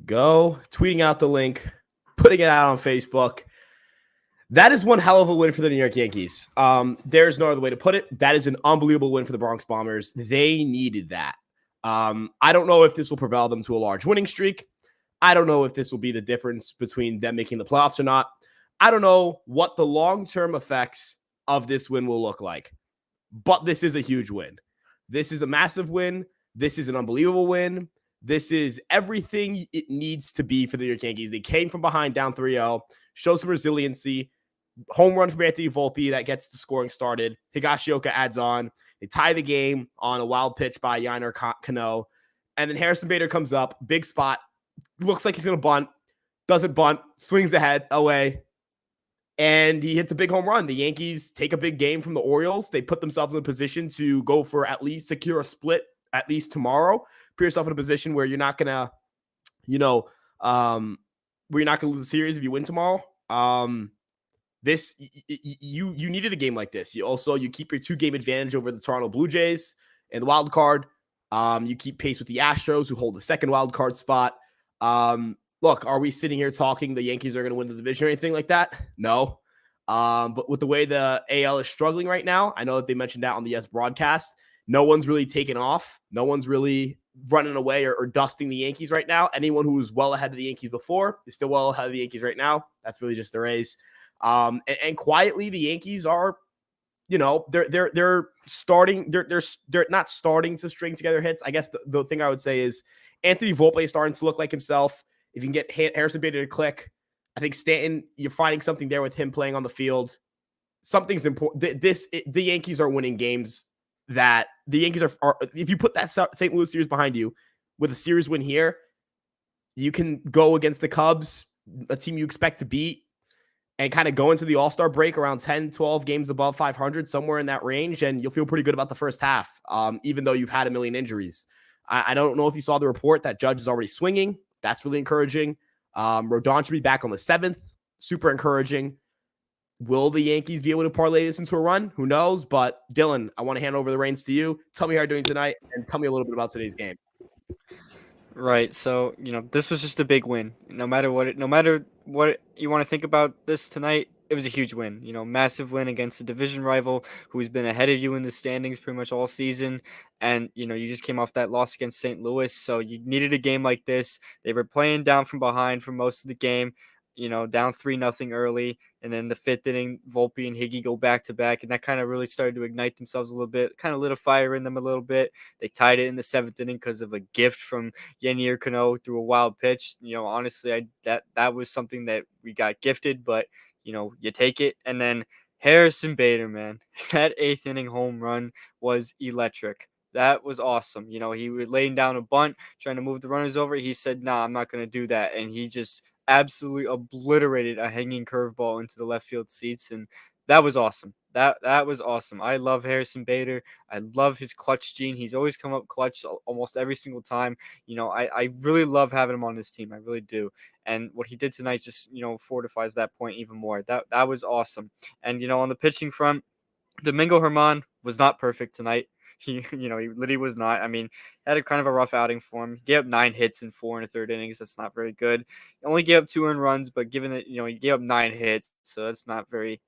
go. Tweeting out the link, putting it out on Facebook. That is one hell of a win for the New York Yankees. There's no other way to put it. That is an unbelievable win for the Bronx Bombers. They needed that. I don't know if this will propel them to a large winning streak. I don't know if this will be the difference between them making the playoffs or not. I don't know what the long-term effects of this win will look like. But this is a huge win. This is a massive win. This is an unbelievable win. This is everything it needs to be for the New York Yankees. They came from behind down 3-0, show some resiliency. Home run from Anthony Volpe that gets the scoring started. Higashioka adds on. They tie the game on a wild pitch by Yainer Cano. And then Harrison Bader comes up. Big spot. Looks like he's going to bunt. Doesn't bunt. Swings ahead. Away. And he hits a big home run. The Yankees take a big game from the Orioles. They put themselves in a position to go for at least secure a split at least tomorrow. Put yourself in a position where you're not going to, where you're not going to lose the series if you win tomorrow. You needed a game like this. You keep your 2-game advantage over the Toronto Blue Jays and the wild card. You keep pace with the Astros, who hold the second wild card spot. Look, are we sitting here talking the Yankees are going to win the division or anything like that? No. But with the way the AL is struggling right now, I know that they mentioned that on the Yes broadcast. No one's really taken off. No one's really running away or dusting the Yankees right now. Anyone who was well ahead of the Yankees before is still well ahead of the Yankees right now. That's really just the Rays. And quietly, the Yankees are, they're starting. They're not starting to string together hits. I guess the thing I would say is Anthony Volpe is starting to look like himself. If you can get Harrison Bader to click, I think Stanton, you're finding something there with him playing on the field. Something's important. The Yankees are winning games. That the Yankees are. If you put that St. Louis series behind you with a series win here, you can go against the Cubs, a team you expect to beat, and kind of go into the All-Star break around 10, 12 games above 500, somewhere in that range, and you'll feel pretty good about the first half, even though you've had a million injuries. I don't know if you saw the report that Judge is already swinging. That's really encouraging. Rodon should be back on the 7th. Super encouraging. Will the Yankees be able to parlay this into a run? Who knows? But Dylan, I want to hand over the reins to you. Tell me how you're doing tonight, and tell me a little bit about today's game. Right. So, this was just a big win. No matter what you want to think about this tonight, it was a huge win. Massive win against a division rival who's been ahead of you in the standings pretty much all season. And, you just came off that loss against St. Louis. So you needed a game like this. They were playing down from behind for most of the game, down 3-0 early. And then the 5th inning, Volpe and Higgy go back to back. And that kind of really started to ignite themselves a little bit, kind of lit a fire in them a little bit. They tied it in the 7th inning because of a gift from Yainer Cano through a wild pitch. Honestly, that was something that we got gifted, but you take it. And then Harrison Bader, man, that 8th inning home run was electric. That was awesome. He was laying down a bunt, trying to move the runners over. He said, "Nah, I'm not going to do that." And he just absolutely obliterated a hanging curveball into the left field seats. And that was awesome. That was awesome. I love Harrison Bader. I love his clutch gene. He's always come up clutch almost every single time. I really love having him on this team. I really do. And what he did tonight just, fortifies that point even more. That was awesome. And, on the pitching front, Domingo Germán was not perfect tonight. He literally was not. I mean, had a kind of a rough outing for him. He gave up 9 hits in 4 1/3 innings. That's not very good. He only gave up 2 earned runs, but given that, he gave up 9 hits, so that's not very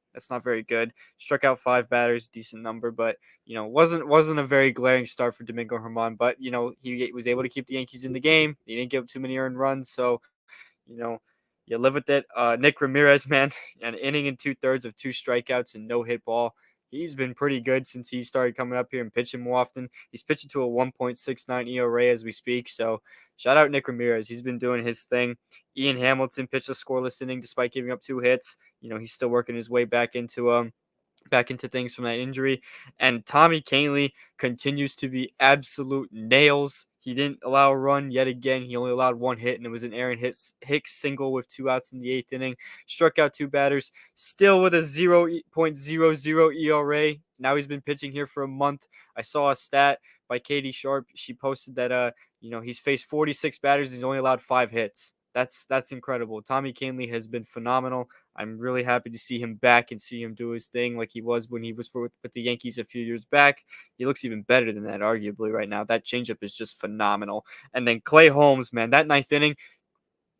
good. Struck out 5 batters, decent number, but wasn't a very glaring start for Domingo Germán. But he was able to keep the Yankees in the game. He didn't give up too many earned runs, so you live with it. Nick Ramirez, man, an inning and 2/3 of 2 strikeouts and no hit ball. He's been pretty good since he started coming up here and pitching more often. He's pitching to a 1.69 ERA as we speak. So shout out Nick Ramirez. He's been doing his thing. Ian Hamilton pitched a scoreless inning despite giving up 2 hits. He's still working his way back into things from that injury. And Tommy Kahnle continues to be absolute nails. He didn't allow a run yet again. He only allowed 1 hit, and it was an Aaron Hicks single with 2 outs in the 8th inning. Struck out 2 batters, still with a 0.00 ERA. Now he's been pitching here for a month. I saw a stat by Katie Sharp. She posted that he's faced 46 batters. He's only allowed 5 hits. That's incredible. Tommy Kahnle has been phenomenal. I'm really happy to see him back and see him do his thing like he was when he was with the Yankees a few years back. He looks even better than that, arguably, right now. That changeup is just phenomenal. And then Clay Holmes, man, that 9th inning,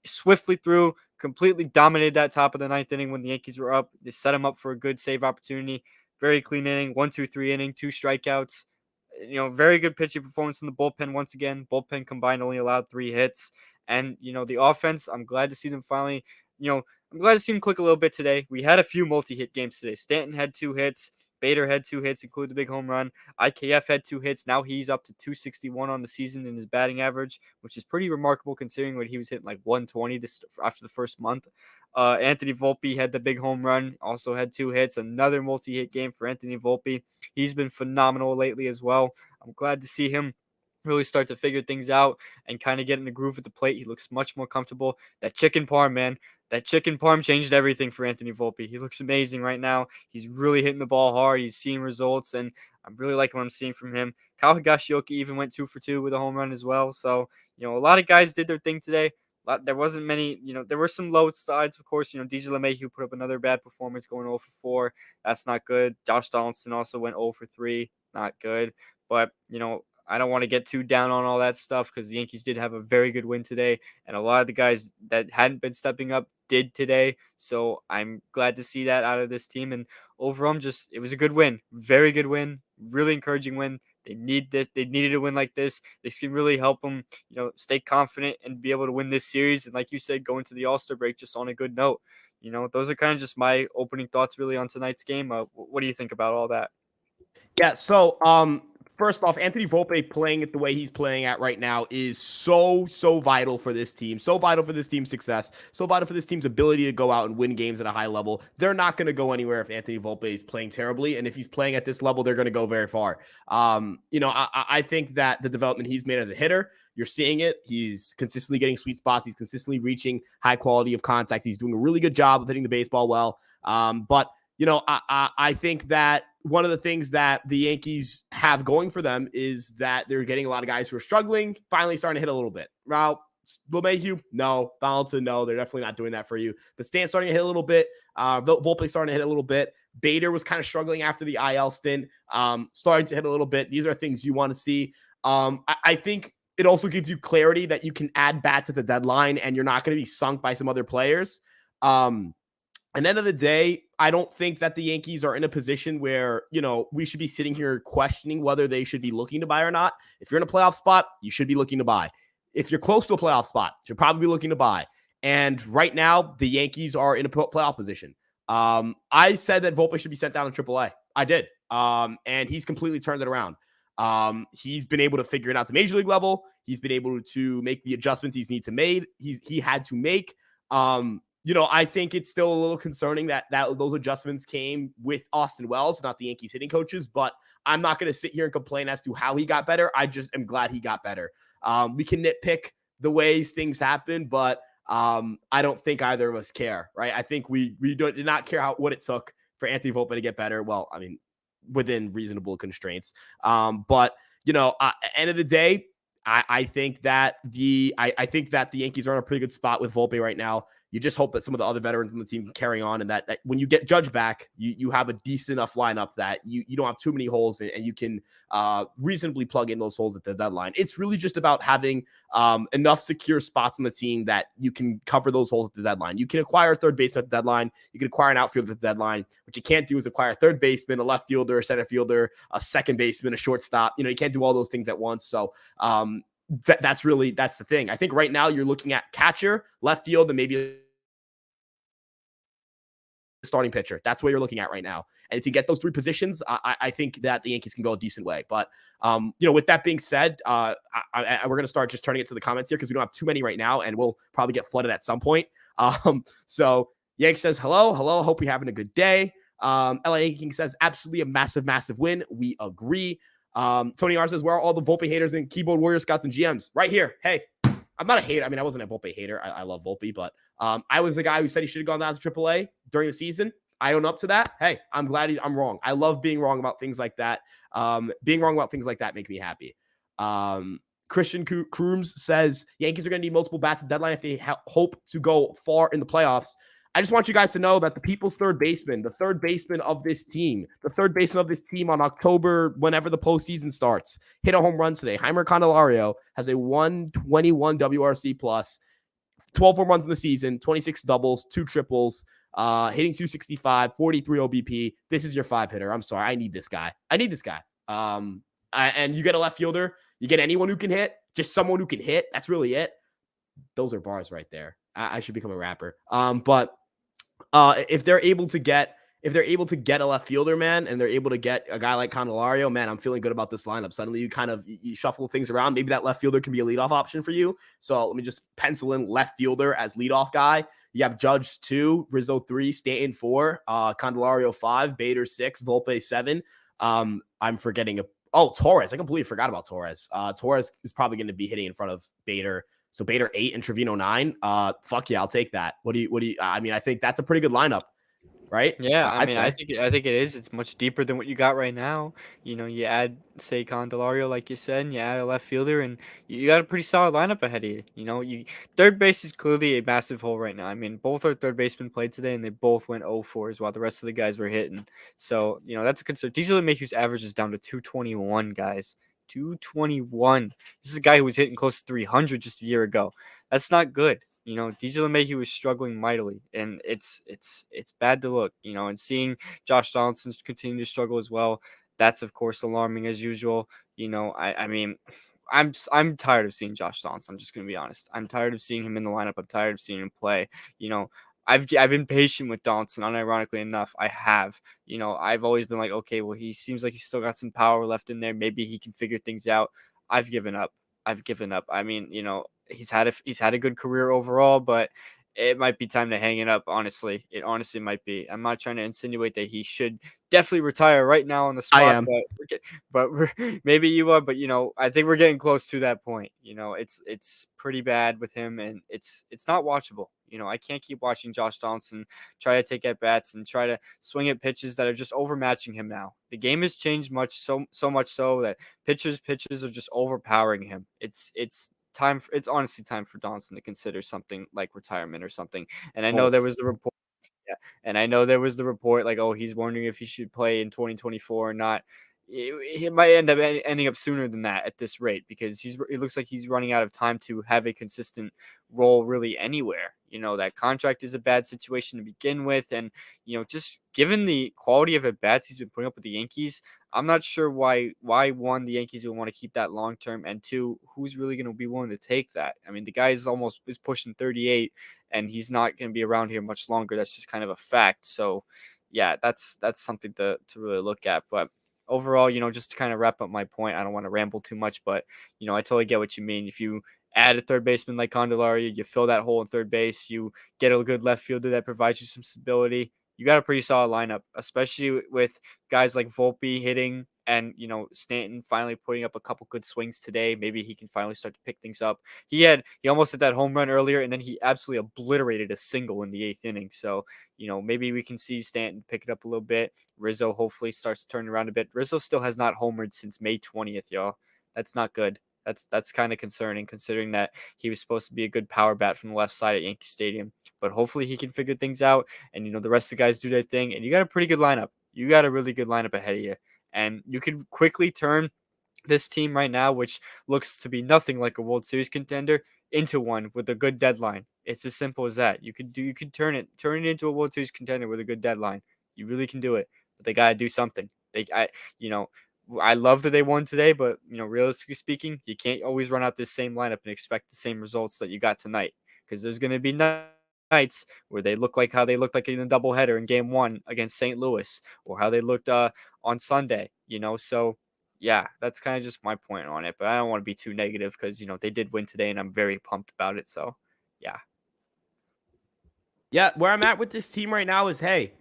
swiftly through, completely dominated that top of the ninth inning when the Yankees were up. They set him up for a good save opportunity. Very clean inning, 1-2-3 inning, 2 strikeouts. Very good pitching performance in the bullpen once again. Bullpen combined only allowed 3 hits. And, the offense, I'm glad to see them finally, you know, I'm glad to see them click a little bit today. We had a few multi-hit games today. Stanton had 2 hits. Bader had 2 hits, including the big home run. IKF had 2 hits. Now he's up to 261 on the season in his batting average, which is pretty remarkable considering when he was hitting like 120 after the first month. Anthony Volpe had the big home run, also had 2 hits. Another multi-hit game for Anthony Volpe. He's been phenomenal lately as well. I'm glad to see him really start to figure things out and kind of get in the groove at the plate. He looks much more comfortable. That chicken parm, man. That chicken parm changed everything for Anthony Volpe. He looks amazing right now. He's really hitting the ball hard. He's seeing results, and I'm really liking what I'm seeing from him. Kyle Higashioka even went 2 for 2 with a home run as well. So, a lot of guys did their thing today. There wasn't many, there were some low sides, of course. DJ LeMahieu put up another bad performance going 0 for 4. That's not good. Josh Donaldson also went 0 for 3. Not good. But, I don't want to get too down on all that stuff because the Yankees did have a very good win today. And a lot of the guys that hadn't been stepping up did today. So I'm glad to see that out of this team. And overall, it was a good win. Very good win. Really encouraging win. They needed a win like this. This can really help them, stay confident and be able to win this series. And like you said, go into the All-Star break just on a good note. Those are kind of just my opening thoughts really on tonight's game. What do you think about all that? Yeah, so first off, Anthony Volpe playing it the way he's playing at right now is so vital for this team, so vital for this team's success, so vital for this team's ability to go out and win games at a high level. They're not going to go anywhere if Anthony Volpe is playing terribly, and if he's playing at this level, they're going to go very far. I think that the development he's made as a hitter, you're seeing it. He's consistently getting sweet spots. He's consistently reaching high quality of contact. He's doing a really good job of hitting the baseball well. But I think that one of the things that the Yankees have going for them is that they're getting a lot of guys who are struggling, finally starting to hit a little bit. Now, LeMahieu, no. Donaldson, no. They're definitely not doing that for you. But Stan's starting to hit a little bit. Volpe starting to hit a little bit. Bader was kind of struggling after the IL stint, starting to hit a little bit. These are things you want to see. I think it also gives you clarity that you can add bats at the deadline and you're not going to be sunk by some other players. At the end of the day, I don't think that the Yankees are in a position where, we should be sitting here questioning whether they should be looking to buy or not. If you're in a playoff spot, you should be looking to buy. If you're close to a playoff spot, you should probably be looking to buy. And right now, the Yankees are in a playoff position. I said that Volpe should be sent down in AAA. I did. And he's completely turned it around. He's been able to figure it out at the major league level. He's been able to make the adjustments he had to make. I think it's still a little concerning that those adjustments came with Austin Wells, not the Yankees hitting coaches, but I'm not going to sit here and complain as to how he got better. I just am glad he got better. We can nitpick the ways things happen, but I don't think either of us care, right? I think we did not care what it took for Anthony Volpe to get better. Well, I mean, within reasonable constraints. But at the end of the day, I think that the Yankees are in a pretty good spot with Volpe right now. You just hope that some of the other veterans on the team can carry on, and that when you get Judge back, you have a decent enough lineup that you don't have too many holes, and you can reasonably plug in those holes at the deadline. It's really just about having enough secure spots on the team that you can cover those holes at the deadline. You can acquire a third baseman at the deadline. You can acquire an outfielder at the deadline. What you can't do is acquire a third baseman, a left fielder, a center fielder, a second baseman, a shortstop. You can't do all those things at once. So that's the thing. I think right now you're looking at catcher, left field, and maybe a starting pitcher. That's what you're looking at right now. And if you get those three positions, I think that the Yankees can go a decent way. But, with that being said, we're going to start just turning it to the comments here because we don't have too many right now, and we'll probably get flooded at some point. So Yank says, hello. Hope you're having a good day. LA Yankee says, absolutely a massive win. We agree. Tony R says, where are all the Volpe haters and keyboard warrior scouts and GMs? Right here. Hey, I'm not a hater. I mean, I wasn't a Volpe hater. I love Volpe, but I was the guy who said he should have gone down to AAA during the season. I own up to that. Hey, I'm glad I'm wrong. I love being wrong about things like that. Being wrong about things like that make me happy. Christian Crooms says, Yankees are going to need multiple bats at deadline if they hope to go far in the playoffs. I just want you guys to know that the people's third baseman, the third baseman of this team on October, whenever the postseason starts, hit a home run today. Heimer Candelario has a 121 WRC plus, 12 home runs in the season, 26 doubles, 2 triples, hitting 265, 43 OBP. This is your 5-hitter. I'm sorry. I need this guy. And you get a left fielder. You get anyone who can hit, just someone who can hit. That's really it. Those are bars right there. I should become a rapper. But if they're able to get a left fielder, man, and they're able to get a guy like Candelario, man, I'm feeling good about this lineup. Suddenly you shuffle things around. Maybe that left fielder can be a leadoff option for you. So let me just pencil in left fielder as leadoff guy. You have Judge 2, Rizzo 3, Stanton 4, Candelario 5, Bader 6, Volpe 7. I'm forgetting Torres. I completely forgot about Torres. Torres is probably going to be hitting in front of Bader. So Bader 8 and Trevino 9. Fuck yeah, I'll take that. What do you? I mean, I think that's a pretty good lineup, right? Yeah, I I'd mean, say. I think it is. It's much deeper than what you got right now. You add, say, Candelario, like you said, and you add a left fielder, and you got a pretty solid lineup ahead of you. Third base is clearly a massive hole right now. I mean, both our third basemen played today, and they both went 0-4s while the rest of the guys were hitting. So that's a concern. DJ LeMahieu's average is down to 221, guys. 221. This is a guy who was hitting close to 300 just a year ago. That's not good. DJ LeMahieu was struggling mightily, and it's bad to look. And seeing Josh Donaldson continue to struggle as well, that's of course alarming as usual. I mean, I'm tired of seeing Josh Donaldson. I'm just gonna be honest. I'm tired of seeing him in the lineup. I'm tired of seeing him play. I've been patient with Donaldson. Unironically enough, I have. I've always been like, okay, well, he seems like he's still got some power left in there. Maybe he can figure things out. I've given up. I mean, he's had a good career overall, but it might be time to hang it up. Honestly, it honestly might be. I'm not trying to insinuate that he should definitely retire right now on the I spot, am. maybe you are. But I think we're getting close to that point. It's pretty bad with him, and it's not watchable. I can't keep watching Josh Donaldson try to take at bats and try to swing at pitches that are just overmatching him now. The game has changed so much so that pitches are just overpowering him. It's honestly time for Donaldson to consider something like retirement or something. And I know there Both. was the report. Yeah. And I know there was the report like, oh, he's wondering if he should play in 2024 or not. It might end up ending up sooner than that at this rate, because it looks like he's running out of time to have a consistent role really anywhere. That contract is a bad situation to begin with. And, just given the quality of at bats he's been putting up with the Yankees, I'm not sure why one, the Yankees would want to keep that long term, and two, who's really going to be willing to take that? I mean, the guy is pushing 38, and he's not going to be around here much longer. That's just kind of a fact. So, yeah, that's something to really look at. But overall, just to kind of wrap up my point, I don't want to ramble too much, but I totally get what you mean. If you add a third baseman like Candelario, you fill that hole in third base, you get a good left fielder that provides you some stability. You got a pretty solid lineup, especially with guys like Volpe hitting and, Stanton finally putting up a couple good swings today. Maybe he can finally start to pick things up. He almost hit that home run earlier, and then he absolutely obliterated a single in the 8th inning. So, maybe we can see Stanton pick it up a little bit. Rizzo hopefully starts to turn around a bit. Rizzo still has not homered since May 20th, y'all. That's not good. That's kind of concerning, considering that he was supposed to be a good power bat from the left side at Yankee Stadium. But hopefully he can figure things out, and the rest of the guys do their thing. And you got a pretty good lineup. You got a really good lineup ahead of you, and you can quickly turn this team right now, which looks to be nothing like a World Series contender, into one with a good deadline. It's as simple as that. You could turn it into a World Series contender with a good deadline. You really can do it, but they gotta do something. I love that they won today, but realistically speaking, you can't always run out this same lineup and expect the same results that you got tonight, because there's going to be nights where they look like how they looked like in a doubleheader in Game 1 against St. Louis, or how they looked on Sunday. So yeah, that's kind of just my point on it. But I don't want to be too negative, because they did win today, and I'm very pumped about it. So yeah. Yeah, where I'm at with this team right now is, hey,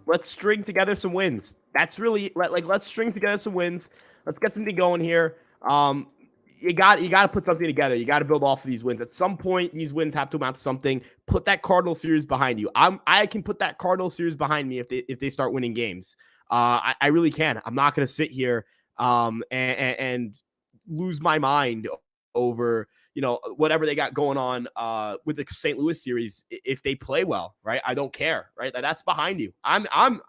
let's string together some wins. That's really let's string together some wins. Let's get something going here. You got to put something together. You got to build off of these wins. At some point, these wins have to amount to something. Put that Cardinal series behind you. I can put that Cardinal series behind me if they start winning games. I really can. I'm not going to sit here and lose my mind over whatever they got going on with the St. Louis series. If they play well, right? I don't care, right? That's behind you. I'm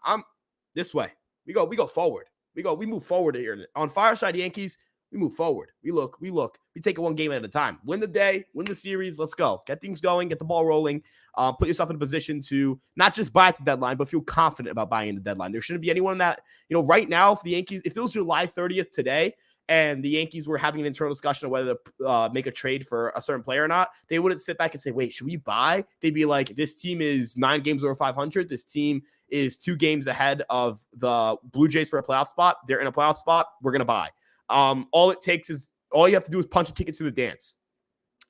this way. We go forward. We move forward here on Fireside Yankees. We move forward. We look. We take it one game at a time. Win the day, win the series. Let's go. Get things going. Get the ball rolling. Put yourself in a position to not just buy at the deadline, but feel confident about buying the deadline. There shouldn't be anyone that, right now, if the Yankees, if it was July 30th today, and the Yankees were having an internal discussion of whether to make a trade for a certain player or not, they wouldn't sit back and say, wait, should we buy? They'd be like, this team is 9 games over 500. This team is 2 games ahead of the Blue Jays for a playoff spot. They're in a playoff spot. We're going to buy. All you have to do is punch a ticket to the dance.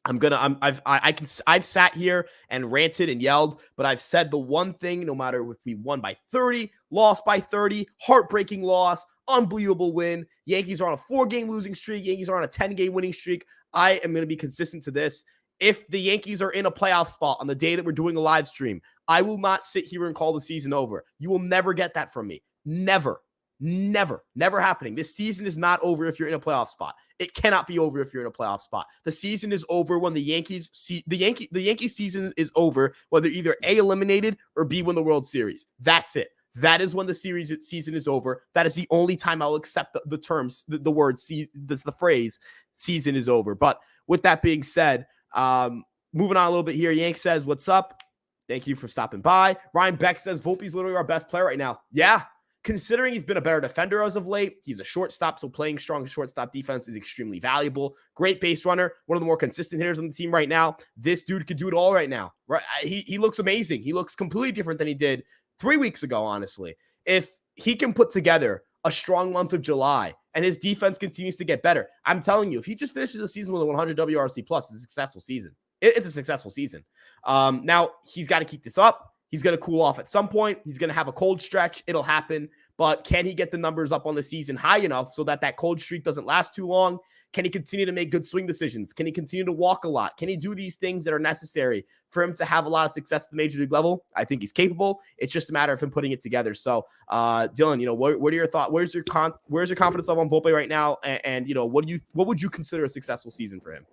I've sat here and ranted and yelled, but I've said the one thing, no matter if we won by 30, lost by 30, heartbreaking loss, unbelievable win. Yankees are on a 4-game losing streak. Yankees are on a 10-game winning streak. I am going to be consistent to this. If the Yankees are in a playoff spot on the day that we're doing a live stream, I will not sit here and call the season over. You will never get that from me. Never happening. This season is not over if you're in a playoff spot. It cannot be over if you're in a playoff spot. The season is over when the Yankees season is over, whether either A, eliminated, or B, win the World Series. That's it. That is when the season is over. That is the only time I'll accept the terms, the word, the phrase season is over. But with that being said, moving on a little bit here, Yank says, what's up? Thank you for stopping by. Ryan Beck says, Volpe's literally our best player right now. Yeah. Considering he's been a better defender as of late, he's a shortstop, so playing strong shortstop defense is extremely valuable. Great base runner, one of the more consistent hitters on the team right now. This dude could do it all right now. Right? He looks amazing. He looks completely different than he did 3 weeks ago, honestly. If he can put together a strong month of July and his defense continues to get better, I'm telling you, if he just finishes the season with a 100 WRC plus, it's a successful season. It's a successful season. Now, he's got to keep this up. He's going to cool off at some point. He's going to have a cold stretch. It'll happen. But can he get the numbers up on the season high enough so that cold streak doesn't last too long? Can he continue to make good swing decisions? Can he continue to walk a lot? Can he do these things that are necessary for him to have a lot of success at the major league level? I think he's capable. It's just a matter of him putting it together. So, Dylan, what are your thoughts? Where's your confidence level on Volpe right now? And what would you consider a successful season for him?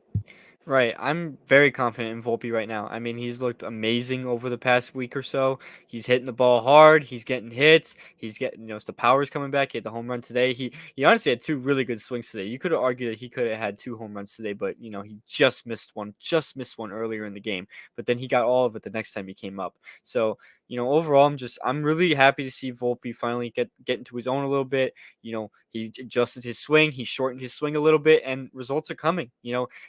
Right. I'm very confident in Volpe right now. I mean, he's looked amazing over the past week or so. He's hitting the ball hard. He's getting hits. He's getting, the power's coming back. He had the home run today. He honestly had 2 really good swings today. You could have argued that he could have had 2 home runs today, but, he just missed one earlier in the game. But then he got all of it the next time he came up. So, overall, I'm really happy to see Volpe finally get into his own a little bit. He adjusted his swing. He shortened his swing a little bit, and results are coming.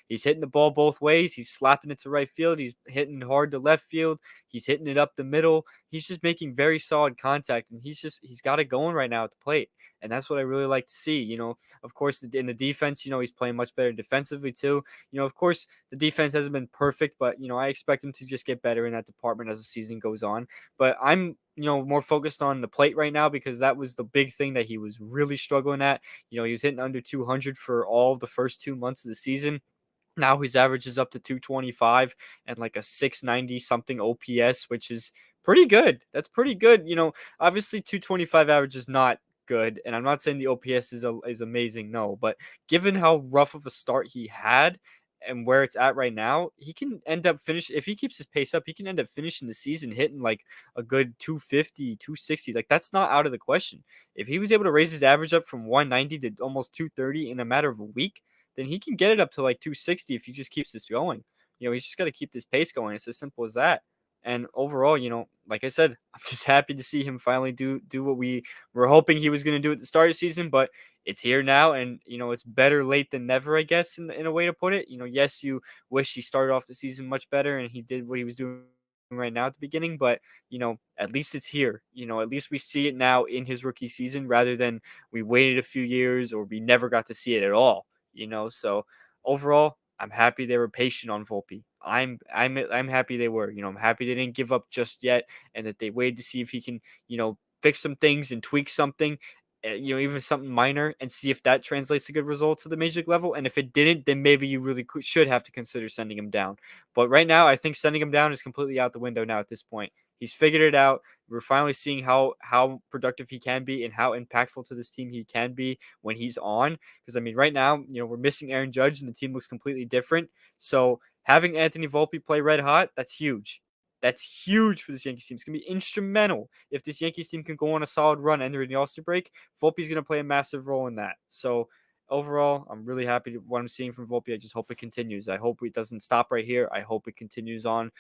He's hitting the ball both ways. He's slapping it to right field. He's hitting hard to left field. He's hitting it up the middle. He's just making very solid contact, and he's got it going right now at the plate. And that's what I really like to see. Of course, in the defense, he's playing much better defensively too. Of course, the defense hasn't been perfect, but, I expect him to just get better in that department as the season goes on. But I'm, more focused on the plate right now because that was the big thing that he was really struggling at. He was hitting under 200 for all of the first 2 months of the season. Now his average is up to 225 and like a 690 something OPS, which is pretty good. That's pretty good. Obviously 225 average is not good, and I'm not saying the OPS is amazing, no, but given how rough of a start he had and where it's at right now, he can end up if he keeps his pace up, he can end up finishing the season hitting like a good 250, 260. Like, that's not out of the question. If he was able to raise his average up from 190 to almost 230 in a matter of a week, then he can get it up to like 260 if he just keeps this going. He's just got to keep this pace going. It's as simple as that. And overall, like I said, I'm just happy to see him finally do what we were hoping he was going to do at the start of the season, but it's here now, and, it's better late than never, I guess, in a way to put it. Yes, you wish he started off the season much better and he did what he was doing right now at the beginning, but, at least it's here. At least we see it now in his rookie season rather than we waited a few years or we never got to see it at all. So overall, I'm happy they were patient on Volpe. I'm happy they were. I'm happy they didn't give up just yet, and that they waited to see if he can, fix some things and tweak something, even something minor, and see if that translates to good results at the major league level. And if it didn't, then maybe you really should have to consider sending him down. But right now, I think sending him down is completely out the window now at this point. He's figured it out. We're finally seeing how productive he can be and how impactful to this team he can be when he's on. Because, I mean, right now, we're missing Aaron Judge and the team looks completely different. So having Anthony Volpe play red hot, that's huge. That's huge for this Yankees team. It's going to be instrumental. If this Yankees team can go on a solid run entering the All-Star break, Volpe's going to play a massive role in that. So overall, I'm really happy with what I'm seeing from Volpe. I just hope it continues. I hope it doesn't stop right here. I hope it continues on,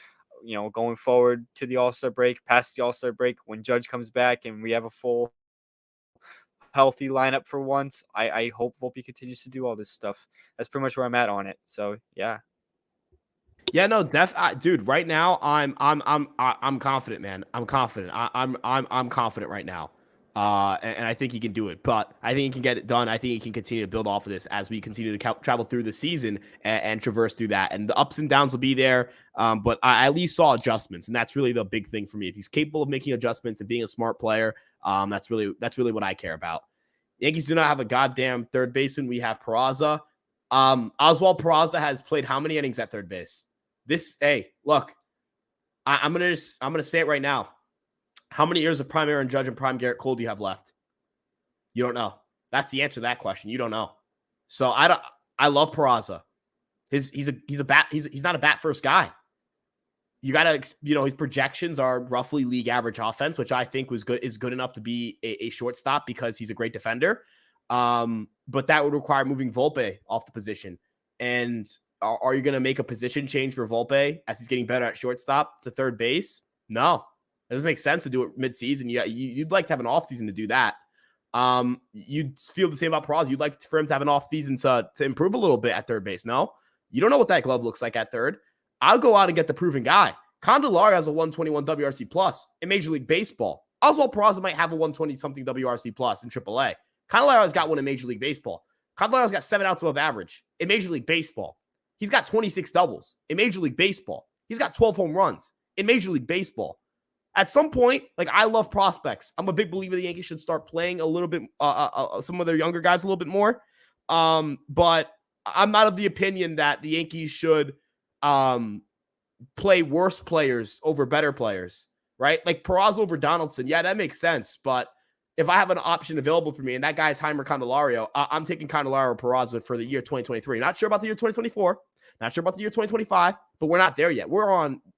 going forward to the All-Star break, past the All-Star break, when Judge comes back and we have a full healthy lineup for once. I hope Volpe continues to do all this stuff. That's pretty much where I'm at on it. So yeah. Yeah, no, dude. Right now, I'm confident, man. I'm confident. I'm confident right now. And I think he can do it. But I think he can get it done. I think he can continue to build off of this as we continue to travel through the season and traverse through that. And the ups and downs will be there. But I at least saw adjustments, and that's really the big thing for me. If he's capable of making adjustments and being a smart player, that's really what I care about. Yankees do not have a goddamn third baseman. We have Peraza. Oswald Peraza has played how many innings at third base? Hey, look, I'm gonna say it right now. How many years of prime Aaron Judge and prime Garrett Cole do you have left? You don't know. That's the answer to that question. You don't know. So I love Peraza. He's not a bat first guy. You gotta, his projections are roughly league average offense, which I think is good enough to be a shortstop because he's a great defender. But that would require moving Volpe off the position. And are you going to make a position change for Volpe as he's getting better at shortstop to third base? No, it doesn't make sense to do it mid-season. You'd like to have an offseason to do that. You'd feel the same about Peraza. You'd like for him to have an offseason to improve a little bit at third base. No, you don't know what that glove looks like at third. I'll go out and get the proven guy. Candelario has a 121 WRC plus in Major League Baseball. Oswald Peraza might have a 120-something WRC plus in AAA. Candelario's got one in Major League Baseball. Candelario's got 7 outs above average in Major League Baseball. He's got 26 doubles in Major League Baseball. He's got 12 home runs in Major League Baseball. At some point, I love prospects. I'm a big believer the Yankees should start playing a little bit, some of their younger guys a little bit more. But I'm not of the opinion that the Yankees should play worse players over better players, right? Like Peraza over Donaldson. Yeah, that makes sense. But if I have an option available for me and that guy's Heimer Candelario, I'm taking Candelario or Peraza for the year 2023. Not sure about the year 2024. Not sure about the year 2025, but we're not there yet.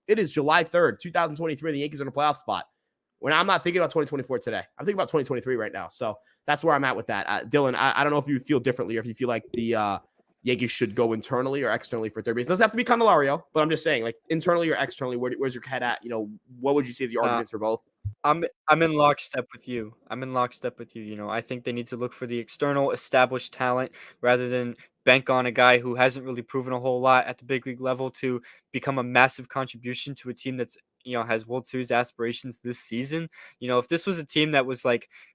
It is July 3rd, 2023. The Yankees are in a playoff spot. When I'm not thinking about 2024 today. I'm thinking about 2023 right now. So that's where I'm at with that. Dylan, I don't know if you feel differently or if you feel like the Yankees should go internally or externally for third base. It doesn't have to be Candelario, but I'm just saying, internally or externally, where's your head at? What would you say the arguments for both? I'm in lockstep with you. I think they need to look for the external established talent rather than bank on a guy who hasn't really proven a whole lot at the big league level to become a massive contribution to a team that's has World Series aspirations this season. If this was a team that was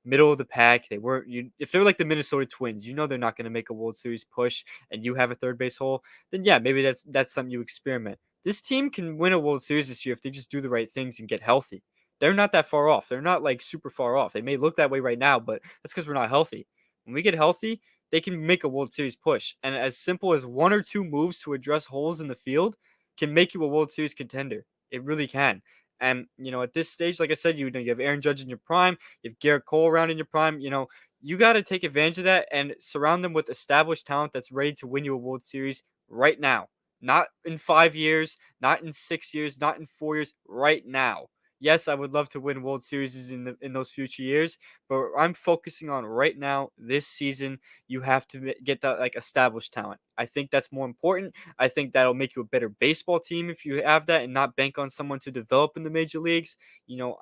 middle of the pack, they weren't. If they're like the Minnesota Twins, they're not going to make a World Series push, and you have a third base hole. Then yeah, maybe that's something you experiment. This team can win a World Series this year if they just do the right things and get healthy. They're not that far off. They're not super far off. They may look that way right now, but that's because we're not healthy. When we get healthy, they can make a World Series push. And as simple as 1 or 2 moves to address holes in the field can make you a World Series contender. It really can. And, at this stage, like I said, you have Aaron Judge in your prime, you have Garrett Cole around in your prime, you got to take advantage of that and surround them with established talent that's ready to win you a World Series right now. Not in 5 years, not in 6 years, not in 4 years, right now. Yes, I would love to win World Series in those future years, but I'm focusing on right now, this season. You have to get that established talent. I think that's more important. I think that'll make you a better baseball team if you have that and not bank on someone to develop in the major leagues. You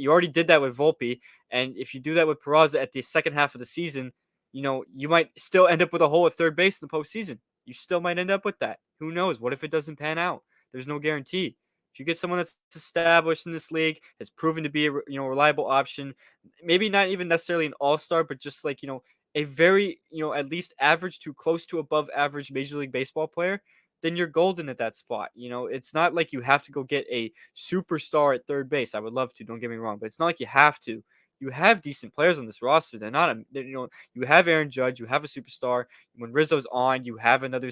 already did that with Volpe, and if you do that with Peraza at the second half of the season, you might still end up with a hole at third base in the postseason. You still might end up with that. Who knows? What if it doesn't pan out? There's no guarantee. If you get someone that's established in this league, has proven to be a reliable option, maybe not even necessarily an all-star, but just a very at least average to close to above average Major League Baseball player, then you're golden at that spot. It's not like you have to go get a superstar at third base. I would love to, don't get me wrong, but it's not like you have to. You have decent players on this roster. They're not, you have Aaron Judge, you have a superstar. When Rizzo's on, you have another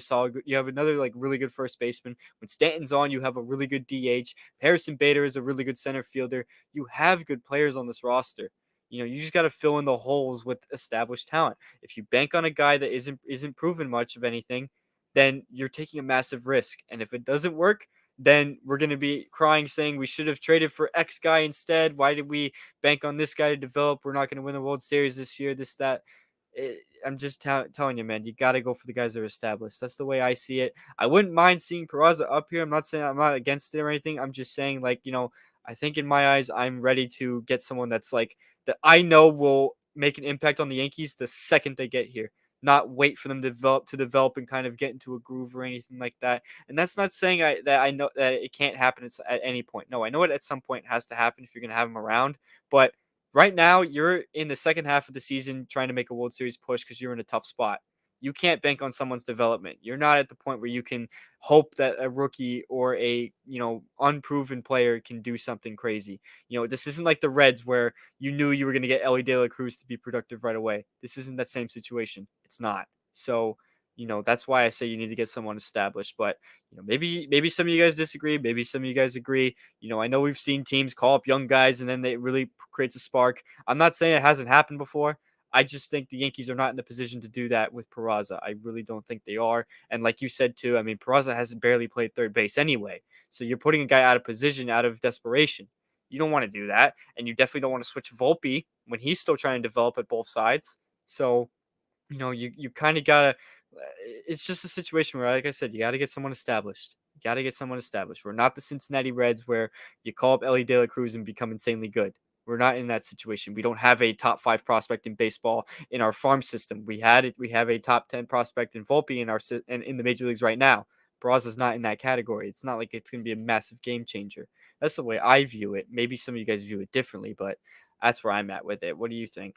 really good first baseman. When Stanton's on, you have a really good DH. Harrison Bader is a really good center fielder. You have good players on this roster. You just got to fill in the holes with established talent. If you bank on a guy that isn't proven much of anything, then you're taking a massive risk. And if it doesn't work, then we're going to be crying saying we should have traded for X guy instead. Why did we bank on this guy to develop? We're not going to win the World Series this year, this, that. I'm just telling you, man, you got to go for the guys that are established. That's the way I see it. I wouldn't mind seeing Peraza up here. I'm not saying I'm not against it or anything. I'm just saying, like, I think in my eyes, I'm ready to get someone that's like that I know will make an impact on the Yankees the second they get here. Not wait for them to develop and kind of get into a groove or anything like that. And that's not saying that I know that it can't happen at any point. No, I know it at some point has to happen if you're going to have them around. But right now, you're in the second half of the season trying to make a World Series push because you're in a tough spot. You can't bank on someone's development. You're not at the point where you can hope that a rookie or a unproven player can do something crazy. This isn't like the Reds where you knew you were going to get Ellie De La Cruz to be productive right away. This isn't that same situation. It's not. So, that's why I say you need to get someone established. But maybe some of you guys disagree. Maybe some of you guys agree. I know we've seen teams call up young guys and then it really creates a spark. I'm not saying it hasn't happened before. I just think the Yankees are not in the position to do that with Peraza. I really don't think they are. And like you said too, I mean, Peraza has barely played third base anyway. So you're putting a guy out of position, out of desperation. You don't want to do that. And you definitely don't want to switch Volpe when he's still trying to develop at both sides. So, you kind of got to, it's just a situation where, like I said, you got to get someone established. You got to get someone established. We're not the Cincinnati Reds where you call up Ellie De La Cruz and become insanely good. We're not in that situation. We don't have a top 5 prospect in baseball in our farm system. We had it. We have a top 10 prospect in Volpe in the major leagues right now. Peraza's not in that category. It's not like it's going to be a massive game changer. That's the way I view it. Maybe some of you guys view it differently, but that's where I'm at with it. What do you think?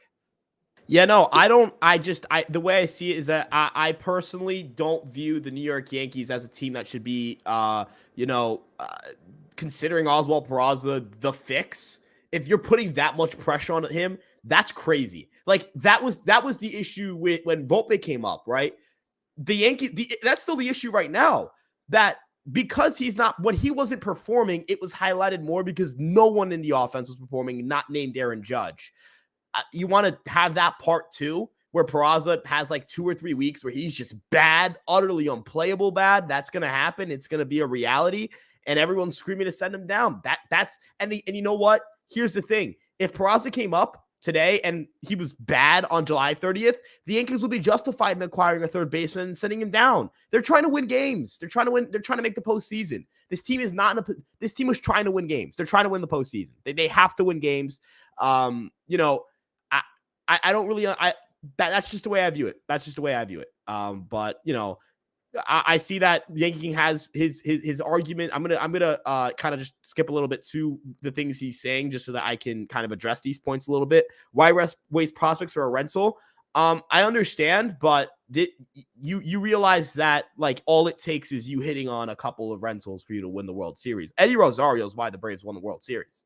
Yeah, no, I don't. The way I see it is that I personally don't view the New York Yankees as a team that should be, considering Oswald Peraza the fix. If you're putting that much pressure on him, that's crazy. Like that was the issue with when Volpe came up, right? The Yankees, that's still the issue right now. That because when he wasn't performing, it was highlighted more because no one in the offense was performing, not named Aaron Judge. You want to have that part too, where Peraza has like 2 or 3 weeks where he's just bad, utterly unplayable bad. That's going to happen. It's going to be a reality. And everyone's screaming to send him down. And you know what? Here's the thing. If Peraza came up today and he was bad on July 30th, the Yankees will be justified in acquiring a third baseman and sending him down. They're trying to win games. They're trying to win. They're trying to make the postseason. This team was trying to win games. They're trying to win the postseason. They have to win games. I don't really, that's just the way I view it. That's just the way I view it. But I see that Yankee King has his argument. I'm gonna kind of just skip a little bit to the things he's saying, just so that I can kind of address these points a little bit. Why waste prospects for a rental? I understand, but you realize that like all it takes is you hitting on a couple of rentals for you to win the World Series. Eddie Rosario is why the Braves won the World Series.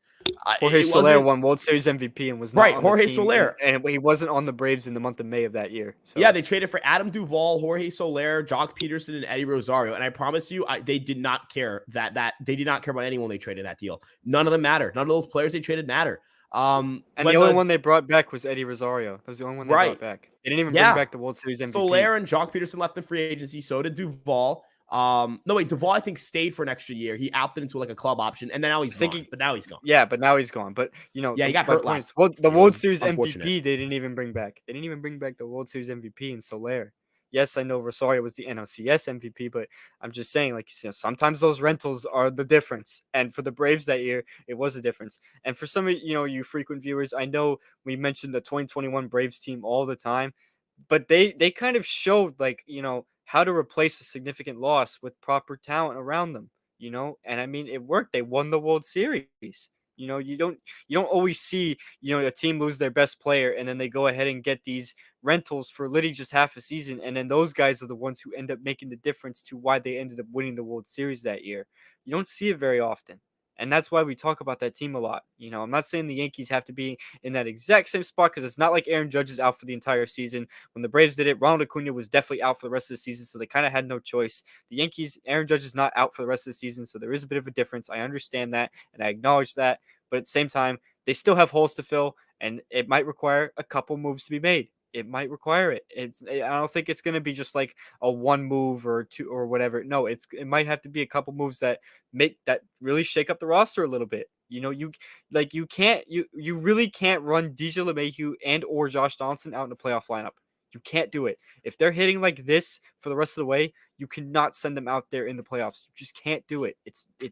Jorge Soler won World Series MVP and was not on Jorge the team, Soler, and he wasn't on the Braves in the month of May of that year. So. Yeah, they traded for Adam Duvall, Jorge Soler, Jock Peterson, and Eddie Rosario. And I promise you, they did not care that they did not care about anyone they traded that deal. None of them matter. None of those players they traded matter. And the only one they brought back was Eddie Rosario. That was the only one they brought back. They didn't even bring back the World Series MVP. Soler and Jock Peterson left in free agency. So did Duvall. Duvall I think stayed for an extra year. He opted into like a club option, and then now he's gone. But now he's gone. Yeah, but now he's gone. But he got hurt last. The World Series MVP they didn't even bring back. They didn't even bring back the World Series MVP in Soler. Yes, I know Rosario was the NLCS MVP, but I'm just saying, like, sometimes those rentals are the difference. And for the Braves that year, it was a difference. And for some of you frequent viewers, I know we mentioned the 2021 Braves team all the time, but they kind of showed how to replace a significant loss with proper talent around them. And I mean it worked. They won the World Series. You don't always see a team lose their best player and then they go ahead and get these rentals for literally just half a season, and then those guys are the ones who end up making the difference to why they ended up winning the World Series that year. You don't see it very often. And that's why we talk about that team a lot. I'm not saying the Yankees have to be in that exact same spot because it's not like Aaron Judge is out for the entire season. When the Braves did it, Ronald Acuna was definitely out for the rest of the season, so they kind of had no choice. The Yankees, Aaron Judge is not out for the rest of the season, so there is a bit of a difference. I understand that, and I acknowledge that. But at the same time, they still have holes to fill, and it might require a couple moves to be made. It might require it. I don't think it's going to be just like a one move or two or whatever. No, it might have to be a couple moves that really shake up the roster a little bit. You really can't run DJ LeMahieu and or Josh Donaldson out in the playoff lineup. You can't do it. If they're hitting like this for the rest of the way, you cannot send them out there in the playoffs. You just can't do it.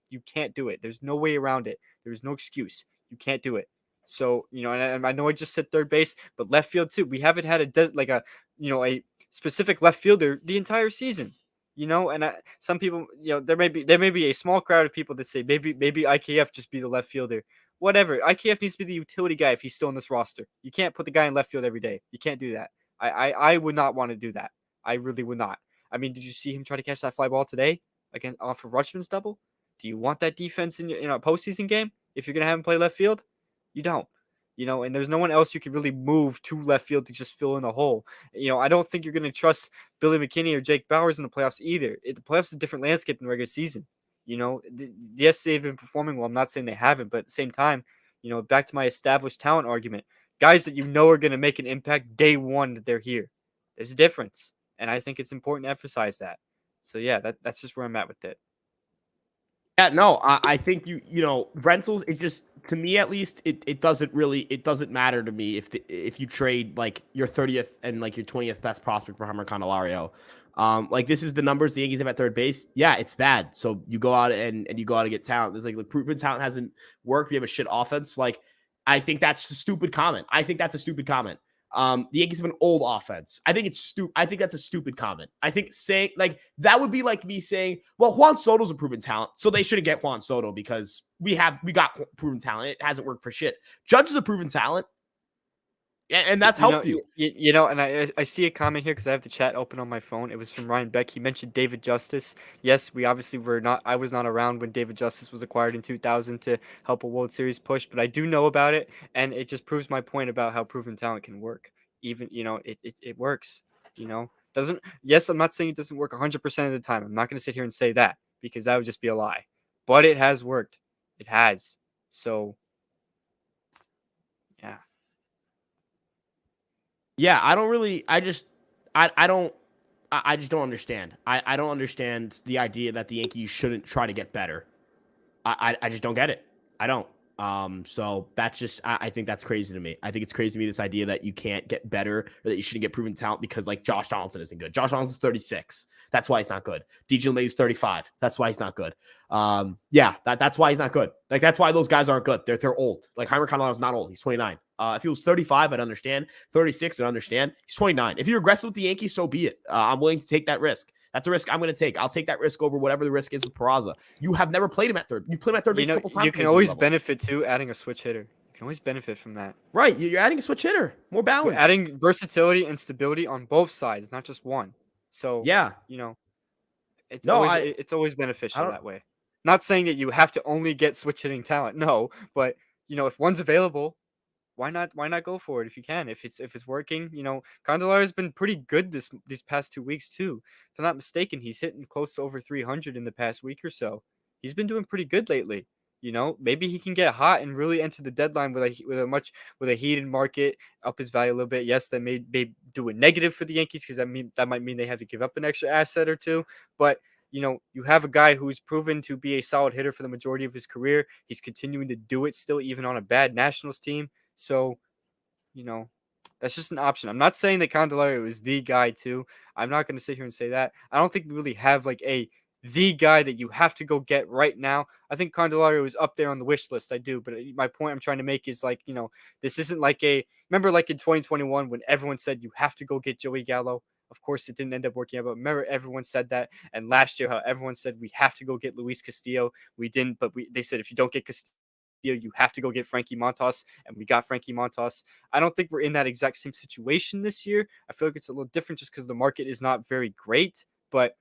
You can't do it. There's no way around it. There's no excuse. You can't do it. So, and I know I just said third base, but left field too. We haven't had a specific left fielder the entire season. And some people, there may be a small crowd of people that say maybe IKF just be the left fielder. Whatever. IKF needs to be the utility guy if he's still in this roster. You can't put the guy in left field every day. You can't do that. I would not want to do that. I really would not. I mean, did you see him try to catch that fly ball today again off of Rutschman's double? Do you want that defense in a postseason game if you're gonna have him play left field? You don't. And there's no one else you can really move to left field to just fill in a hole. I don't think you're going to trust Billy McKinney or Jake Bowers in the playoffs either. The playoffs is a different landscape than regular season. Yes, they've been performing well. I'm not saying they haven't, but at the same time, back to my established talent argument, guys that are going to make an impact day one that they're here. There's a difference, and I think it's important to emphasize that. So yeah, that's just where I'm at with it. Yeah, no, I think rentals. It just, to me at least, it doesn't matter to me if you trade like your 30th and like your 20th best prospect for Hammer Candelario. Like this is the numbers the Yankees have at third base. Yeah, it's bad. So you go out and you go out and get talent. There's like proven talent hasn't worked. We have a shit offense. Like I think that's a stupid comment. The Yankees have an old offense. I think it's stupid. I think that's a stupid comment. I think saying like that would be like me saying, well, Juan Soto's a proven talent, so they shouldn't get Juan Soto because we got proven talent. It hasn't worked for shit. Judge is a proven talent. And that's helped you. And I see a comment here because I have the chat open on my phone. It was from Ryan Beck. He mentioned David Justice. Yes, we obviously were not. I was not around when David Justice was acquired in 2000 to help a World Series push, but I do know about it, and it just proves my point about how proven talent can work. Even it works. Doesn't. Yes, I'm not saying it doesn't work 100% of the time. I'm not going to sit here and say that because that would just be a lie. But it has worked. It has. So, yeah. Yeah, I just don't understand. I don't understand the idea that the Yankees shouldn't try to get better. I just don't get it. I don't. So that's just, I think that's crazy to me. I think it's crazy to me, this idea that you can't get better or that you shouldn't get proven talent because like Josh Donaldson isn't good. Josh Donaldson's 36. That's why he's not good. DJ LeMahieu's 35. That's why he's not good. That's why he's not good. Like, that's why those guys aren't good. They're old. Like Heimer Candelario's not old. He's 29. If he was 35, I'd understand. 36, I'd understand. He's 29. If you're aggressive with the Yankees, so be it. I'm willing to take that risk. That's a risk I'm going to take. I'll take that risk over whatever the risk is with Peraza. You have never played him at third. You played him at third base a couple times. You can always benefit too adding a switch hitter. You can always benefit from that. Right. You're adding a switch hitter. More balance. You're adding versatility and stability on both sides, not just one. So, yeah. It's always beneficial that way. Not saying that you have to only get switch hitting talent. No, but if one's available, why not go for it if you can? If it's working, Candelario's been pretty good these past 2 weeks too. If I'm not mistaken, he's hitting close to over 300 in the past week or so. He's been doing pretty good lately. Maybe he can get hot and really enter the deadline with a heated market, up his value a little bit. Yes, that may do a negative for the Yankees because that might mean they have to give up an extra asset or two. But you have a guy who's proven to be a solid hitter for the majority of his career. He's continuing to do it still, even on a bad Nationals team. So, that's just an option. I'm not saying that Candelario is the guy too. I'm not going to sit here and say that. I don't think we really have like the guy that you have to go get right now. I think Candelario is up there on the wish list. I do. But my point I'm trying to make is like, this isn't like remember like in 2021 when everyone said you have to go get Joey Gallo. Of course, it didn't end up working out, but remember everyone said that. And last year, how everyone said we have to go get Luis Castillo. We didn't, but they said if you don't get Castillo, you have to go get Frankie Montas, and we got Frankie Montas. I don't think we're in that exact same situation this year. I feel like it's a little different just because the market is not very great, but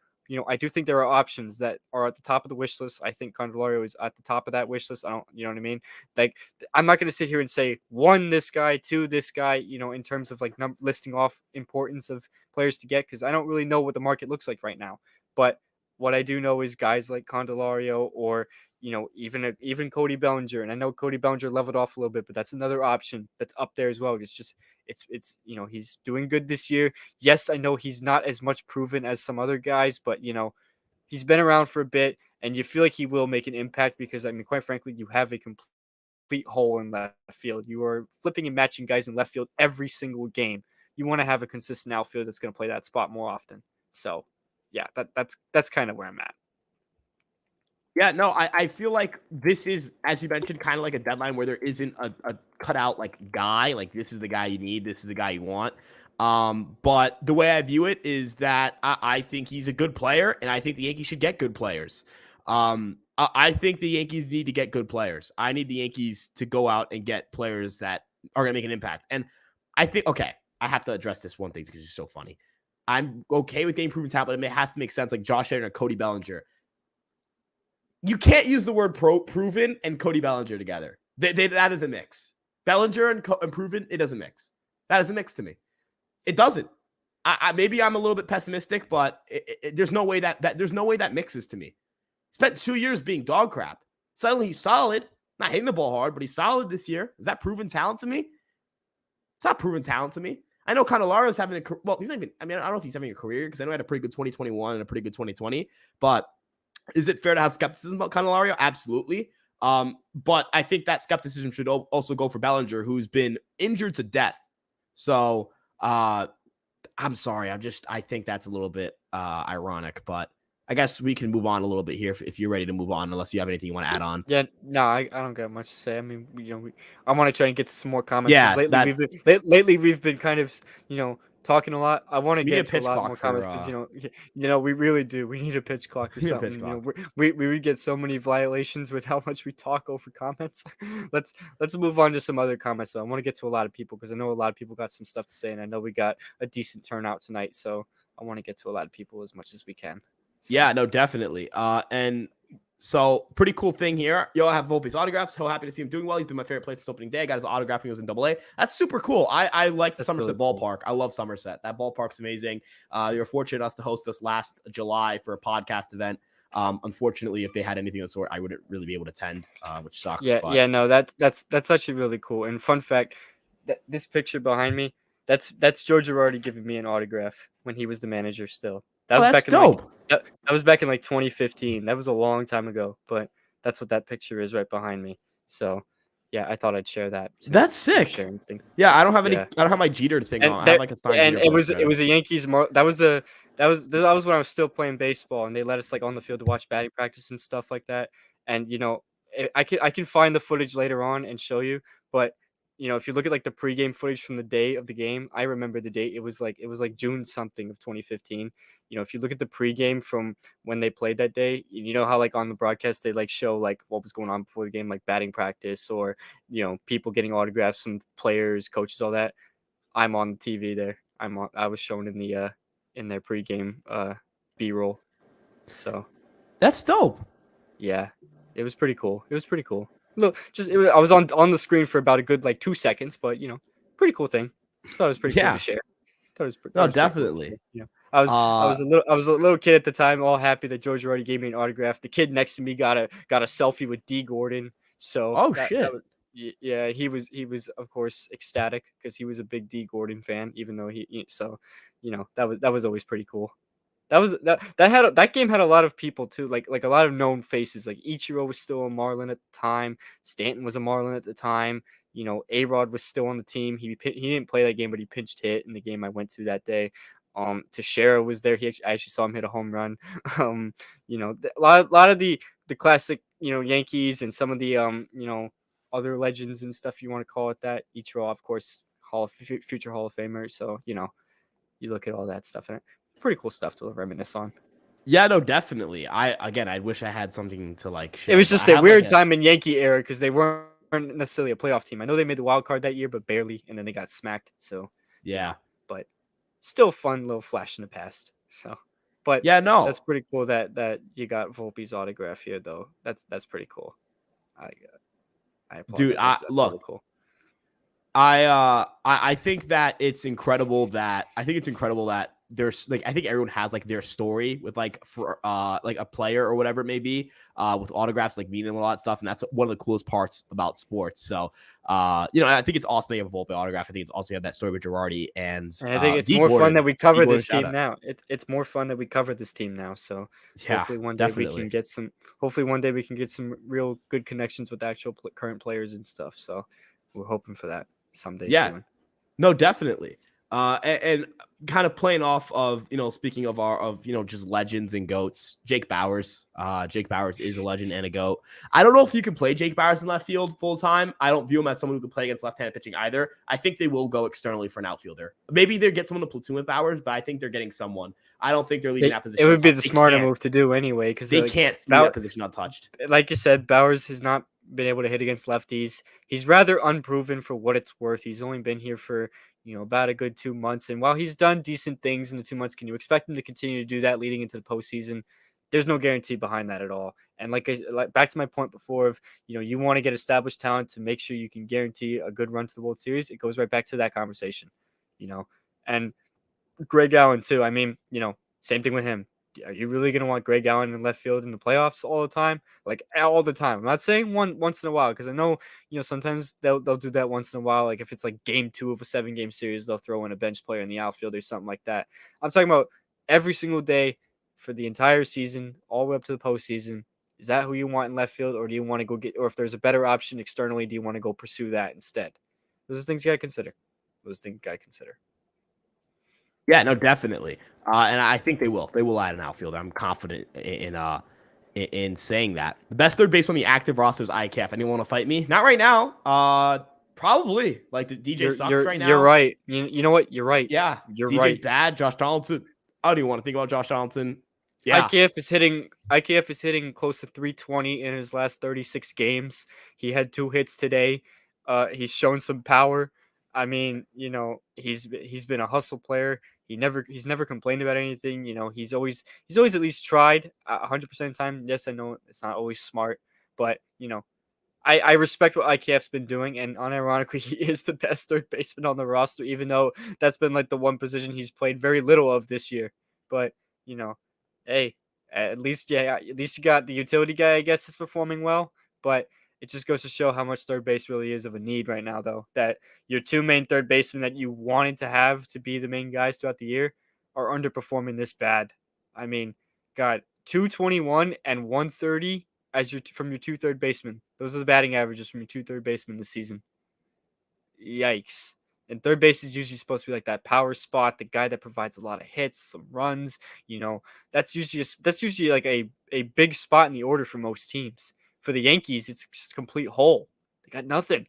I do think there are options that are at the top of the wish list. I think Candelario is at the top of that wish list. You know what I mean? Like, I'm not going to sit here and say one, this guy, two, this guy, in terms of like listing off importance of players to get, because I don't really know what the market looks like right now. But what I do know is guys like Candelario or even Cody Bellinger, and I know Cody Bellinger leveled off a little bit, but that's another option that's up there as well. It's he's doing good this year. Yes, I know he's not as much proven as some other guys, but he's been around for a bit, and you feel like he will make an impact because quite frankly, you have a complete hole in left field. You are flipping and matching guys in left field every single game. you want to have a consistent outfield that's going to play that spot more often. So, yeah, that's kind of where I'm at. Yeah, no, I feel like this is, as you mentioned, kind of like a deadline where there isn't a cutout like guy, like this is the guy you need, this is the guy you want. But the way I view it is that I think he's a good player, and I think the Yankees should get good players. I think the Yankees need to get good players. I need the Yankees to go out and get players that are going to make an impact. And I think, okay, I have to address this one thing because it's so funny. I'm okay with getting proven talent, but it has to make sense, like Josh Hader and Cody Bellinger. You can't use the word proven and Cody Bellinger together. That is a mix. Bellinger and proven, it doesn't mix. That is a mix to me. It doesn't. Maybe I'm a little bit pessimistic, but there's no way that mixes to me. Spent 2 years being dog crap. Suddenly he's solid. Not hitting the ball hard, but he's solid this year. Is that proven talent to me? It's not proven talent to me. I know Cannelario's having he's not even, I don't know if he's having a career because I know he had a pretty good 2021 and a pretty good 2020, but is it fair to have skepticism about Candelario? Absolutely. But I think that skepticism should also go for Bellinger, who's been injured to death. So I'm sorry. I think that's a little bit ironic, but I guess we can move on a little bit here if you're ready to move on, unless you have anything you want to add on. Yeah, no, I don't got much to say. I mean, I want to try and get to some more comments. Yeah, Lately we've been kind of, talking a lot. I want to get to a lot more comments because we really do. We need a pitch clock or something. We would get so many violations with how much we talk over comments. Let's move on to some other comments though. I want to get to a lot of people because I know a lot of people got some stuff to say, and I know we got a decent turnout tonight. So I want to get to a lot of people as much as we can. So. Yeah, no, definitely. And so pretty cool thing here. I have Volpe's autographs. So happy to see him doing well. He's been my favorite player since opening day. I got his autograph when he was in AA. That's super cool. I like the Somerset really ballpark. Cool. I love Somerset. That ballpark's amazing. They were fortunate to host us last July for a podcast event. Unfortunately, if they had anything of the sort, I wouldn't really be able to attend, which sucks. Yeah, no, that's actually really cool. And fun fact, this picture behind me, that's Joe Girardi giving me an autograph when he was the manager still. That's dope. That was back in like 2015. That was a long time ago, but that's what that picture is right behind me. So, yeah, I thought I'd share that. That's sick. Yeah, I don't have any. I don't have my Jeter thing on. I have like a signed and Jeter it was a Yankees. That was when I was still playing baseball, and they let us like on the field to watch batting practice and stuff like that. And I can find the footage later on and show you, but. If you look at like the pregame footage from the day of the game, I remember the date. It was like June something of 2015. If you look at the pregame from when they played that day, you know how like on the broadcast they like show like what was going on before the game, like batting practice or people getting autographs from players, coaches, all that. I'm on the TV there. I was shown in their pregame B-roll. So that's dope. Yeah, it was pretty cool. Look, I was on the screen for about a good like 2 seconds, but pretty cool thing. Thought it was pretty cool to share. Definitely. Cool. I was a little kid at the time, all happy that George already gave me an autograph. The kid next to me got a selfie with D. Gordon. So he was of course ecstatic because he was a big D. Gordon fan, even though that was always pretty cool. That game had a lot of people too, like a lot of known faces. Like Ichiro was still a Marlin at the time. Stanton was a Marlin at the time. A-Rod was still on the team. He didn't play that game, but he pinched hit in the game I went to that day. Teixeira was there. I actually saw him hit a home run. A lot of the classic Yankees and some of the other legends and stuff, you want to call it that. Ichiro, of course, future Hall of Famer. So you look at all that stuff and pretty cool stuff to reminisce on. Yeah, no, definitely. I wish I had something to like share. It was just a weird time in Yankee era because they weren't necessarily a playoff team. I know they made the wild card that year, but barely, and then they got smacked. So yeah, but still fun little flash in the past. So, but yeah, no, that's pretty cool that you got Volpe's autograph here, though. That's pretty cool. I applaud. Dude, that's look, really cool. I think that it's incredible that there's like I think everyone has like their story with like for like a player or whatever it may be with autographs like meaning them a lot of stuff, and that's one of the coolest parts about sports. So I think it's awesome that you have a Volpe autograph. I think it's awesome you have that story with Girardi, and I think it's more fun that we cover this team now. It's more fun that we cover this team now. So hopefully one day we can get some. Hopefully one day we can get some real good connections with actual current players and stuff. So we're hoping for that someday soon. No, definitely. And kind of playing off of, speaking of just legends and goats, Jake Bauers. Jake Bauers is a legend and a goat. I don't know if you can play Jake Bauers in left field full time. I don't view him as someone who can play against left-handed pitching either. I think they will go externally for an outfielder. Maybe they get someone to platoon with Bauers, but I think they're getting someone. I don't think they're leaving that It position would be untouched. the smarter move to do anyway, because They can't leave that position untouched. like you said, Bowers has not been able to hit against lefties. He's rather unproven for what it's worth. He's only been here for about a good 2 months, and while he's done decent things in the 2 months, can you expect him to continue to do that leading into the postseason? There's no guarantee behind that at all. And like back to my point before of you want to get established talent to make sure you can guarantee a good run to the World Series. It goes right back to that conversation, and Greg Allen too. I mean, same thing with him. Are you really going to want Greg Allen in left field in the playoffs all the time? Like all the time. I'm not saying once in a while, because I know, sometimes they'll do that once in a while. Like if it's like game 2 of a 7-game series, they'll throw in a bench player in the outfield or something like that. I'm talking about every single day for the entire season, all the way up to the postseason. Is that who you want in left field, or do you want to go get, or if there's a better option externally, do you want to go pursue that instead? Those are things you got to consider. Yeah, no, definitely. And I think they will. They will add an outfielder. I'm confident in saying that. The best third baseman on the active roster is IKF. Anyone want to fight me? Not right now. Probably. Like the DJ sucks right now. You're right. You know what? You're right. Yeah. You're DJ's right. bad. Josh Donaldson. I don't even want to think about Josh Donaldson. Yeah. IKF is hitting close to 320 in his last 36 games. He had 2 hits today. He's shown some power. I mean, he's been a hustle player. He's never complained about anything. He's always at least tried 100% of the time. Yes, I know it's not always smart, but I respect what IKF's been doing, and unironically, he is the best third baseman on the roster, even though that's been like the one position he's played very little of this year. But hey, at least you got the utility guy, I guess, is performing well. But it just goes to show how much third base really is of a need right now, though. That your 2 main third basemen that you wanted to have to be the main guys throughout the year are underperforming this bad. I mean, God, 221 and 130 from your 2 third basemen. Those are the batting averages from your 2 third basemen this season. Yikes. And third base is usually supposed to be like that power spot, the guy that provides a lot of hits, some runs. That's usually like a big spot in the order for most teams. For the Yankees, it's just a complete hole. They got nothing.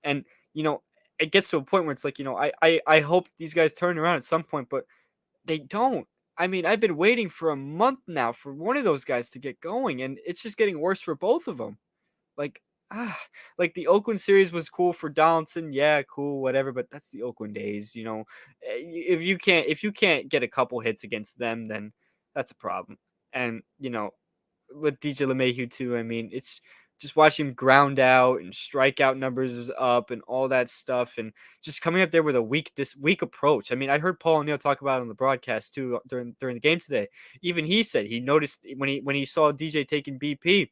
And it gets to a point where it's like, I hope these guys turn around at some point, but they don't. I mean, I've been waiting for a month now for one of those guys to get going, and it's just getting worse for both of them. Like, like the Oakland series was cool for Donaldson, yeah, cool, whatever. But that's the Oakland days, If you can't get a couple hits against them, then that's a problem. And with DJ LeMahieu too, I mean, it's just watching him ground out and strikeout numbers is up and all that stuff, and just coming up there with this weak approach. I mean, I heard Paul O'Neill talk about it on the broadcast too during the game today. Even he said he noticed when he saw DJ taking BP.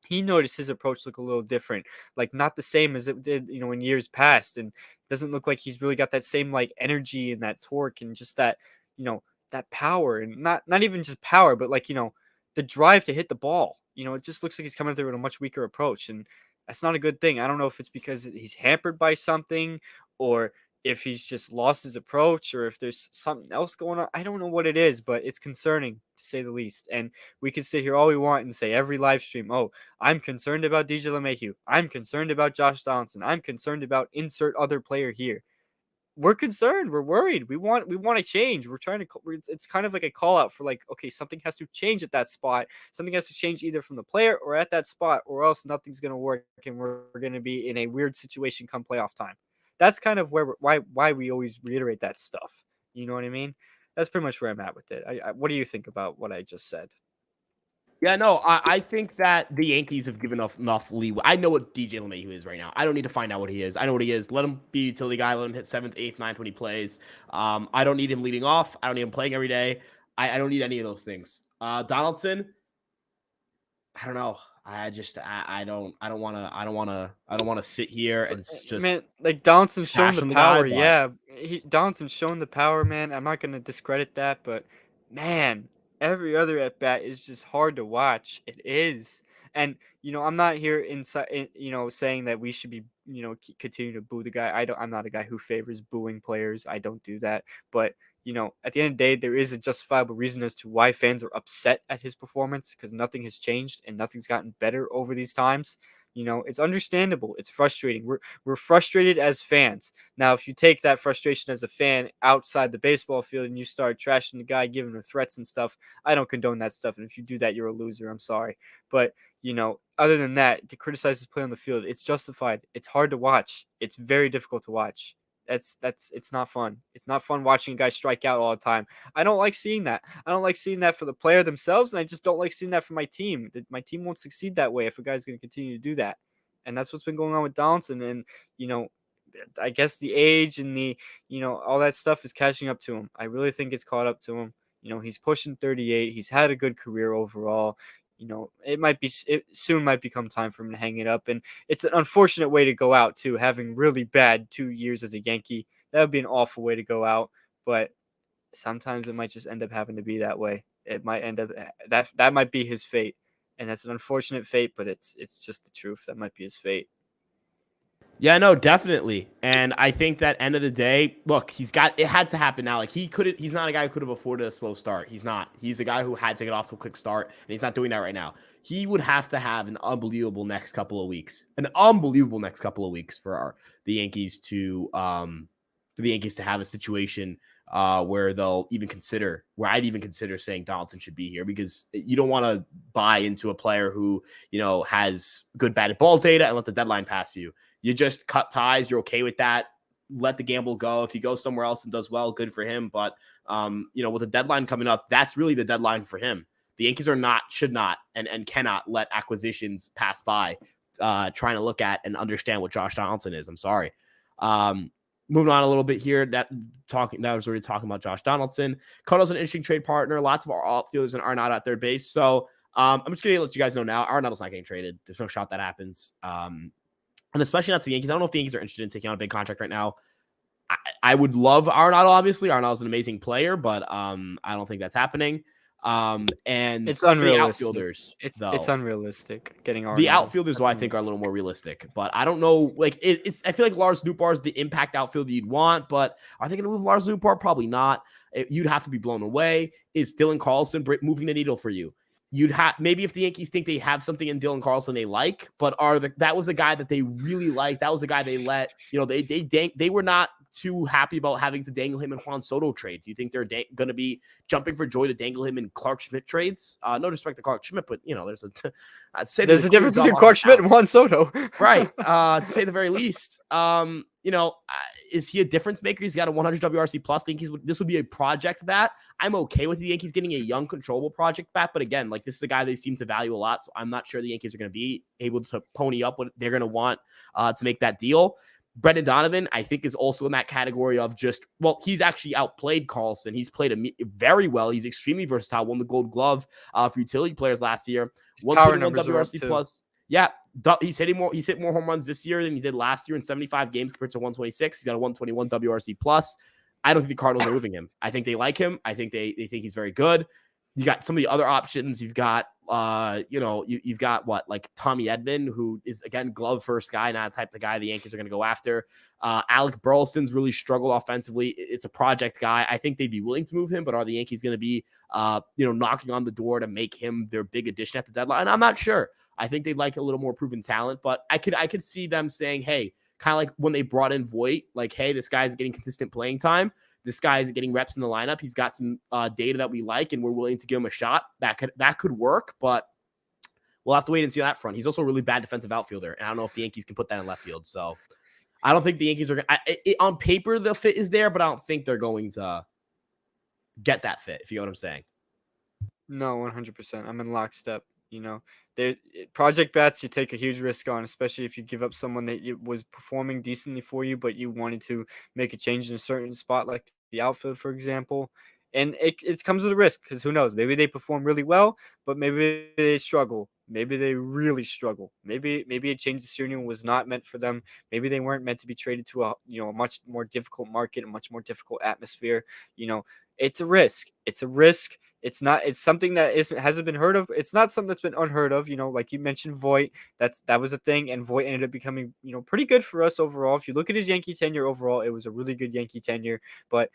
He noticed his approach look a little different, like not the same as it did, in years past, and doesn't look like he's really got that same like energy and that torque and just that, that power, and not even just power, but like the drive to hit the ball. It just looks like he's coming through with a much weaker approach, and that's not a good thing. I don't know if it's because he's hampered by something, or if he's just lost his approach, or if there's something else going on. I don't know what it is, but it's concerning to say the least. And we can sit here all we want and say every live stream, oh, I'm concerned about DJ LeMahieu. I'm concerned about Josh Donaldson. I'm concerned about insert other player here. We're concerned. We're worried. We want to change. We're trying to. It's kind of like a call out for like, okay, something has to change at that spot. Something has to change either from the player or at that spot, or else nothing's going to work, and we're going to be in a weird situation come playoff time. That's kind of why we always reiterate that stuff. You know what I mean? That's pretty much where I'm at with it. What do you think about what I just said? Yeah, no, I think that the Yankees have given enough leeway. I know what DJ LeMahieu is right now. I don't need to find out what he is. I know what he is. Let him be a utility guy. Let him hit 7th, 8th, 9th when he plays. I don't need him leading off. I don't need him playing every day. I don't need any of those things. Donaldson, I don't know. I don't want to sit here and just, man, like Donaldson's shown the power. guy, Yeah, Donaldson's shown the power, man. I'm not gonna discredit that, but man, every other at bat is just hard to watch. It is, And I'm not here saying that we should be continue to boo the guy. I'm not a guy who favors booing players. I don't do that. But at the end of the day, there is a justifiable reason as to why fans are upset at his performance, because nothing has changed and nothing's gotten better over these times. It's understandable. It's frustrating. We're frustrated as fans. Now, if you take that frustration as a fan outside the baseball field and you start trashing the guy, giving him threats and stuff, I don't condone that stuff. And if you do that, you're a loser. I'm sorry. But, other than that, to criticize his play on the field, it's justified. It's hard to watch. It's very difficult to watch. It's not fun. It's not fun watching a guy strike out all the time. I don't like seeing that. I don't like seeing that for the player themselves, and I just don't like seeing that for my team. My team won't succeed that way if a guy's going to continue to do that. And that's what's been going on with Donaldson. And, I guess the age and all that stuff is catching up to him. I really think it's caught up to him. He's pushing 38. He's had a good career overall. It soon might become time for him to hang it up. And it's an unfortunate way to go out too, having really bad 2 years as a Yankee. That would be an awful way to go out, but sometimes it might just end up having to be that way. It might end up that might be his fate. And that's an unfortunate fate, but it's just the truth. That might be his fate. Yeah, no, definitely. And I think that end of the day, look, it had to happen now. Like he's not a guy who could have afforded a slow start. He's not. He's a guy who had to get off to a quick start, and he's not doing that right now. He would have to have an unbelievable next couple of weeks. For the Yankees to have a situation where I'd even consider saying Donaldson should be here, because you don't want to buy into a player who, has good batted ball data and let the deadline pass you. You just cut ties. You're okay with that. Let the gamble go. If he goes somewhere else and does well, good for him. But, with the deadline coming up, that's really the deadline for him. The Yankees should not, and cannot let acquisitions pass by, trying to look at and understand what Josh Donaldson is. I'm sorry. Moving on a little bit here, that was already talking about Josh Donaldson. Cotto's an interesting trade partner. Lots of our outfielders are not at third base. So I'm just going to let you guys know now, Arenado's not getting traded. There's no shot that happens. And especially not to the Yankees. I don't know if the Yankees are interested in taking on a big contract right now. I would love Arenado, obviously. Arenado's an amazing player, but I don't think that's happening. And it's unrealistic. The outfielders, it's unrealistic getting Arenado. The outfielders, I think, are a little more realistic. But I don't know. Like I feel like Lars Nootbaar is the impact outfielder you'd want. But are they going to move Lars Nootbaar? Probably not. You'd have to be blown away. Is Dylan Carlson moving the needle for you? You'd have, maybe if the Yankees think they have something in Dylan Carlson they like, but that was a guy that they really liked. That was the guy they let, they were not too happy about having to dangle him in Juan Soto trades. You think they're going to be jumping for joy to dangle him in Clark Schmidt trades? No disrespect to Clark Schmidt, but there's a difference between Clark Schmidt and Juan Soto, right? To say the very least. Is he a difference maker? He's got a 100 WRC plus. This would be a project bat. I'm okay with the Yankees getting a young, controllable project bat, but again, this is a guy they seem to value a lot. So I'm not sure the Yankees are going to be able to pony up what they're going to want to make that deal. Brendan Donovan, I think, is also in that category of he's actually outplayed Carlson. He's played very well. He's extremely versatile. Won the Gold Glove for utility players last year. 121 WRC plus. Yeah, he's hit more home runs this year than he did last year in 75 games compared to 126. He's got a 121 WRC plus. I don't think the Cardinals are moving him. I think they like him. I think they think he's very good. You got some of the other options. You've got, you've got Tommy Edman, who is, again, glove first guy, not the type of guy the Yankees are going to go after. Alec Burleson's really struggled offensively. It's a project guy. I think they'd be willing to move him, but are the Yankees going to be, knocking on the door to make him their big addition at the deadline? I'm not sure. I think they'd like a little more proven talent, but I could see them saying, hey, kind of like when they brought in Voit, hey, this guy's getting consistent playing time. This guy is getting reps in the lineup. He's got some data that we like, and we're willing to give him a shot. That could work, but we'll have to wait and see on that front. He's also a really bad defensive outfielder, and I don't know if the Yankees can put that in left field. So I don't think the Yankees are going to – on paper, the fit is there, but I don't think they're going to get that fit, if you know what I'm saying. No, 100%. I'm in lockstep. Project bats, you take a huge risk on, especially if you give up someone that was performing decently for you, but you wanted to make a change in a certain spot, like the outfield, for example. And it comes with a risk, because who knows? Maybe they perform really well, but maybe they struggle. maybe they really struggle. Maybe a change of scenery was not meant for them. Maybe they weren't meant to be traded to a much more difficult market, a much more difficult atmosphere. You know, it's a risk. It's a risk. It's not. It's something that hasn't been heard of. It's not something that's been unheard of. Like you mentioned, Voit. That was a thing, and Voit ended up becoming pretty good for us overall. If you look at his Yankee tenure overall, it was a really good Yankee tenure. But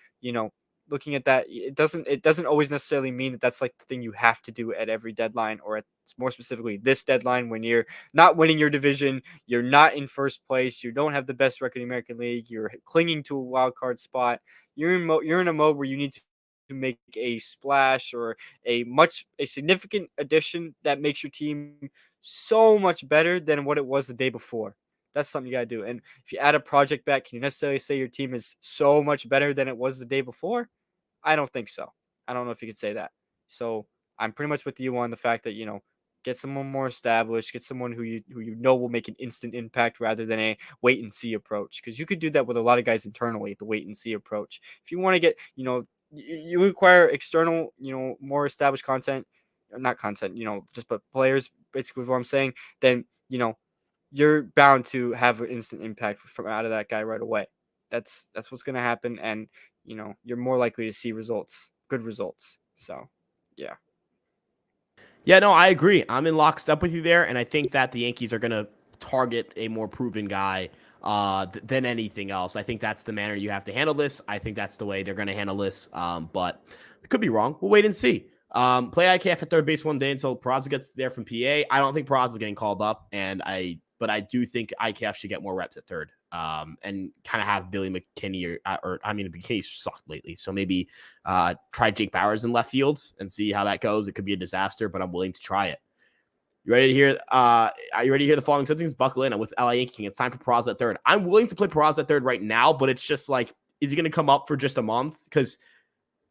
looking at that, it doesn't always necessarily mean that that's like the thing you have to do at every deadline, or at more specifically this deadline, when you're not winning your division, you're not in first place, you don't have the best record in the American League, you're clinging to a wild card spot. You're in a mode where you need to make a splash, or a significant addition that makes your team so much better than what it was the day before. That's something you got to do. And if you add a project back, can you necessarily say your team is so much better than it was the day before? I don't think so. I don't know if you could say that. So I'm pretty much with you on the fact that get someone more established, get someone who will make an instant impact rather than a wait and see approach. Because you could do that with a lot of guys internally, the wait and see approach. If you want to get you require external more established content, not content, just but players. Basically, what I'm saying, then you're bound to have an instant impact from out of that guy right away. That's what's going to happen, and you're more likely to see good results. So, yeah. Yeah, no, I agree. I'm in lockstep with you there, and I think that the Yankees are going to target a more proven guy than anything else. I think that's the manner you have to handle this. I think that's the way they're going to handle this, but it could be wrong. We'll wait and see. Play IKF at third base one day until Peraza gets there from PA. I don't think Peraza is getting called up, but I do think IKF should get more reps at third, and kind of have Billy McKinney McKinney sucked lately, so maybe try Jake Bauers in left fields and see how that goes. It could be a disaster, but I'm willing to try it. You ready to hear? Are you ready to hear the following sentence? Buckle in. I'm with LA Yankee King. It's time for Peraza at third. I'm willing to play Peraza at third right now, but it's just like, is he going to come up for just a month? Because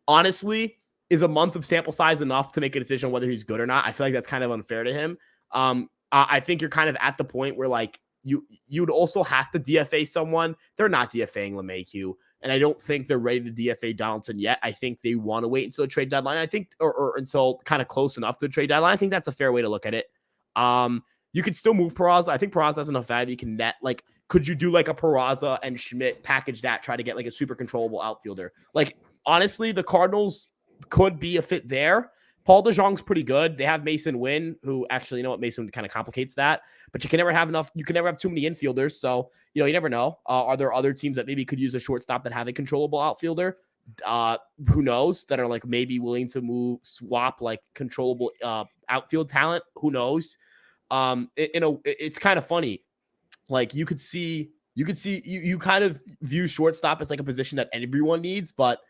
honestly, is a month of sample size enough to make a decision whether he's good or not? I feel like that's kind of unfair to him. I think you're kind of at the point where like you'd also have to DFA someone. They're not DFAing LeMahieu, and I don't think they're ready to DFA Donaldson yet. I think they want to wait until the trade deadline. I think, or until kind of close enough to the trade deadline. I think that's a fair way to look at it. You could still move Peraza. I think Peraza has enough value. You can net, like, could you do like a Peraza and Schmidt package that, try to get like a super controllable outfielder? Like, honestly, the Cardinals could be a fit there. Paul DeJong's pretty good. They have Mason Wynn, who actually, Mason Wynn kind of complicates that, but you can never have enough. You can never have too many infielders. So, you never know. Are there other teams that maybe could use a shortstop that have a controllable outfielder? Who knows, that are like maybe willing to swap like controllable outfield talent. Who knows? It's kind of funny. Like you kind of view shortstop as like a position that everyone needs, but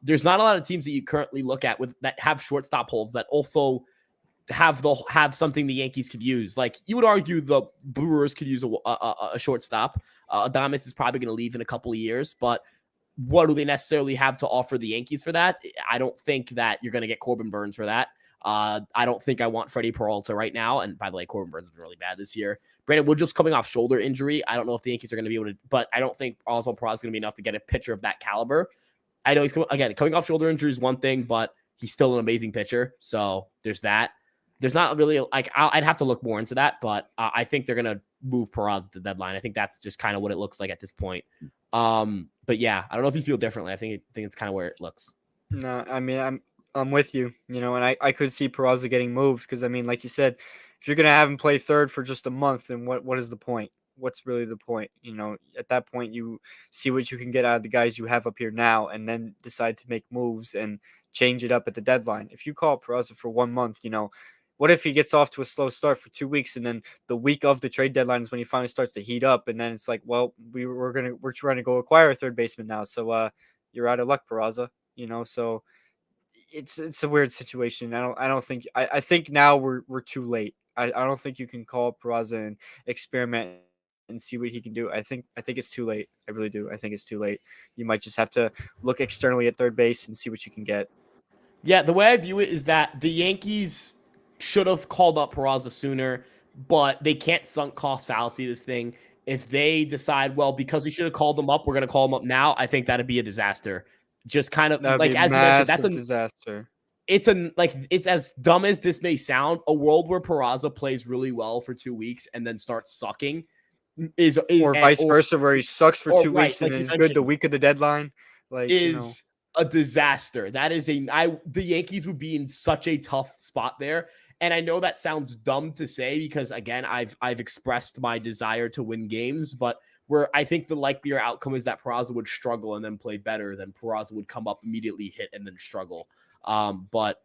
there's not a lot of teams that you currently look at that have shortstop holes that also have something the Yankees could use. Like you would argue the Brewers could use a shortstop. Adames is probably going to leave in a couple of years, but what do they necessarily have to offer the Yankees for that? I don't think that you're going to get Corbin Burns for that. I don't think I want Freddie Peralta right now. And by the way, Corbin Burns has been really bad this year. Brandon Woodruff's coming off shoulder injury. I don't know if the Yankees are going to be able to, but I don't think also Peraza is going to be enough to get a pitcher of that caliber. I know he's coming off shoulder injury is one thing, but he's still an amazing pitcher. So there's that. There's not really like, I'd have to look more into that, but I think they're going to move Peraza at the deadline. I think that's just kind of what it looks like at this point. But yeah, I don't know if you feel differently. I think it's kind of where it looks. No, I mean, I'm with you, and I could see Peraza getting moved because, I mean, like you said, if you're going to have him play third for just a month, then what is the point? What's really the point? At that point, you see what you can get out of the guys you have up here now, and then decide to make moves and change it up at the deadline. If you call Peraza for 1 month, what if he gets off to a slow start for 2 weeks, and then the week of the trade deadline is when he finally starts to heat up, and then it's like, well, we're trying to go acquire a third baseman now, so you're out of luck, Peraza. So it's a weird situation. I think now we're too late. I don't think you can call Peraza and experiment and see what he can do. I think it's too late. I really do. I think it's too late. You might just have to look externally at third base and see what you can get. Yeah, the way I view it is that the Yankees should have called up Peraza sooner, but they can't sunk cost fallacy this thing. If they decide, well, because we should have called them up, we're going to call them up now, I think that'd be a disaster. Just kind of That'd like, be a as you mentioned, that's a disaster. it's as dumb as this may sound, a world where Peraza plays really well for 2 weeks and then starts sucking is or vice versa, where he sucks for or 2 right, weeks and like you is good the mentioned, week of the deadline. is a disaster. That is the Yankees would be in such a tough spot there. And I know that sounds dumb to say because again, I've expressed my desire to win games, but where I think the likelier outcome is that Peraza would struggle and then play better than Peraza would come up, immediately hit, and then struggle. But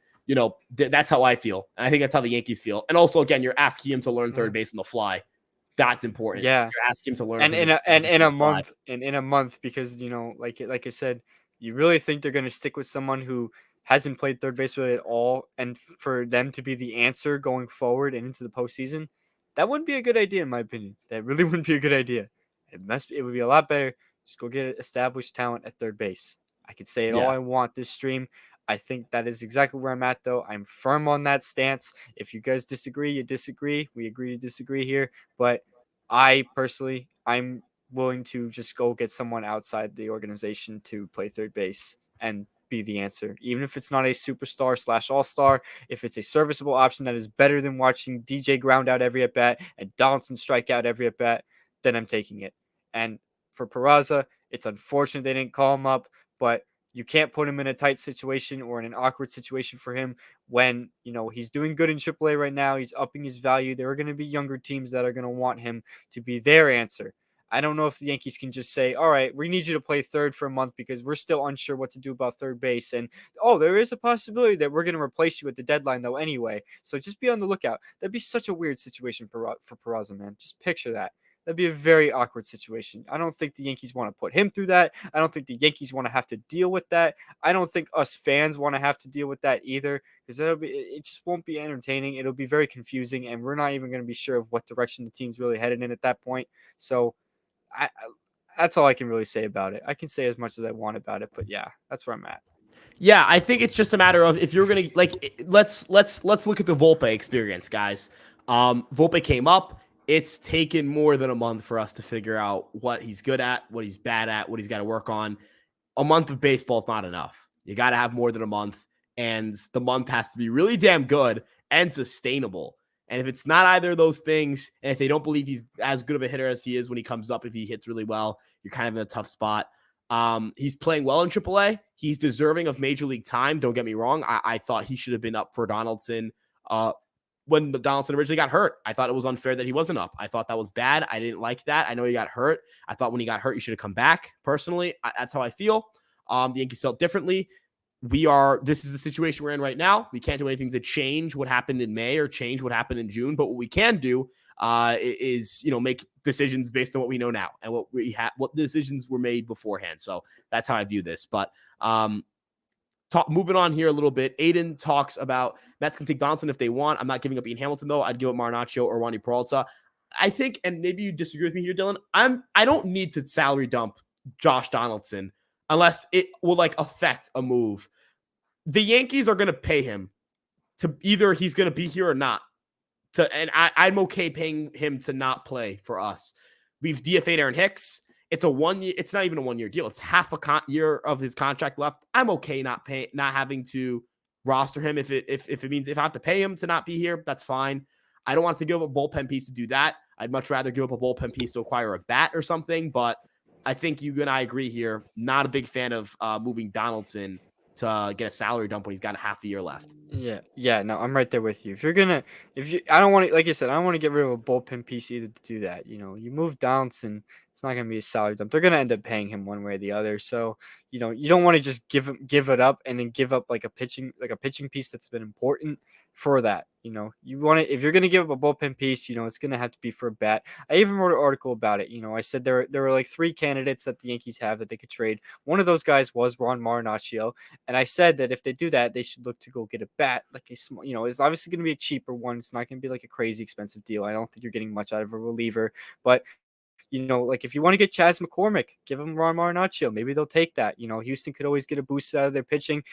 that's how I feel. And I think that's how the Yankees feel. And also, again, you're asking him to learn third base on the fly. That's important. Yeah. You're asking him to learn And a position in a month, because like I said, you really think they're going to stick with someone who hasn't played third base really at all, and for them to be the answer going forward and into the postseason, that wouldn't be a good idea in my opinion. That really wouldn't be a good idea. It would be a lot better just go get established talent at third base. I could say it all Yeah. I want this stream. I think that is exactly where I'm at, though. I'm firm on that stance. If you guys disagree, you disagree. We agree to disagree here. But I personally, I'm willing to just go get someone outside the organization to play third base and be the answer. Even if it's not a superstar slash all-star, if it's a serviceable option that is better than watching DJ ground out every at-bat and Donaldson strike out every at-bat, then I'm taking it. And for Peraza, it's unfortunate they didn't call him up, but you can't put him in a tight situation or in an awkward situation for him when, he's doing good in AAA right now. He's upping his value. There are going to be younger teams that are going to want him to be their answer. I don't know if the Yankees can just say, all right, we need you to play third for a month because we're still unsure what to do about third base. And, there is a possibility that we're going to replace you at the deadline, though, anyway. So just be on the lookout. That'd be such a weird situation for Peraza, man. Just picture that. That'd be a very awkward situation. I don't think the Yankees want to put him through that. I don't think the Yankees want to have to deal with that. I don't think us fans want to have to deal with that either, because it just won't be entertaining. It'll be very confusing, and we're not even going to be sure of what direction the team's really headed in at that point. So that's all I can really say about it. I can say as much as I want about it, but yeah, that's where I'm at. Yeah, I think it's just a matter of if you're gonna let's look at the Volpe experience, guys. Volpe came up. It's taken more than a month for us to figure out what he's good at, what he's bad at, what he's got to work on. A month of baseball is not enough. You got to have more than a month, and the month has to be really damn good and sustainable. And if it's not either of those things, and if they don't believe he's as good of a hitter as he is when he comes up, if he hits really well, you're kind of in a tough spot. He's playing well in AAA. He's deserving of major league time. Don't get me wrong. I thought he should have been up for Donaldson when Donaldson originally got hurt. I thought it was unfair that he wasn't up. I thought that was bad. I didn't like that. I know he got hurt. I thought when he got hurt, he should have come back. Personally, that's how I feel. The Yankees felt differently. This is the situation we're in right now. We can't do anything to change what happened in May or change what happened in June. But what we can do is make decisions based on what we know now and what decisions were made beforehand. So that's how I view this. But moving on here a little bit, Aiden talks about Mets can take Donaldson if they want. I'm not giving up Ian Hamilton though. I'd give up Marinaccio or Wandy Peralta. I think, and maybe you disagree with me here, Dylan. I don't need to salary dump Josh Donaldson unless it will affect a move. The Yankees are going to pay him to either he's going to be here or not. And I'm okay paying him to not play for us. We've DFA'd Aaron Hicks. It's it's not even a 1 year deal. It's half a year of his contract left. I'm okay not having to roster him if it means if I have to pay him to not be here, that's fine. I don't want to give up a bullpen piece to do that. I'd much rather give up a bullpen piece to acquire a bat or something. But I think you and I agree here. Not a big fan of moving Donaldson to get a salary dump when he's got a half a year left. Yeah, no, I'm right there with you. I don't want to, like you said, I don't want to get rid of a bullpen piece either to do that. You move Donaldson, it's not going to be a salary dump. They're going to end up paying him one way or the other. So, you don't want to just give it up and then give up a pitching piece that's been important for that. You want to, if you're going to give up a bullpen piece, it's going to have to be for a bat. I even wrote an article about it. I said there were 3 candidates that the Yankees have that they could trade. One of those guys was Ron Marinaccio. And I said that if they do that, they should look to go get a bat, like a small, it's obviously going to be a cheaper one. It's not going to be like a crazy expensive deal. I don't think you're getting much out of a reliever, but Like if you want to get Chas McCormick, give him Ron Marinaccio. Maybe they'll take that. Houston could always get a boost out of their pitching.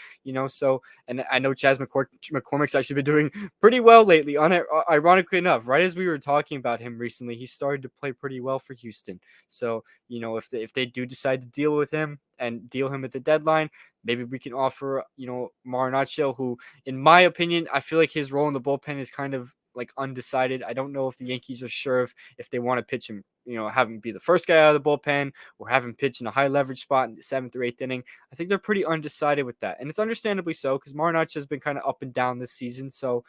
So and I know Chas McCormick's actually been doing pretty well lately. Ironically enough, right as we were talking about him recently, he started to play pretty well for Houston. So if they do decide to deal with him and deal him at the deadline, maybe we can offer Marinaccio, who, in my opinion, I feel like his role in the bullpen is kind of like undecided. I don't know if the Yankees are sure if they want to pitch him, have him be the first guy out of the bullpen or have him pitch in a high leverage spot in the 7th or 8th inning. I think they're pretty undecided with that. And it's understandably so, because Marinaccio has been kind of up and down this season. So,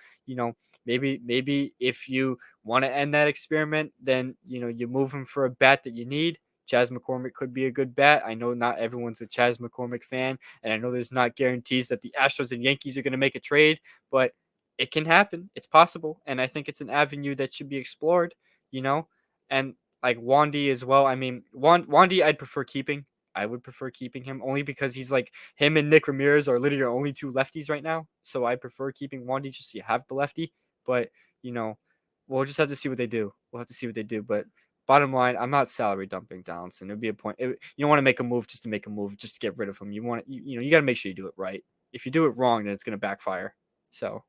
maybe if you want to end that experiment, then, you move him for a bat that you need. Chas McCormick could be a good bat. I know not everyone's a Chas McCormick fan, and I know there's not guarantees that the Astros and Yankees are going to make a trade, but it can happen. It's possible, and I think it's an avenue that should be explored, and like Wandy as well. I mean, Wandy I'd prefer keeping. I would prefer keeping him only because he's like him and Nick Ramirez are literally your only two lefties right now. So I prefer keeping Wandy just so you have the lefty. But, we'll just have to see what they do. But bottom line, I'm not salary dumping Donaldson. It'd be a point. You don't want to make a move just to make a move, just to get rid of him. You want you got to make sure you do it right. If you do it wrong, then it's going to backfire. So.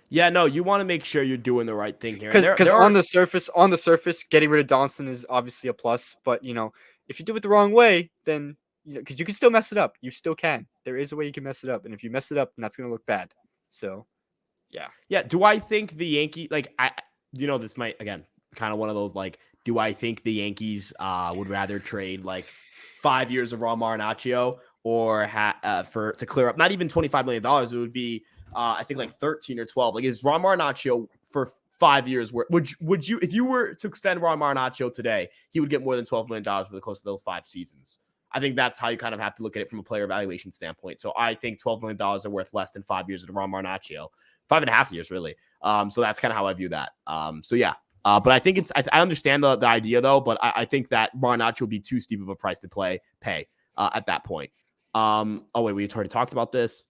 Yeah, no, you want to make sure you're doing the right thing here. Because on the surface, getting rid of Donaldson is obviously a plus. But if you do it the wrong way, then because you can still mess it up. You still can. There is a way you can mess it up, and if you mess it up, then that's going to look bad. So, yeah. Yeah. Do I think the Yankees this might again kind of one of those do I think the Yankees would rather trade 5 years of Ron Marinaccio or to clear up not even $25 million? It would be I think 13 or 12. Is Ron Marinaccio for 5 years? Would you, if you were to extend Ron Marinaccio today, he would get more than $12 million for the course of those 5 seasons? I think that's how you kind of have to look at it from a player evaluation standpoint. So I think $12 million are worth less than 5 years of Ron Marinaccio, 5.5 years really. So that's kind of how I view that. So yeah. But I think I understand the idea though, but I think that Marinaccio would be too steep of a price to pay at that point. Oh wait, we already talked about this.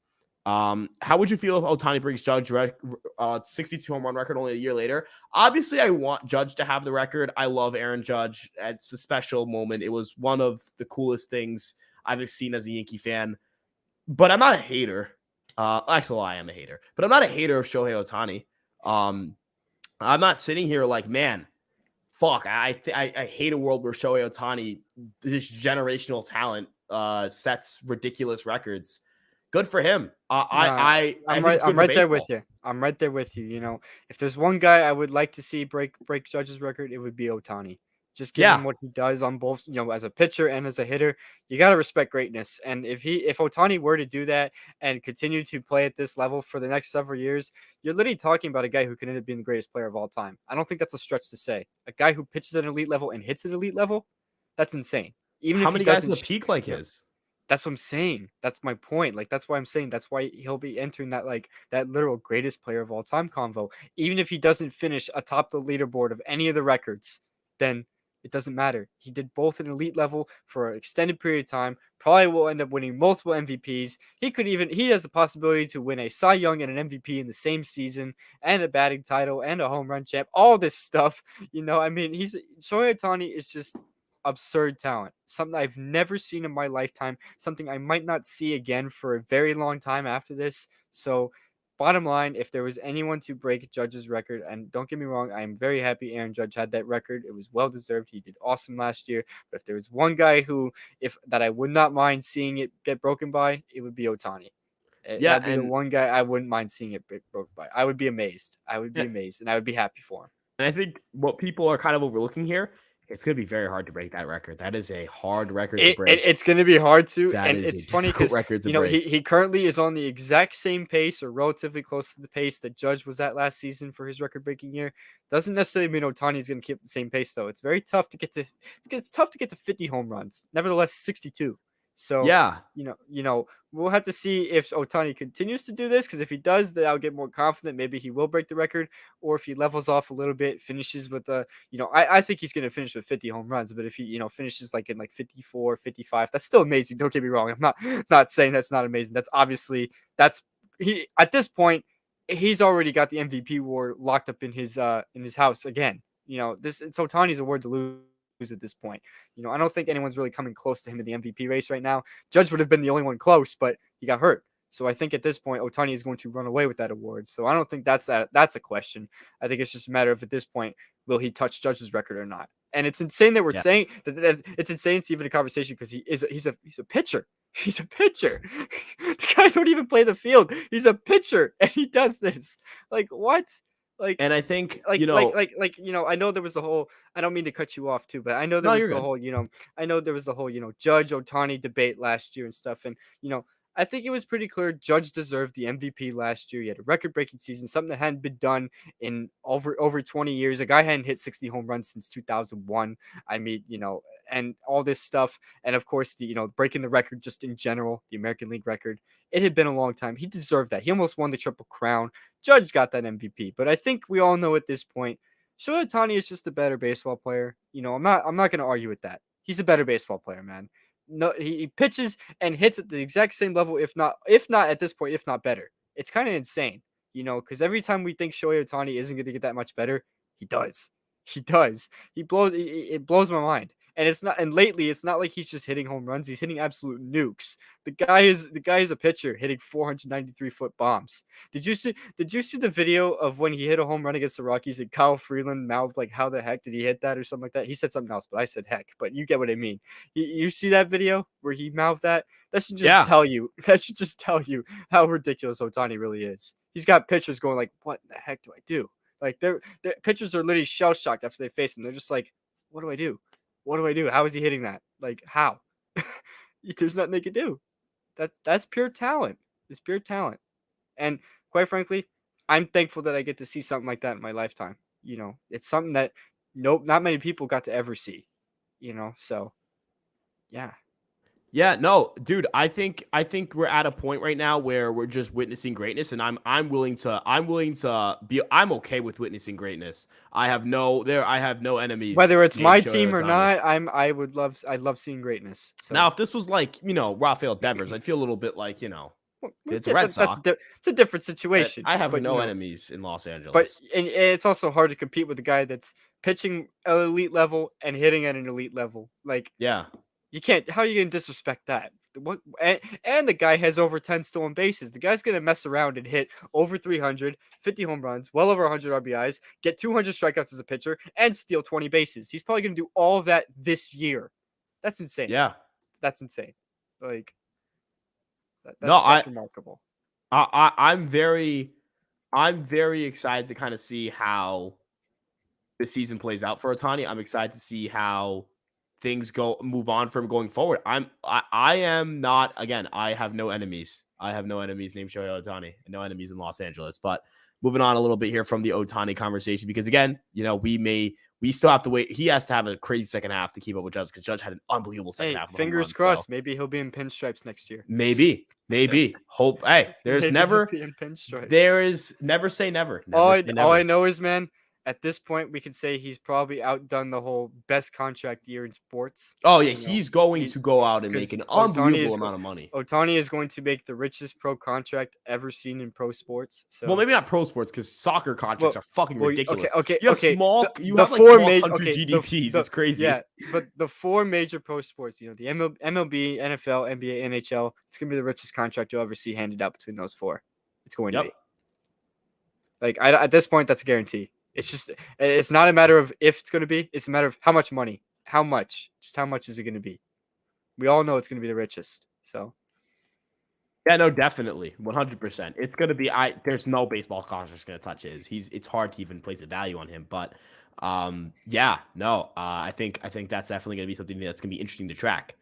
How would you feel if Ohtani breaks Judge 62 home run record only a year later? Obviously, I want Judge to have the record. I love Aaron Judge. It's a special moment. It was one of the coolest things I've seen as a Yankee fan. But I'm not a hater. Actually, I am a hater. But I'm not a hater of Shohei Ohtani. I'm not sitting here man, fuck. I hate a world where Shohei Ohtani, this generational talent, sets ridiculous records. Good for him. I'm right there with you. I'm right there with you. If there's one guy I would like to see break Judge's record, it would be Ohtani. Just given what he does on both, as a pitcher and as a hitter, you got to respect greatness. And if Ohtani were to do that and continue to play at this level for the next several years, you're literally talking about a guy who could end up being the greatest player of all time. I don't think that's a stretch to say. A guy who pitches at an elite level and hits an elite level, that's insane. Even how many guys have a peak like his? That's what I'm saying. That's my point. That's why I'm saying that's why he'll be entering that that literal greatest player of all time convo. Even if he doesn't finish atop the leaderboard of any of the records, then it doesn't matter. He did both at an elite level for an extended period of time. Probably will end up winning multiple MVPs. He has the possibility to win a Cy Young and an MVP in the same season, and a batting title and a home run champ. All this stuff, I mean, Shohei Ohtani is just absurd talent, something I've never seen in my lifetime, something I might not see again for a very long time after this. So bottom line, if there was anyone to break Judge's record, and don't get me wrong, I am very happy Aaron Judge had that record. It was well deserved. He did awesome last year. But if there was one guy that I would not mind seeing it get broken by, it would be Ohtani. Yeah, that'd be the one guy I wouldn't mind seeing it broken by. I would be amazed. And I would be happy for him. And I think what people are kind of overlooking here, it's going to be very hard to break that record. That is a hard record to break. It's going to be hard to. And it's funny because he currently is on the exact same pace or relatively close to the pace that Judge was at last season for his record-breaking year. Doesn't necessarily mean Ohtani is going to keep the same pace though. It's very tough to get to. It's tough to get to 50 home runs. Nevertheless, 62. So yeah, we'll have to see if Ohtani continues to do this, because if he does, then I'll get more confident. Maybe he will break the record, or if he levels off a little bit, finishes with I think he's going to finish with 50 home runs. But if he finishes in 54, 55, that's still amazing. Don't get me wrong. I'm not saying that's not amazing. That's he at this point. He's already got the MVP award locked up in his house again. It's Ohtani's award to lose. at this point. I don't think anyone's really coming close to him in the MVP race right now. Judge would have been the only one close, but he got hurt. So I think at this point, Ohtani is going to run away with that award. So I don't think that's a question. I think it's just a matter of, at this point, will he touch Judge's record or not? And it's insane that we're saying that it's insane to even a conversation because he's a pitcher. He's a pitcher. The guy don't even play the field. He's a pitcher, and he does this. Like, what? Like, and I think I know there was the whole. I don't mean to cut you off too, but I know there was the whole. I know there was the whole. Judge Ohtani debate last year and stuff, and I think it was pretty clear Judge deserved the MVP last year. He had a record-breaking season, something that hadn't been done in over 20 years. A guy hadn't hit 60 home runs since 2001. I mean, and all this stuff. And of course, the breaking the record just in general, the American League record. It had been a long time. He deserved that. He almost won the Triple Crown. Judge got that MVP. But I think we all know at this point, Shohei Ohtani is just a better baseball player. I'm not going to argue with that. He's a better baseball player, man. No, he pitches and hits at the exact same level, if not at this point, if not better. It's kind of insane, because every time we think Shohei Ohtani isn't going to get that much better, he does. He does. It blows my mind. And it's not. And lately, it's not like he's just hitting home runs. He's hitting absolute nukes. The guy is a pitcher hitting 493-foot bombs. Did you see the video of when he hit a home run against the Rockies and Kyle Freeland mouthed like, "How the heck did he hit that?" or something like that? He said something else, but I said heck. But you get what I mean. You see that video where he mouthed that? That should just tell you. That should just tell you how ridiculous Ohtani really is. He's got pitchers going like, "What the heck do I do?" Like their pitchers are literally shell shocked after they face him. They're just like, "What do I do? What do I do? How is he hitting that? Like, how?" There's nothing they can do. That's pure talent. It's pure talent. And quite frankly, I'm thankful that I get to see something like that in my lifetime. It's something that not many people got to ever see. So yeah. Yeah, no, dude, I think we're at a point right now where we're just witnessing greatness, and I'm okay with witnessing greatness. I have no enemies. Whether it's my team or not, I'd love seeing greatness. So. Now, if this was like, Rafael Devers, I'd feel a little bit like, it's a Red Sox. It's a different situation. But I have no enemies in Los Angeles. But and it's also hard to compete with a guy that's pitching at an elite level and hitting at an elite level. Like, yeah. You can't. How are you going to disrespect that? What? And the guy has over 10 stolen bases. The guy's going to mess around and hit over 300, 50 home runs, well over 100 RBIs, get 200 strikeouts as a pitcher, and steal 20 bases. He's probably going to do all of that this year. That's insane. Yeah, that's insane. Like, that's remarkable. I'm very excited to kind of see how the season plays out for Ohtani. I'm excited to see how things move on from going forward. I am not, again, I have no enemies. I have no enemies named Shohei Ohtani, and no enemies in Los Angeles. But moving on a little bit here from the Ohtani conversation, because again, we still have to wait. He has to have a crazy second half to keep up with Judge, because Judge had an unbelievable second half. Fingers crossed. Maybe he'll be in pinstripes next year. Maybe. Hope. Hey, there's never say never. All I know is, man, at this point, we could say he's probably outdone the whole best contract year in sports. Oh, yeah, he's going to go out and make an unbelievable amount of money. Ohtani is going to make the richest pro contract ever seen in pro sports. So. Well, maybe not pro sports, because soccer contracts are fucking ridiculous. Okay. You have small country GDPs. It's crazy. Yeah, but the four major pro sports, the MLB, NFL, NBA, NHL, it's going to be the richest contract you'll ever see handed out between those four. It's going to be. Like, at this point, that's a guarantee. It's not a matter of if it's going to be. It's a matter of how much money. How much? Just how much is it going to be? We all know it's going to be the richest. So. Yeah, no, definitely. 100%. It's going to be, there's no baseball contract going to touch his. It's hard to even place a value on him. But I think that's definitely going to be something that's going to be interesting to track.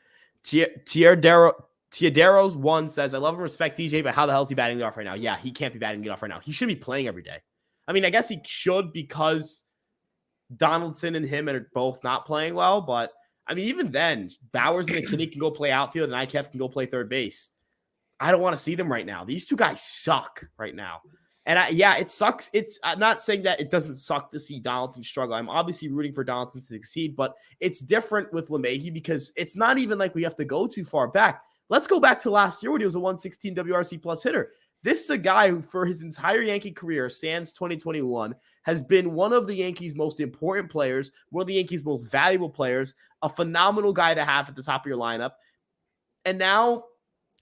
Tiaderos 1 says, I love and respect DJ, but how the hell is he batting it off right now? Yeah, he can't be batting it off right now. He should be playing every day. I mean, I guess he should, because Donaldson and him are both not playing well. But, I mean, even then, Bowers and McKinney can go play outfield, and IKF can go play third base. I don't want to see them right now. These two guys suck right now. And, it sucks. I'm not saying that it doesn't suck to see Donaldson struggle. I'm obviously rooting for Donaldson to succeed, but it's different with LeMahieu, because it's not even like we have to go too far back. Let's go back to last year when he was a 116 WRC plus hitter. This is a guy who, for his entire Yankee career, sans 2021, has been one of the Yankees' most important players, one of the Yankees' most valuable players, a phenomenal guy to have at the top of your lineup. And now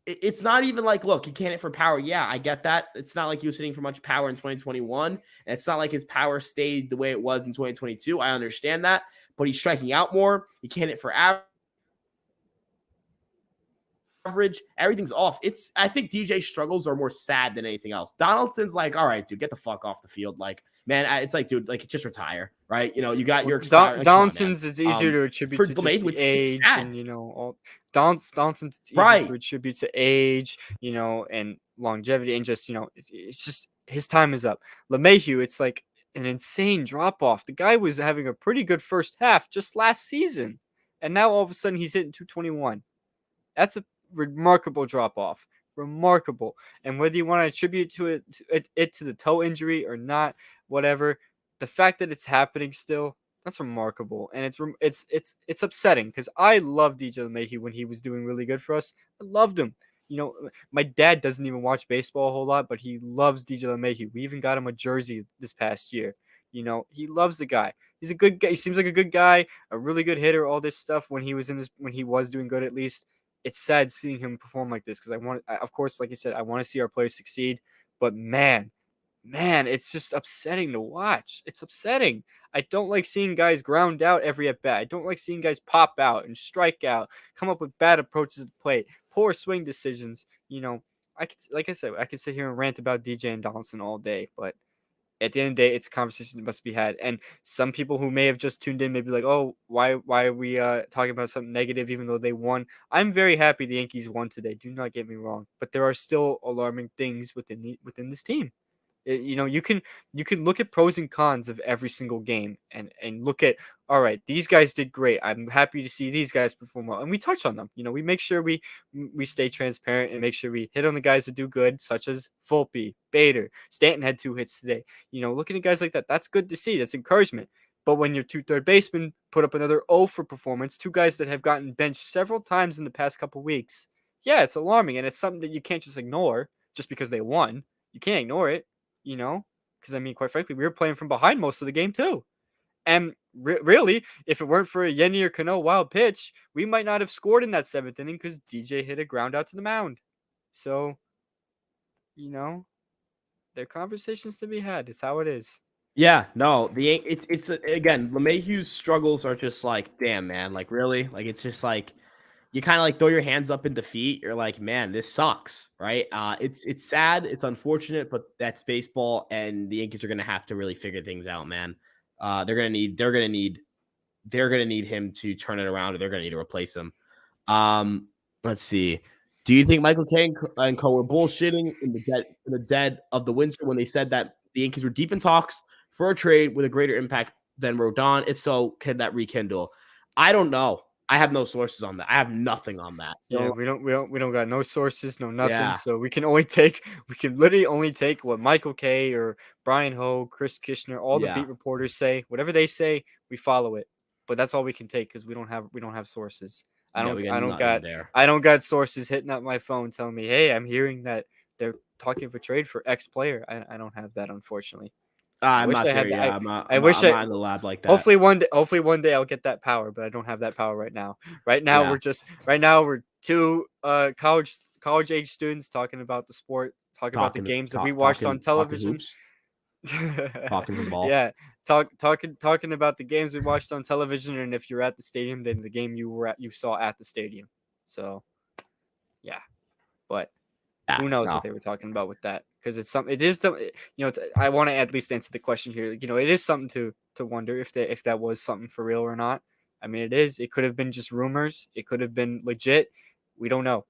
it's not even like, look, he can't hit for power. Yeah, I get that. It's not like he was hitting for much power in 2021. And it's not like his power stayed the way it was in 2022. I understand that. But he's striking out more. He can't hit for average. Everything's off. I think DJ's struggles are more sad than anything else. Donaldson's like, all right, dude, get the fuck off the field. Like, man, it's like, dude, like, just retire, right? You know, you got your expired. Like, Donaldson's is easier to attribute for to LeMay, just the it's age sad. and, all Donaldson's it's easier Right. to attribute to age, and longevity and just, it's just his time is up. LeMahieu, it's like an insane drop off. The guy was having a pretty good first half just last season, and now all of a sudden he's hitting 221. That's a remarkable drop off. Remarkable. And whether you want to attribute it to the toe injury or not, whatever, the fact that it's happening still, that's remarkable. And it's upsetting because I loved DJ LeMahieu when he was doing really good for us. I loved him. My dad doesn't even watch baseball a whole lot, but he loves DJ LeMahieu. We even got him a jersey this past year. He loves the guy. He's a good guy. He seems like a good guy, a really good hitter, all this stuff when he was doing good at least. It's sad seeing him perform like this because of course, like I said, I want to see our players succeed. But man, it's just upsetting to watch. It's upsetting. I don't like seeing guys ground out every at bat. I don't like seeing guys pop out and strike out, come up with bad approaches at the plate, poor swing decisions. Like I said, I could sit here and rant about DJ and Donaldson all day, but at the end of the day, it's a conversation that must be had. And some people who may have just tuned in may be like, oh, why are we talking about something negative even though they won? I'm very happy the Yankees won today. Do not get me wrong. But there are still alarming things within this team. You can look at pros and cons of every single game and look at, all right, these guys did great. I'm happy to see these guys perform well, and we touch on them. We make sure we stay transparent and make sure we hit on the guys that do good, such as Volpe, Bader, Stanton had 2 hits today. Looking at guys like that, that's good to see. That's encouragement. But when your 2 third basemen put up another 0 for performance, 2 guys that have gotten benched several times in the past couple weeks, yeah, it's alarming, and it's something that you can't just ignore just because they won. You can't ignore it. Because quite frankly, we were playing from behind most of the game too. And really, if it weren't for a Yenny or Cano wild pitch, we might not have scored in that 7th inning because DJ hit a ground out to the mound. So, there are conversations to be had. It's how it is. Yeah, no, it's again, LeMahieu's struggles are just like, damn, man, like really, like it's just like you kind of like throw your hands up in defeat. You're like, man, this sucks, right? It's sad, it's unfortunate, but that's baseball, and the Yankees are gonna have to really figure things out, man. They're gonna need him to turn it around, or they're gonna need to replace him. Let's see. Do you think Michael Kay and Co were bullshitting in the dead of the winter when they said that the Yankees were deep in talks for a trade with a greater impact than Rodon? If so, can that rekindle? I don't know. I have no sources on that. I have nothing on that. Yeah, we don't got no sources, no nothing. Yeah. So we can literally only take what Michael Kay or Brian Ho, Chris Kishner, all the beat reporters say. Whatever they say, we follow it. But that's all we can take because we don't have sources. I don't got sources hitting up my phone telling me, hey, I'm hearing that they're talking of a trade for X player. I don't have that, unfortunately. I'm not there. Yeah, I'm not in the lab like that. Hopefully one day I'll get that power, but I don't have that power right now. Right now we're 2 college age students talking about the sport, talking about the games that we watched on television. Talking some ball. Yeah, talking about the games we watched on television, and if you're at the stadium, then the game you saw at the stadium. So, yeah, but. Who knows what they were talking about with that? Because I want to at least answer the question here. It is something to wonder if that was something for real or not. It is. It could have been just rumors. It could have been legit. We don't know.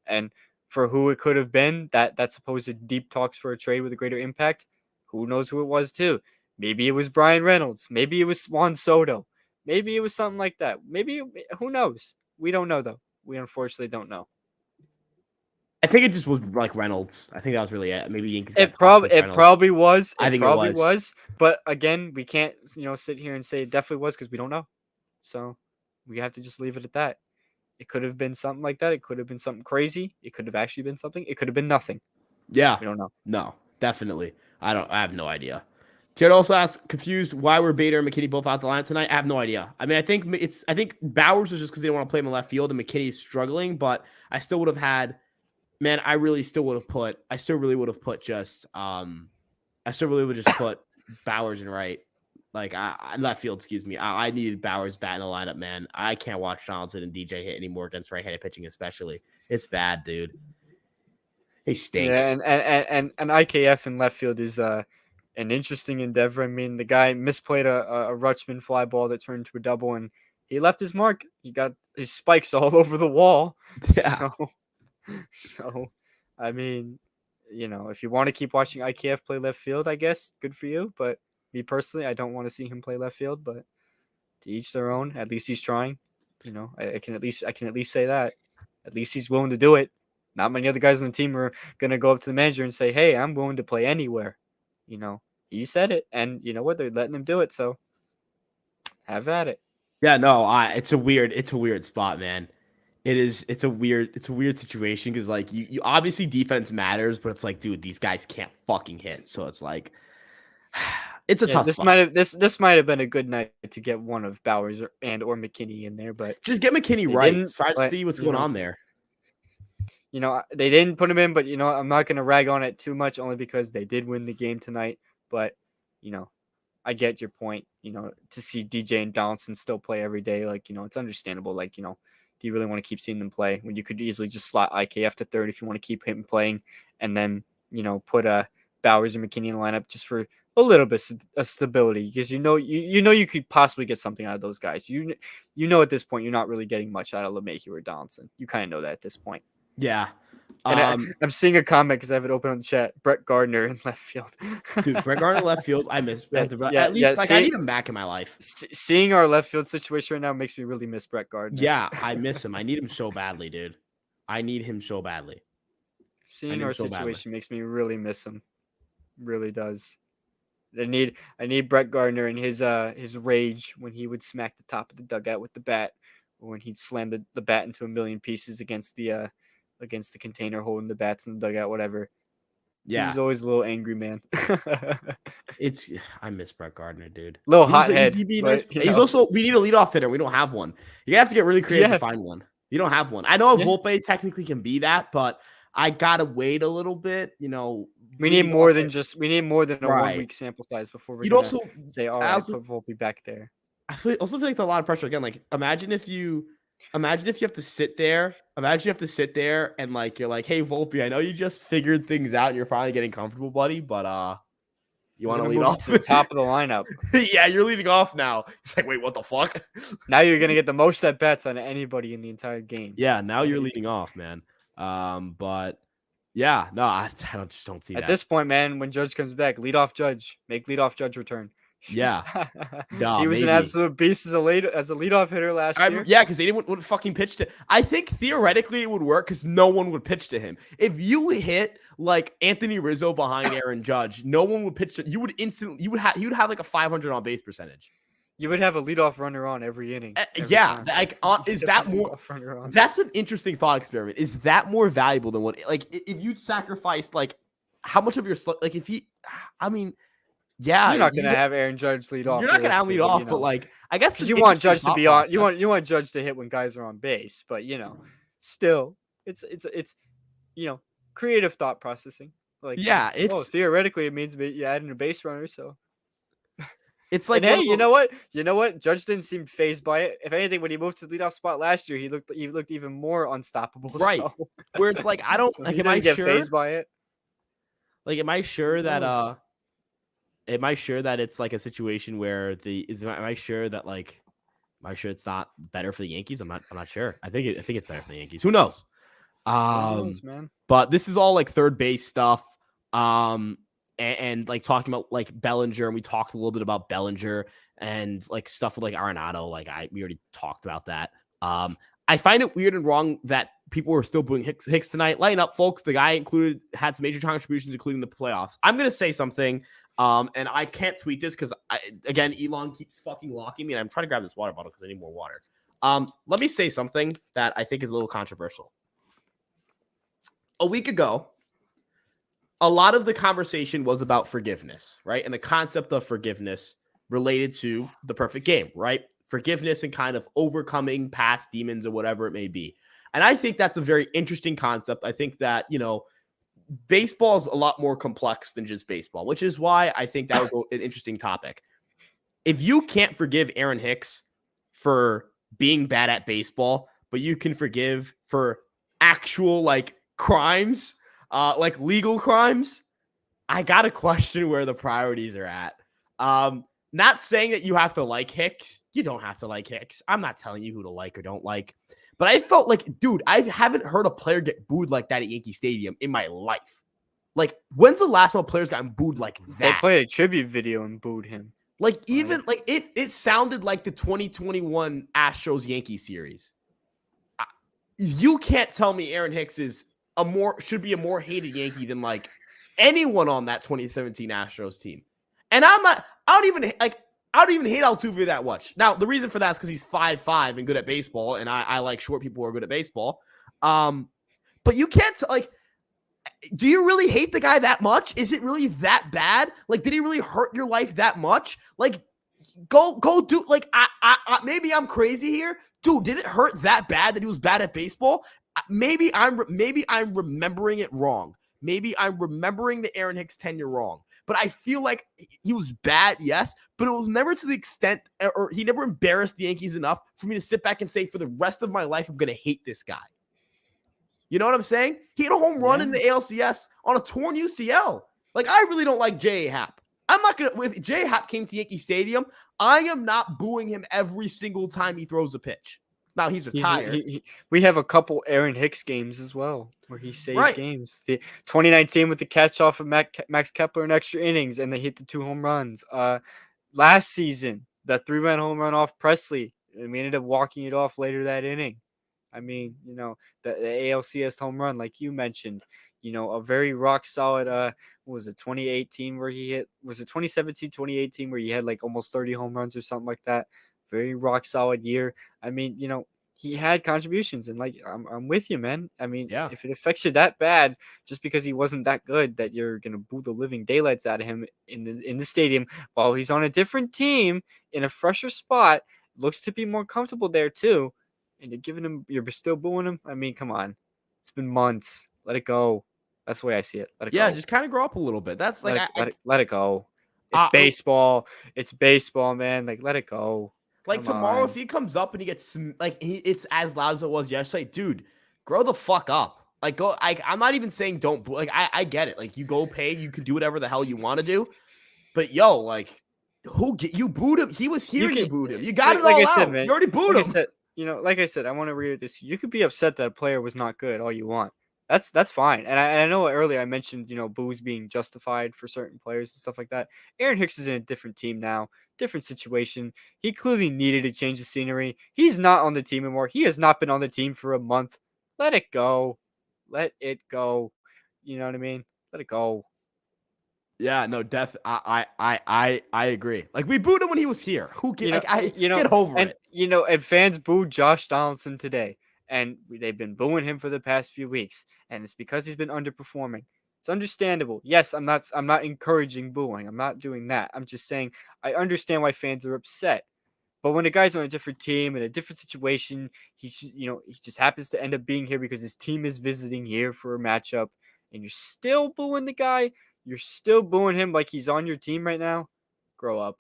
And for who it could have been, that supposed deep talks for a trade with a greater impact, who knows who it was too? Maybe it was Brian Reynolds. Maybe it was Juan Soto. Maybe it was something like that. Maybe who knows? We don't know though. We unfortunately don't know. I think it just was like Reynolds. I think that was really it. Maybe Yankees. It probably was. I think it was. But again, we can't sit here and say it definitely was because we don't know. So we have to just leave it at that. It could have been something like that. It could have been something crazy. It could have actually been something. It could have been nothing. Yeah. We don't know. No, definitely. I have no idea. Jared also asked, confused why were Bader and McKinney both out the lineup tonight? I have no idea. I mean, I think Bowers was just because they didn't want to play him in left field and McKinney's struggling, but I still would have had, man, I still really would have put Bowers in right. Like left field, excuse me. I needed Bowers bat in the lineup, man. I can't watch Donaldson and DJ hit anymore against right-handed pitching, especially. It's bad, dude. They stink. Yeah, and IKF in left field is an interesting endeavor. I mean, the guy misplayed a Rutschman fly ball that turned into a double, and he left his mark. He got his spikes all over the wall. Yeah. So, I mean, if you want to keep watching IKF play left field, I guess good for you. But me personally, I don't want to see him play left field. But to each their own. At least he's trying. I can at least say that. At least he's willing to do it. Not many other guys on the team are gonna go up to the manager and say, "Hey, I'm willing to play anywhere." He said it, and you know what? They're letting him do it. So have at it. Yeah, no, it's a weird spot, man. It's a weird situation because like you obviously defense matters, but it's like, dude, these guys can't fucking hit. So it's like it's a tough spot. This might have been a good night to get one of Bowers or McKinney in there, but just get McKinney right. Try to see what's going on there. They didn't put him in, but I'm not gonna rag on it too much, only because they did win the game tonight. But I get your point. To see DJ and Donaldson still play every day, like it's understandable. Like do you really want to keep seeing them play when you could easily just slot IKF to third if you want to keep him playing, and then put Bowers and McKinney in the lineup just for a little bit of stability, because you could possibly get something out of those guys. At this point you're not really getting much out of LeMahieu or Donaldson. You kind of know that at this point. Yeah. And I'm seeing a comment because I have it open on the chat. Brett Gardner in left field. Dude, Brett Gardner left field. I miss. At least I need him back in my life. Seeing our left field situation right now makes me really miss Brett Gardner. Yeah, I miss him. I need him so badly, dude. I need him so badly. Seeing our situation makes me really miss him. Really does. I need Brett Gardner and his rage when he would smack the top of the dugout with the bat, or when he'd slam the bat into a million pieces against the container holding the bats in the dugout, whatever. Yeah. He was always a little angry, man. I miss Brett Gardner, dude. Little hothead. He's also, we need a leadoff hitter. We don't have one. You have to get really creative to find one. You don't have one. I know Volpe technically can be that, but I gotta wait a little bit. We need more than a 1 week sample size before we say, all right, put Volpe back there. I also feel like there's a lot of pressure again. Like, imagine if you have to sit there. And like you're like, hey Volpe, I know you just figured things out and you're finally getting comfortable, buddy. But you want to lead off to the top of the lineup? Yeah, you're leading off now. It's like, wait, what the fuck? Now you're gonna get the most at bats on anybody in the entire game. Yeah, now you're leading off, man. But yeah, no, I just don't see that. At this point, man, when Judge comes back, lead off Judge. Make leadoff Judge return. Yeah. He was an absolute beast as a leadoff hitter last year. Yeah, because they wouldn't fucking pitch to. I think theoretically it would work because no one would pitch to him. If you hit like Anthony Rizzo behind Aaron Judge, no one would pitch to. You would have like a 500 on base percentage. You would have a leadoff runner on every inning. Is that more? That's an interesting thought experiment. Is that more valuable than what? Like, if you sacrificed like how much of your like if he? I mean. Yeah, you're not gonna have Aaron Judge lead off. You're not gonna have lead off, but like I guess because you want Judge to be on. You want Judge to hit when guys are on base, but still, it's creative thought processing. Like theoretically it means you adding a base runner, so it's like hey, you know what? Judge didn't seem fazed by it. If anything, when he moved to the leadoff spot last year, he looked even more unstoppable. Right, so. where it's like I don't so like. Am I get sure? Fazed by it? Like, am I sure that Am I sure that it's like a situation where am I sure it's not better for the Yankees? I'm not sure. I think it's better for the Yankees. Who knows? Who knows, man? But this is all like third base stuff. And like talking about like Bellinger, and we talked a little bit about Bellinger and like stuff with like Arenado. Like we already talked about that. I find it weird and wrong that people were still booing Hicks tonight. Lighten up, folks. The guy had some major contributions, including the playoffs. I'm gonna say something. And I can't tweet this because again, Elon keeps fucking locking me, and I'm trying to grab this water bottle because I need more water. Let me say something that I think is a little controversial. A week ago, a lot of the conversation was about forgiveness, right? And the concept of forgiveness related to the perfect game, right? Forgiveness and kind of overcoming past demons or whatever it may be. And I think that's a very interesting concept. I think that, baseball is a lot more complex than just baseball, which is why I think that was an interesting topic. If you can't forgive Aaron Hicks for being bad at baseball, but you can forgive for actual like crimes, like legal crimes, I got to question where the priorities are at. Not saying that you have to like Hicks. You don't have to like Hicks. I'm not telling you who to like or don't like. But I felt like, dude, I haven't heard a player get booed like that at Yankee Stadium in my life. Like, when's the last time players gotten booed like that? They played a tribute video and booed him. Like, even like it sounded like the 2021 Astros Yankee series. You can't tell me Aaron Hicks is should be a more hated Yankee than like anyone on that 2017 Astros team. And I don't even hate Altuve that much. Now, the reason for that is because he's 5'5" and good at baseball, and I like short people who are good at baseball. But you can't do you really hate the guy that much? Is it really that bad? Like, did he really hurt your life that much? Like, go do like I maybe I'm crazy here. Dude, did it hurt that bad that he was bad at baseball? Maybe I'm remembering it wrong. Maybe I'm remembering the Aaron Hicks tenure wrong. But I feel like he was bad, yes, but it was never to the extent, or he never embarrassed the Yankees enough for me to sit back and say, for the rest of my life, I'm going to hate this guy. You know what I'm saying? He had a home run in the ALCS on a torn UCL. Like, I really don't like J.A. Happ. I'm not going to, if J.A. Happ came to Yankee Stadium, I am not booing him every single time he throws a pitch. Now, he's retired. We have a couple Aaron Hicks games as well where he saved games. The 2019 with the catch off of Max Kepler in extra innings, and they hit the 2 home runs. Last season, the 3-run home run off Presley, and we ended up walking it off later that inning. I mean, the ALCS home run, like you mentioned, a very rock solid, what was it, 2018 where he hit, was it 2017, 2018 where he had like almost 30 home runs or something like that? Very rock solid year. I mean, he had contributions, and like, I'm with you, man. I mean, if it affects you that bad, just because he wasn't that good, that you're going to boo the living daylights out of him in the stadium while he's on a different team in a fresher spot, looks to be more comfortable there too. And you're still booing him. I mean, come on. It's been months. Let it go. That's the way I see it. Let it go. Yeah, just kind of grow up a little bit. That's like, let it go. It's baseball. It's baseball, man. Like, let it go. Like, tomorrow, if he comes up and he gets it's as loud as it was yesterday, dude, grow the fuck up. Like, go. I'm not even saying don't boo. Like, I get it. Like, you go pay, you can do whatever the hell you want to do. But yo, like, you booed him? He was here and you booed him. You got it all out. Man, you already booed him. Like I said, I want to read this. You could be upset that a player was not good all you want. That's fine. And I know earlier I mentioned, boos being justified for certain players and stuff like that. Aaron Hicks is in a different team now, different situation. He clearly needed to change the scenery. He's not on the team anymore. He has not been on the team for a month. Let it go. Let it go. You know what I mean? Let it go. Yeah, no, I agree. Like, we booed him when he was here. Who get over it? And fans booed Josh Donaldson today, and they've been booing him for the past few weeks, and it's because he's been underperforming. It's understandable. Yes, I'm not encouraging booing. I'm not doing that. I'm just saying I understand why fans are upset. But when a guy's on a different team in a different situation, he just happens to end up being here because his team is visiting here for a matchup, and you're still booing the guy. You're still booing him like he's on your team right now. Grow up.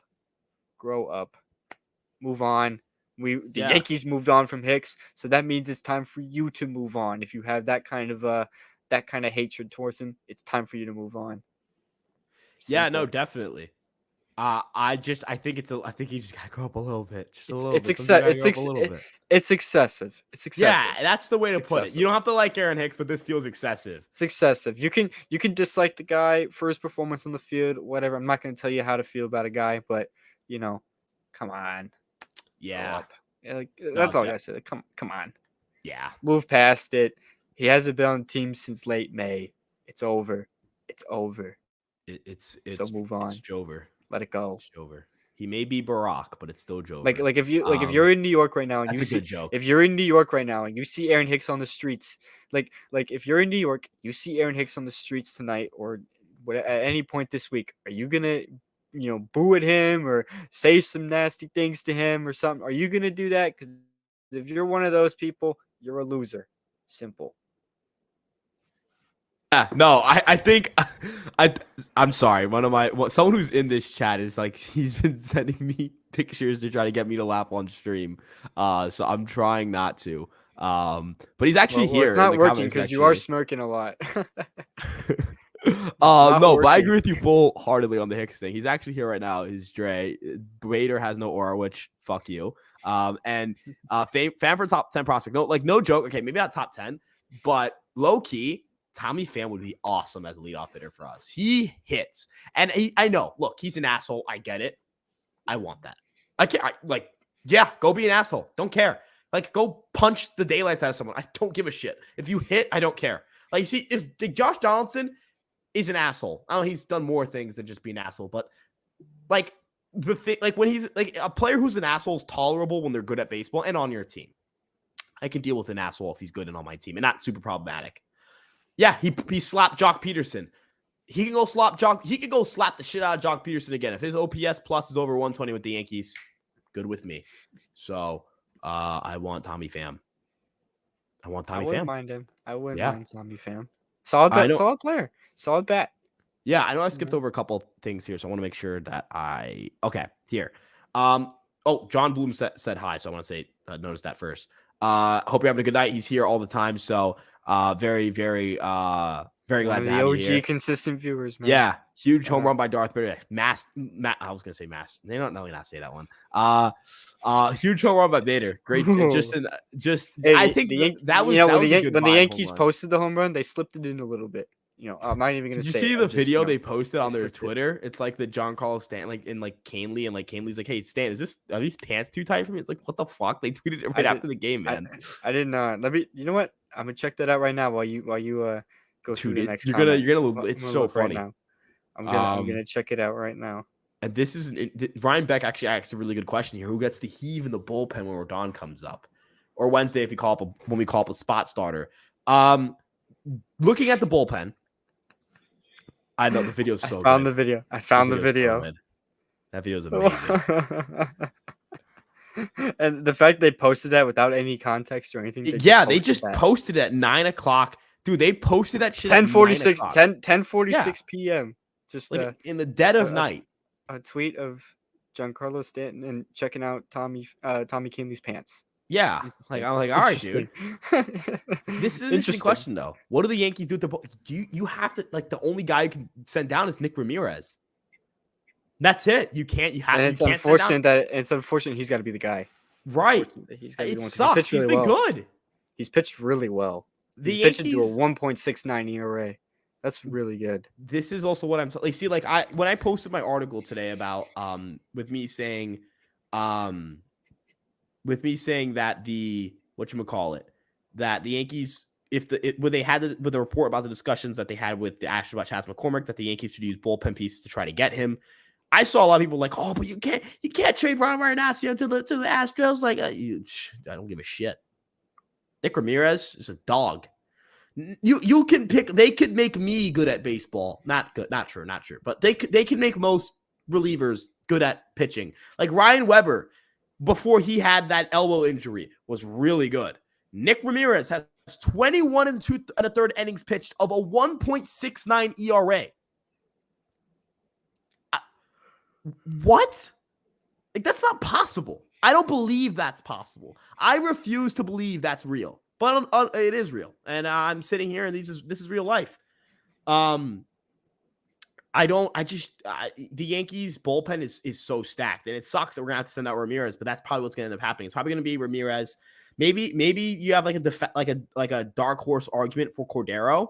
Move on. The Yankees moved on from Hicks, so that means it's time for you to move on. If you have that kind of hatred towards him, it's time for you to move on. Simple. Yeah, no, definitely. I think he just gotta grow up a little bit. Just a little bit. It's excessive. It's excessive. Yeah, that's the way to put it. You don't have to like Aaron Hicks, but this feels excessive. It's excessive. You can dislike the guy for his performance on the field, whatever. I'm not going to tell you how to feel about a guy, but come on. Yeah. That's all I said. Come on. Yeah. Move past it. He hasn't been on the team since late May. It's over. It's so move on. It's over. Let it go. It's over. He may be Barack, but it's still Joker. Like if you're in New York right now and that's you a see good joke. if you're in New York right now and you see Aaron Hicks on the streets, like if you're in New York, you see Aaron Hicks on the streets tonight or at any point this week, are you gonna boo at him or say some nasty things to him or something? Are you gonna do that? Because if you're one of those people, you're a loser. Simple. Yeah, no, I think I'm sorry. Someone who's in this chat is like he's been sending me pictures to try to get me to laugh on stream. So I'm trying not to. But he's actually here. It's not working because you are smirking a lot. No, but I working. agree with you full-heartedly on the Hicks thing. He's actually here right now. Is Dre Bader has no aura, which fuck you. And fan for top 10 prospect. No joke. Okay, maybe not top 10, but low key. Tommy Pham would be awesome as a leadoff hitter for us. He hits. And I know, look, he's an asshole. I get it. I want that. Go be an asshole. Don't care. Go punch the daylights out of someone. I don't give a shit. If you hit, I don't care. If Josh Donaldson is an asshole. I know he's done more things than just be an asshole, but when he's a player who's an asshole is tolerable when they're good at baseball and on your team. I can deal with an asshole if he's good and on my team and not super problematic. Yeah, he slapped Jock Peterson. He can go slap the shit out of Jock Peterson again. If his OPS plus is over 120 with the Yankees, good with me. So I want Tommy Pham. I wouldn't mind him. I wouldn't mind Tommy Pham. Solid bet, solid player. Solid bet. Yeah, I know I skipped over a couple of things here, so I want to make sure that here. John Bloom said hi, so I want to say notice that first. Hope you're having a good night. He's here all the time, so very, very, very glad to have you here. OG consistent viewers, man. Yeah, huge home run by Darth Vader. I was gonna say mass. They don't not say that one. Huge home run by Vader. Great. Hey, I think that was when the Yankees posted the home run, they slipped it in a little bit. I'm not even gonna say. Did you see the video they posted on their Twitter? It's like the Giancarlo Stanton, in Canely, and Canely's like, "Hey Stan, are these pants too tight for me?" It's like, what the fuck? They tweeted it after the game, man. I didn't. Let me. You know what? I'm gonna check that out right now while you go through the next. You're gonna. It's so funny. Right now. I'm gonna check it out right now. And this is Ryan Beck actually asked a really good question here. Who gets the heave in the bullpen when Rodon comes up, or Wednesday if when we call up a spot starter? Looking at the bullpen. I know the video is so good. I found the video. That video is amazing. And the fact they posted that without any context or anything. They just posted it at 9:00. Dude, they posted that shit 10:46 p.m. Just in the dead of night. A tweet of Giancarlo Stanton and checking out Tommy Canely's pants. Yeah, I'm all right, dude. This is an interesting question, though. What do the Yankees do? You have to the only guy you can send down is Nick Ramirez. That's it. You can't. It's unfortunate he's got to be the guy. Right. It sucks. He's been good. He's pitched really well. He's pitched into a 1.69 ERA. That's really good. This is also what I'm see. When I posted my article today about with me saying that the that the Yankees, when they had with the report about the discussions that they had with the Astros about Chas McCormick, that the Yankees should use bullpen pieces to try to get him. I saw a lot of people like, oh, but you can't trade Ron Marinaccio to the Astros. I don't give a shit. Nick Ramirez is a dog. You can pick. They could make me good at baseball. Not good. Not true. But they can make most relievers good at pitching. Like Ryan Weber, before he had that elbow injury, was really good. Nick Ramirez has 21 and 2 1/3 innings pitched of a 1.69 ERA. What? That's not possible. I don't believe that's possible. I refuse to believe that's real, but it is real. And I'm sitting here, and this is real life. The Yankees bullpen is so stacked, and it sucks that we're gonna have to send out Ramirez, but that's probably what's gonna end up happening. It's probably gonna be Ramirez. Maybe you have a dark horse argument for Cordero,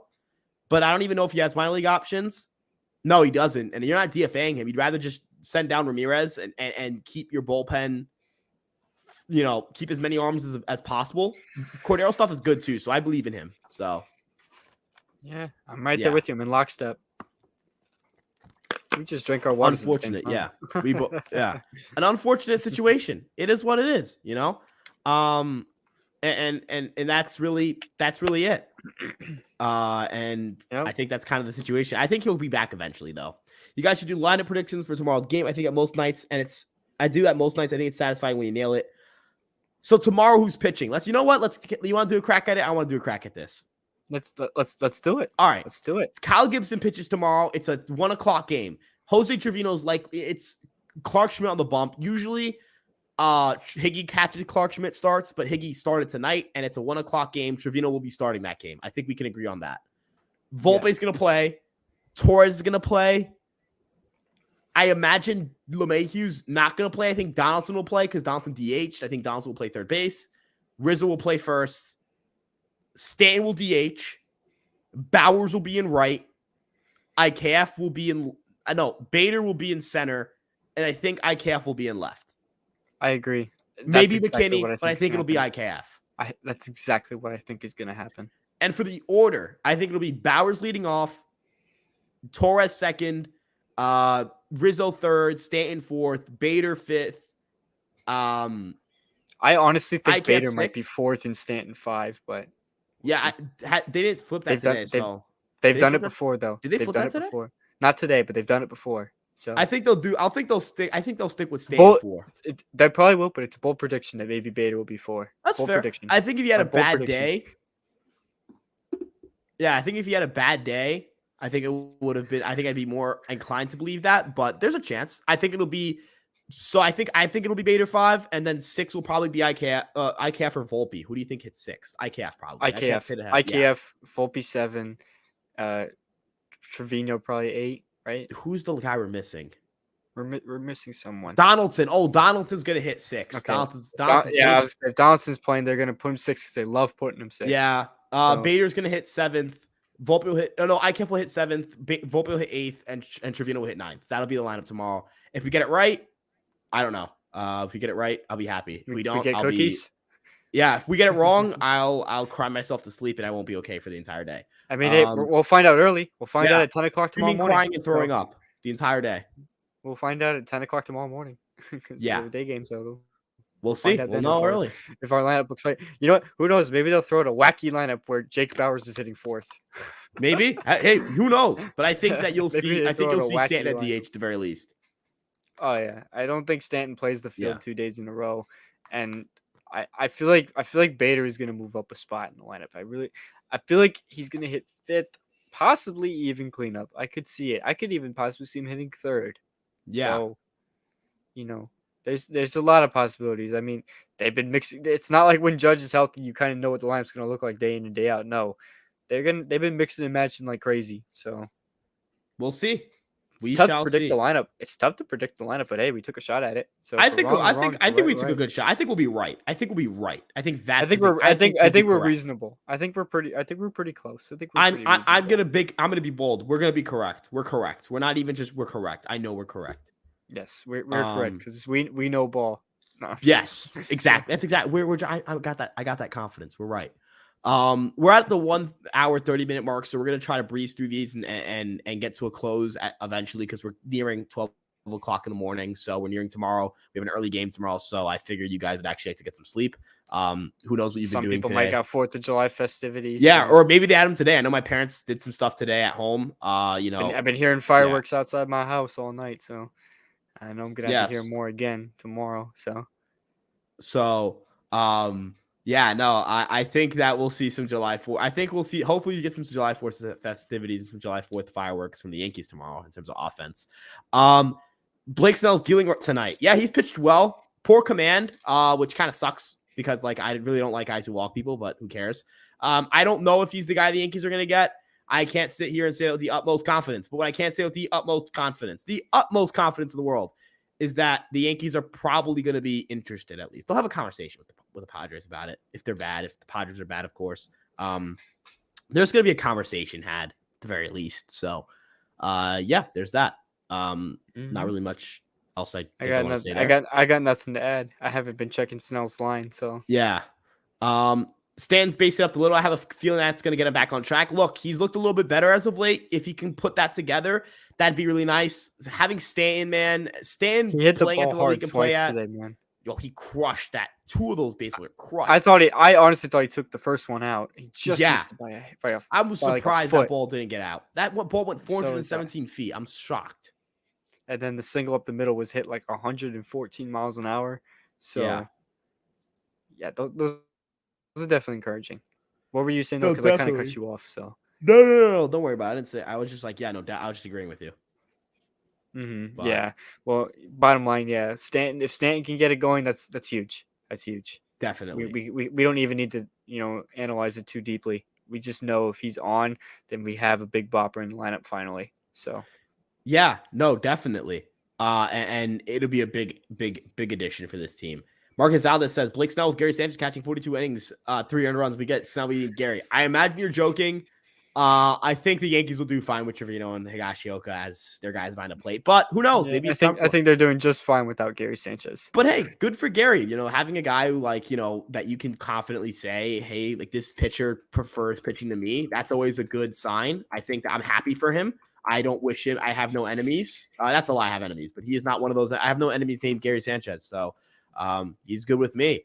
but I don't even know if he has minor league options. No, he doesn't, and you're not DFAing him. You'd rather just send down Ramirez and keep your bullpen. Keep as many arms as possible. Cordero stuff is good too, so I believe in him. So, yeah, I'm right there with you. I'm in lockstep. We just drank our water. Unfortunate, yeah. Yeah. An unfortunate situation. It is what it is, and that's really it. And I think that's kind of the situation. I think he'll be back eventually, though. You guys should do lineup predictions for tomorrow's game. I think at most nights, I do at most nights. I think it's satisfying when you nail it. So tomorrow, who's pitching? You know what? You want to do a crack at it? I want to do a crack at this. Let's do it. All right, let's do it. Kyle Gibson pitches tomorrow. It's a 1:00 game. Jose Trevino's it's Clark Schmidt on the bump. Usually, Higgy catches Clark Schmidt starts, but Higgy started tonight, and it's a 1:00 game. Trevino will be starting that game. I think we can agree on that. Volpe's going to play. Torres is going to play. I imagine LeMahieu's not going to play. I think Donaldson will play because Donaldson DH. I think Donaldson will play third base. Rizzo will play first. Stanton will DH. Bowers will be in right. IKF will be in. Bader will be in center, and I think IKF will be in left. I agree. Maybe McKinney, but I think it'll be IKF. That's exactly what I think is going to happen. And for the order, I think it'll be Bowers leading off, Torres second, Rizzo third, Stanton fourth, Bader fifth. I honestly think IKF Bader might be fourth and Stanton 5, but they didn't flip that today. They've done it before, though. Did they flip that today? Before? Not today, but they've done it before. So I think they'll stick. I think they'll stick with Stanton 4. They probably will, but it's a bold prediction that maybe Bader will be 4. That's bold fair. Prediction. I think if you had a bad day, I think if you had a bad day, I think it would have been. I think I'd be more inclined to believe that, but there's a chance. I think it'll be. So I think it'll be Bader 5, and then 6 will probably be IKF or Volpe. Who do you think hits 6? IKF probably. IKF, Volpe 7, Trevino probably 8. Right? Who's the guy we're missing? We're missing someone. Donaldson. Oh, Donaldson's gonna hit 6. Okay. Donaldson's if Donaldson's playing, they're gonna put him 6 because they love putting him 6. Yeah. Bader's gonna hit 7th. Volpe will hit. No, IKF will hit 7th. Volpe will hit 8th, and Trevino will hit 9th. That'll be the lineup tomorrow. If we get it right, I don't know. If we get it right, I'll be happy. If we don't, I'll cookies. If we get it wrong, I'll cry myself to sleep and I won't be okay for the entire day. I mean, we'll find out early. We'll find out at 10 o'clock tomorrow morning. Crying and throwing up the entire day. We'll find out at 10 o'clock tomorrow morning. The day game, so we'll see. We'll know early if our lineup looks right. You know what? Who knows? Maybe they'll throw out a wacky lineup where Jake Bowers is hitting 4th. Maybe. Hey, who knows? But I think that you'll see. I think you'll see Stanton at DH at the very least. Oh yeah, I don't think Stanton plays the field 2 days in a row, and I feel like Bader is gonna move up a spot in the lineup. I feel like he's gonna hit 5th, possibly even cleanup. I could see it. I could even possibly see him hitting 3rd. Yeah. So, there's a lot of possibilities. I mean, they've been mixing. It's not like when Judge is healthy, you kind of know what the lineup's gonna look like day in and day out. No, they've been mixing and matching like crazy. So we'll see. It's tough to predict the lineup. It's tough to predict the lineup, but hey, we took a shot at it. So I think we took a good shot. I think we'll be right. I think we're reasonable. I think we're pretty close. I'm gonna be bold. We're gonna be correct. We're correct. We're not even just we're correct. I know we're correct. Yes, we're correct because we know ball. No. Yes, exactly. That's exactly. I got that. I got that confidence. We're right. We're at the 1 hour 30-minute mark, so we're gonna try to breeze through these and get to a close eventually because we're nearing 12 o'clock in the morning. So we're nearing tomorrow. We have an early game tomorrow, so I figured you guys would actually like to get some sleep. Who knows what you've been doing today? Some people might got 4th of July festivities. Yeah, or maybe they had them today. I know my parents did some stuff today at home. I've been hearing fireworks outside my house all night, so I know I'm gonna have to hear more again tomorrow. I think that we'll see some July 4th. I think we'll see. Hopefully, you get some July 4th festivities, some July 4th fireworks from the Yankees tomorrow in terms of offense. Blake Snell's dealing tonight. Yeah, he's pitched well. Poor command, which kind of sucks because I really don't like guys who walk people, but who cares? I don't know if he's the guy the Yankees are going to get. I can't sit here and say it with the utmost confidence. But what I can't say with the utmost confidence in the world, is that the Yankees are probably going to be interested at least. They'll have a conversation with the Padres about it. If they're bad, if the Padres are bad, of course. There's going to be a conversation had at the very least. So, there's that. Not really much else I want to say there. I got nothing to add. I haven't been checking Snell's line, so. Yeah. Stan's based it up a little. I have a feeling that's going to get him back on track. Look, he's looked a little bit better as of late. If he can put that together, that'd be really nice. Having Stan, man, Stan He hit the playing at ball the level he hard can play twice at. today, man. Yo, he crushed that. Two of those bases were crushed. I honestly thought he took the first one out. He just missed it I was surprised that ball didn't get out. That ball went 417 feet. I'm shocked. And then the single up the middle was hit like 114 miles an hour. So, yeah, those are definitely encouraging. What were you saying though? Because I kind of cut you off. So no, don't worry about it. I didn't say. I was just like, yeah, no doubt. I was just agreeing with you. Mm-hmm. Yeah. Well, bottom line, yeah. Stanton. If Stanton can get it going, that's huge. That's huge. Definitely. We don't even need to analyze it too deeply. We just know if he's on, then we have a big bopper in the lineup finally. So. Yeah. No. Definitely. And it'll be a big addition for this team. Marcus Valdez says Blake Snell with Gary Sanchez catching 42 innings, 300 runs. We get Snell beating Gary. I imagine you're joking. I think the Yankees will do fine with Trevino and Higashioka as their guys behind the plate, but who knows? Yeah, Maybe I think they're doing just fine without Gary Sanchez. But hey, good for Gary. Having a guy who that you can confidently say, hey, like this pitcher prefers pitching to me. That's always a good sign. I think that I'm happy for him. I don't wish him. I have no enemies. That's a lie. I have enemies, but he is not one of those. I have no enemies named Gary Sanchez. So he's good with me.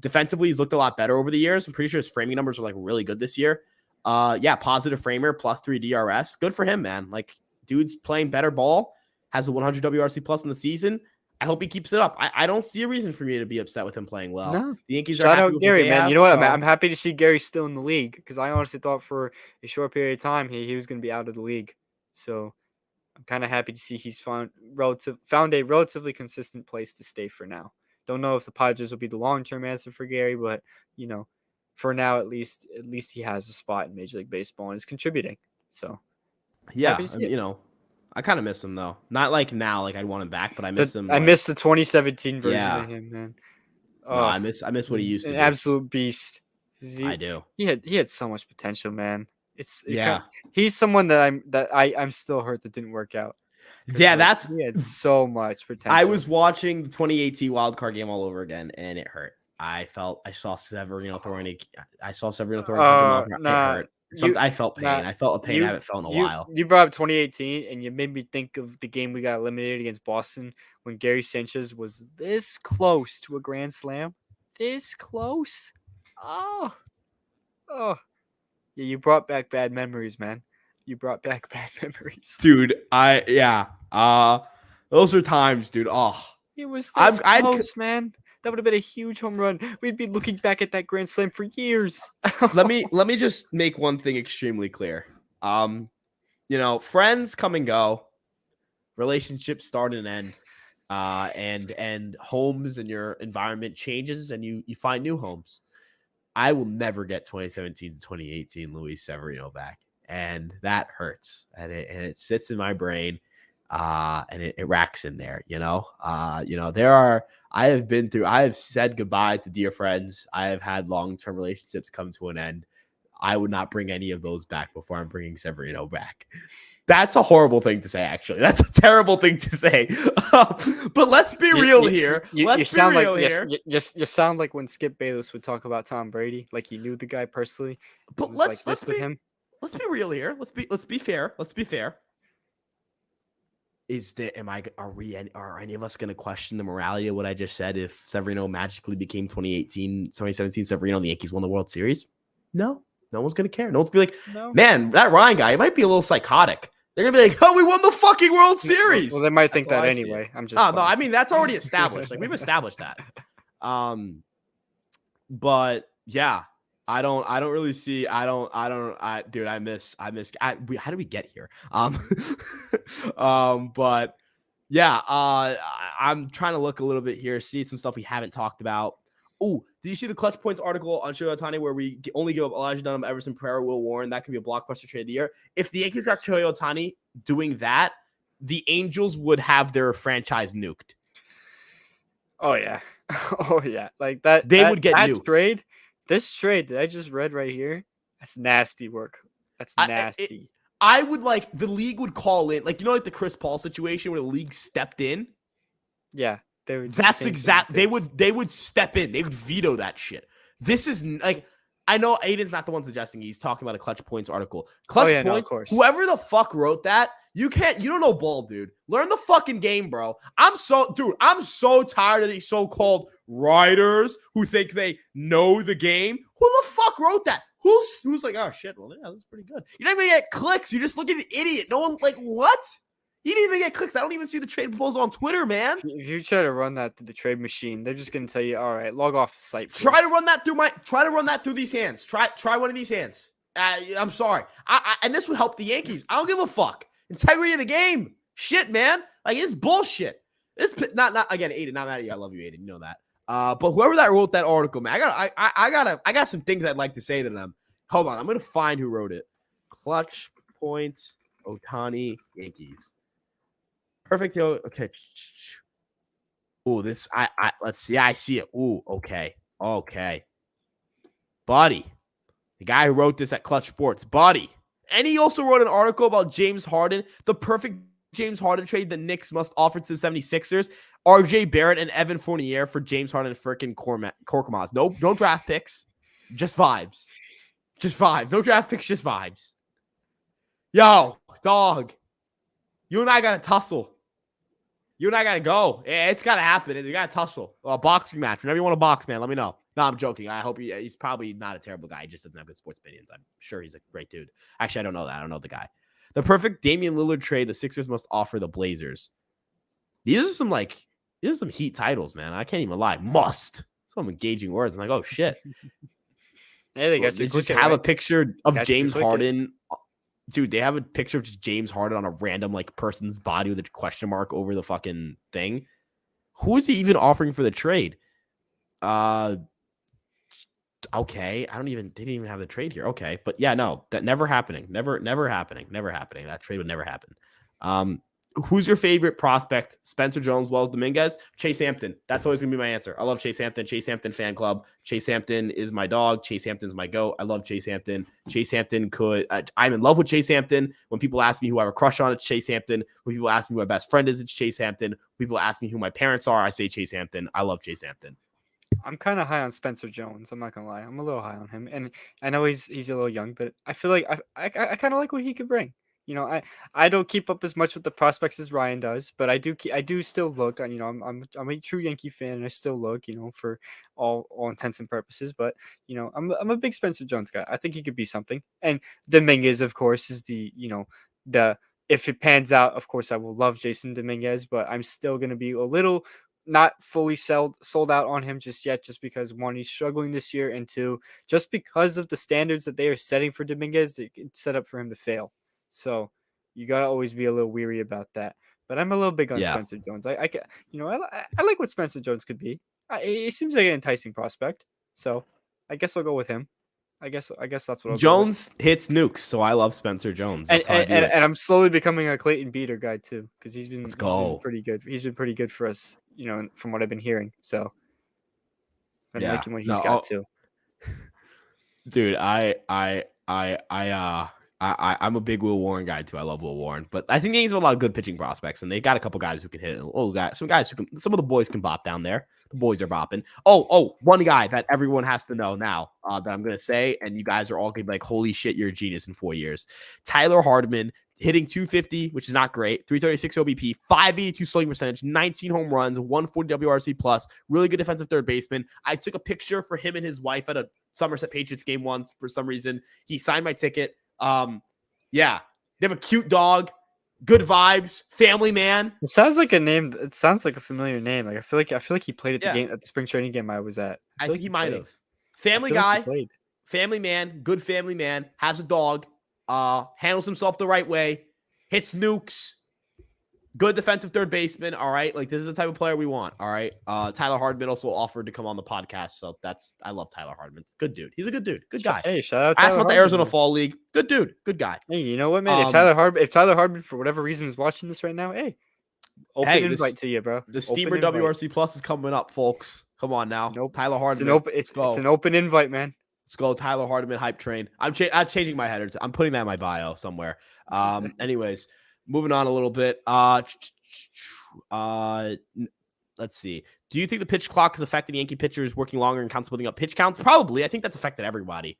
Defensively, he's looked a lot better over the years. I'm pretty sure his framing numbers are like really good this year. Positive framer, +3 DRS. Good for him, man. Like, dude's playing better ball, has a 100 WRC plus in the season. I hope he keeps it up. I don't see a reason for me to be upset with him playing well. No. The Yankees Shout are happy out with Gary, what they man. have, You know what? so. I'm happy to see Gary still in the league because I honestly thought for a short period of time he was going to be out of the league. So I'm kind of happy to see he's found a relatively consistent place to stay for now. Don't know if the Padres will be the long-term answer for Gary, but for now at least he has a spot in Major League Baseball and is contributing. So yeah, I kind of miss him though. Not like now, like I'd want him back, but I miss him. I miss the 2017 version of him, man. Oh, no, I miss what he used to be. An absolute beast. I do. He had so much potential, man. He's someone that I'm still hurt that didn't work out. Yeah, he had so much potential. I was watching the 2018 wild card game all over again, and it hurt. I saw Severino throwing. It hurt. I felt pain. I felt a pain I haven't felt in a while. You brought up 2018, and you made me think of the game we got eliminated against Boston when Gary Sanchez was this close to a grand slam. This close. Oh. Yeah, you brought back bad memories, man. You brought back bad memories. Dude, those are times, dude. Oh. It was this close, man. That would have been a huge home run. We'd be looking back at that grand slam for years. Let me just make one thing extremely clear. Friends come and go, relationships start and end, and homes and your environment changes, and you find new homes. I will never get 2017 to 2018 Luis Severino back, and that hurts, and it sits in my brain. And it racks in there, I have said goodbye to dear friends. I have had long-term relationships come to an end. I would not bring any of those back before I'm bringing Severino back. That's a horrible thing to say, actually. That's a terrible thing to say. But let's be real here. You sound like when Skip Bayless would talk about Tom Brady, like he knew the guy personally. But let's be real here. Let's be fair. Are any of us going to question the morality of what I just said if Severino magically became 2017 Severino and the Yankees won the World Series? No one's going to care. No one's going to be like, man, that Ryan guy, he might be a little psychotic. They're going to be like, oh, we won the fucking World Series. Well, they might think that anyway. I'm just no, I mean, that's already established. Like, we've established that. But yeah, I don't really see. Dude, I miss. How did we get here? But yeah, I'm trying to look a little bit here, see some stuff we haven't talked about. Oh, did you see the Clutch Points article on Shohei Ohtani where we only give up Elijah Dunham, Everson Pereira, Will Warren? That could be a blockbuster trade of the year. If the Yankees got Shohei Ohtani doing that, the Angels would have their franchise nuked. Oh yeah, like that. They would get nuked. This trade that I just read right here, that's nasty work. That's nasty. I would the league would call in, like the Chris Paul situation where the league stepped in. Yeah, they would. That's exact. They would step in. They would veto that shit. This is like, I know Aiden's not the one suggesting. He's talking about a Clutch Points article. Oh, Clutch yeah, no, of Points, course. whoever the fuck wrote that, you don't know ball, dude. Learn the fucking game, bro. I'm so tired of these so-called writers who think they know the game. Who the fuck wrote that? Who's like, oh shit, well, yeah, that's pretty good. You don't even get clicks. You're just looking at an idiot. No one, like, what? You didn't even get clicks. I don't even see the trade proposal on Twitter, man. If you try to run that through the trade machine, they're just gonna tell you, all right, log off the site. Please. Try to run that through these hands. Try one of these hands. I'm sorry. And this would help the Yankees. I don't give a fuck. Integrity of the game. Shit, man. Like, it's bullshit. It's not again, Aiden. Not mad at you. I love you, Aiden. You know that. But whoever that wrote that article, man, I got some things I'd like to say to them. Hold on, I'm gonna find who wrote it. Clutch Points, Ohtani, Yankees. Perfect. Okay. Oh, this let's see. I see it. Oh, okay. Buddy. The guy who wrote this at Clutch Sports, buddy. And he also wrote an article about James Harden, the perfect James Harden trade the Knicks must offer to the 76ers. RJ Barrett and Evan Fournier for James Harden and freaking Korkmaz. No draft picks. Just vibes. No draft picks, just vibes. Yo, dog. You and I got to tussle. You and I got to go. It's got to happen. You got to tussle. A boxing match. Whenever you want to box, man, let me know. No, I'm joking. I hope he's probably not a terrible guy. He just doesn't have good sports opinions. I'm sure he's a great dude. Actually, I don't know that. I don't know the guy. The perfect Damian Lillard trade the Sixers must offer the Blazers. These are some heat titles, man. I can't even lie. Must. Some engaging words. I'm like, oh, shit. Hey, they just have a picture of James Harden. Dude, they have a picture of just James Harden on a random like person's body with a question mark over the fucking thing. Who is he even offering for the trade? Okay. They didn't even have the trade here. Okay. But yeah, no, that never happening. Never happening. That trade would never happen. Who's your favorite prospect? Spencer Jones, Wells, Dominguez, Chase Hampton. That's always gonna be my answer. I love Chase Hampton. Chase Hampton fan club. Chase Hampton is my dog. Chase Hampton's my goat. I love Chase Hampton. Chase Hampton I'm in love with Chase Hampton. When people ask me who I have a crush on, it's Chase Hampton. When people ask me who my best friend is, it's Chase Hampton. When people ask me who my parents are, I say Chase Hampton. I love Chase Hampton. I'm kind of high on Spencer Jones. I'm not gonna lie. I'm a little high on him, and I know he's a little young, but I feel like I kind of like what he could bring. You know, I don't keep up as much with the prospects as Ryan does, but I do still look. You know, I'm a true Yankee fan, and I still look. You know, for all intents and purposes. But you know, I'm a big Spencer Jones guy. I think he could be something. And Dominguez, of course, is the if it pans out, of course, I will love Jason Dominguez, but I'm still gonna be a little not fully sold out on him just yet, just because one, he's struggling this year, and two, just because of the standards that they are setting for Dominguez, it's set up for him to fail. So you gotta always be a little weary about that. But I'm a little big on Spencer Jones. I like what Spencer Jones could be. He seems like an enticing prospect. So I guess I'll go with him. I guess that's what I'll Jones go with. hits nukes, so I love Spencer Jones. That's how I do it. And I'm slowly becoming a Clayton Beater guy too, because he's been pretty good. He's been pretty good for us, you know, from what I've been hearing. So I'm liking what he's got too. Dude, I'm a big Will Warren guy too. I love Will Warren, but I think he's a lot of good pitching prospects, and they got a couple guys who can hit it. Some of the boys can bop down there. The boys are bopping. One guy that everyone has to know now that I'm gonna say, and you guys are all gonna be like, "Holy shit, you're a genius!" in 4 years. Tyler Hardman hitting 250, which is not great. 336 OBP, 582 slugging percentage, 19 home runs, 140 WRC plus. Really good defensive third baseman. I took a picture for him and his wife at a Somerset Patriots game once for some reason. He signed my ticket. They have a cute dog, good vibes, family man. It sounds like a name. It sounds like a familiar name. Like I feel like he played at the game, at the spring training game I was at. I think he might have. Family guy, family man, good family man, has a dog, handles himself the right way, hits nukes, good defensive third baseman. All right. Like, this is the type of player we want. All right. Tyler Hardman also offered to come on the podcast. So I love Tyler Hardman. Good dude. He's a good dude. Good guy. Hey, shout out Tyler. Asked about the Arizona Fall League. Good dude. Good guy. Hey, you know what, man? If Tyler Hardman, for whatever reason, is watching this right now, open invite to you, bro. The Steamer WRC Plus is coming up, folks. Come on now. Nope. Tyler Hardman. It's an open invite, man. Let's go, Tyler Hardman hype train. I'm changing my header. I'm putting that in my bio somewhere. Anyways, moving on a little bit. let's see. Do you think the pitch clock is affecting Yankee pitchers working longer and counts building up pitch counts? Probably. I think that's affected everybody.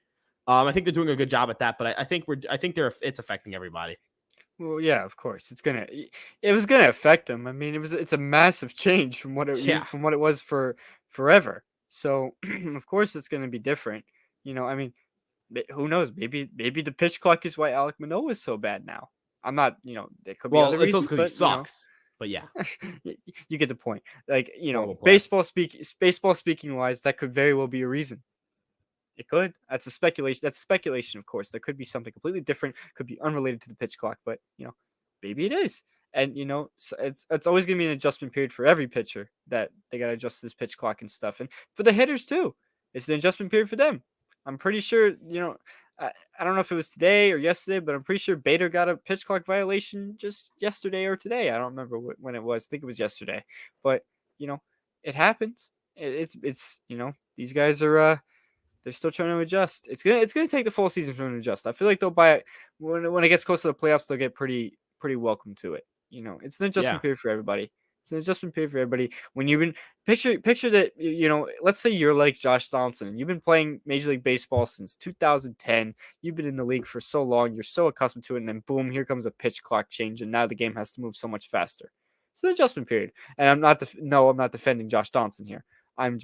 I think they're doing a good job at that, but I think it's affecting everybody. Well, yeah, of course. It was gonna affect them. I mean, it's a massive change from from what it was for forever. So of course it's gonna be different. I mean, who knows? Maybe the pitch clock is why Alek Manoah is so bad now. I'm not, there could be other it's reasons, also because he sucks. But yeah, you get the point. Like, Horrible player. baseball speaking wise, that could very well be a reason. It could. That's a speculation. That's speculation, of course. There could be something completely different. Could be unrelated to the pitch clock, but maybe it is. And it's always gonna be an adjustment period for every pitcher that they gotta adjust this pitch clock and stuff. And for the hitters too, it's an adjustment period for them. I'm pretty sure. I don't know if it was today or yesterday, but I'm pretty sure Bader got a pitch clock violation just yesterday or today. I don't remember when it was. I think it was yesterday. But it happens. It's these guys are they're still trying to adjust. It's gonna take the full season for them to adjust. I feel like they'll buy it when it gets close to the playoffs. They'll get pretty welcome to it. It's an adjustment period for everybody. It's an adjustment period for everybody. When you've been picture that let's say you're like Josh Donaldson and you've been playing Major League Baseball since 2010. You've been in the league for so long. You're so accustomed to it, and then boom, here comes a pitch clock change, and now the game has to move so much faster. It's an adjustment period. And I'm not defending Josh Donaldson here. I'm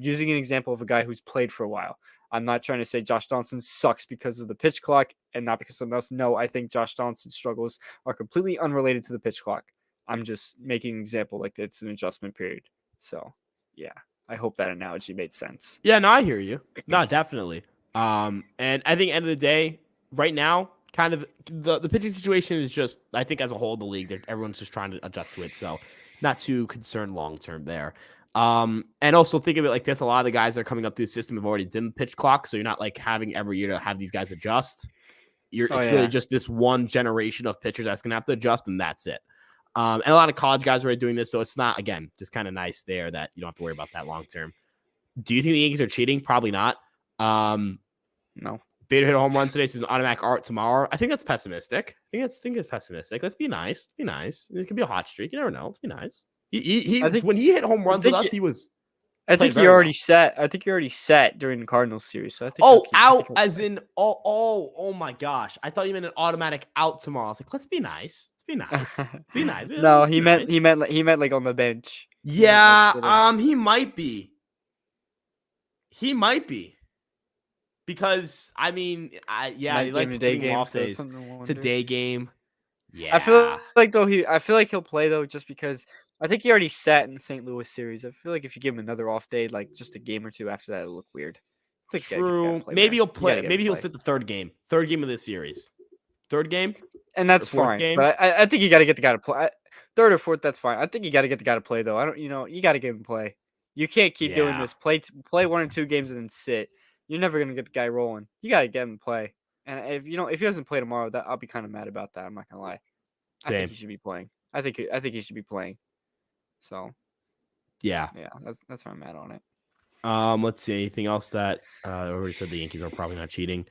using an example of a guy who's played for a while. I'm not trying to say Josh Donaldson sucks because of the pitch clock and not because of something else. No, I think Josh Donaldson's struggles are completely unrelated to the pitch clock. I'm just making an example like it's an adjustment period. So, yeah, I hope that analogy made sense. Yeah, no, I hear you. No, definitely. And I think end of the day, right now, kind of the pitching situation is just, I think as a whole, the league, everyone's just trying to adjust to it. So, not too concerned long term there. And also think of it like this: a lot of the guys that are coming up through the system have already done the pitch clock, so you're not like having every year to have these guys adjust. It's really just this one generation of pitchers that's gonna have to adjust, and that's it. And a lot of college guys are already doing this, so it's not, again, just kind of nice there that you don't have to worry about that long term. Do you think the Yankees are cheating? Probably not. No. Bader hit a home run today, so he's an automatic art tomorrow. I think that's pessimistic. I think it's pessimistic. Let's be nice. Let's be nice. It could be a hot streak. You never know. Let's be nice. When he hit home runs with us, he was. I think he already set. I think he already set during the Cardinals series. So I think. Oh my gosh! I thought he meant an automatic out tomorrow. I was like, let's be nice. Let's be nice. Let's be nice. No, he meant like on the bench. Yeah, he might be. He might be. Because I mean, he like day game off days. It's a day game. Yeah, I feel like he'll play though, just because I think he already sat in the St. Louis series. I feel like if you give him another off day, like just a game or two after that, it'll look weird. True. Maybe he'll play. Maybe he'll sit the third game of this series. Third game, and that's fine. Game? But I think you got to get the guy to play. Third or fourth, that's fine. I think you got to get the guy to play though. I don't. You got to get him to play. You can't keep doing this. Play 1 or 2 games and then sit. You're never gonna get the guy rolling. You gotta get him to play. And if he doesn't play tomorrow, I'll be kind of mad about that. I'm not gonna lie. Same. I think he should be playing. I think he should be playing. So, yeah, that's where I'm at on it. Let's see anything else that I already said the Yankees are probably not cheating.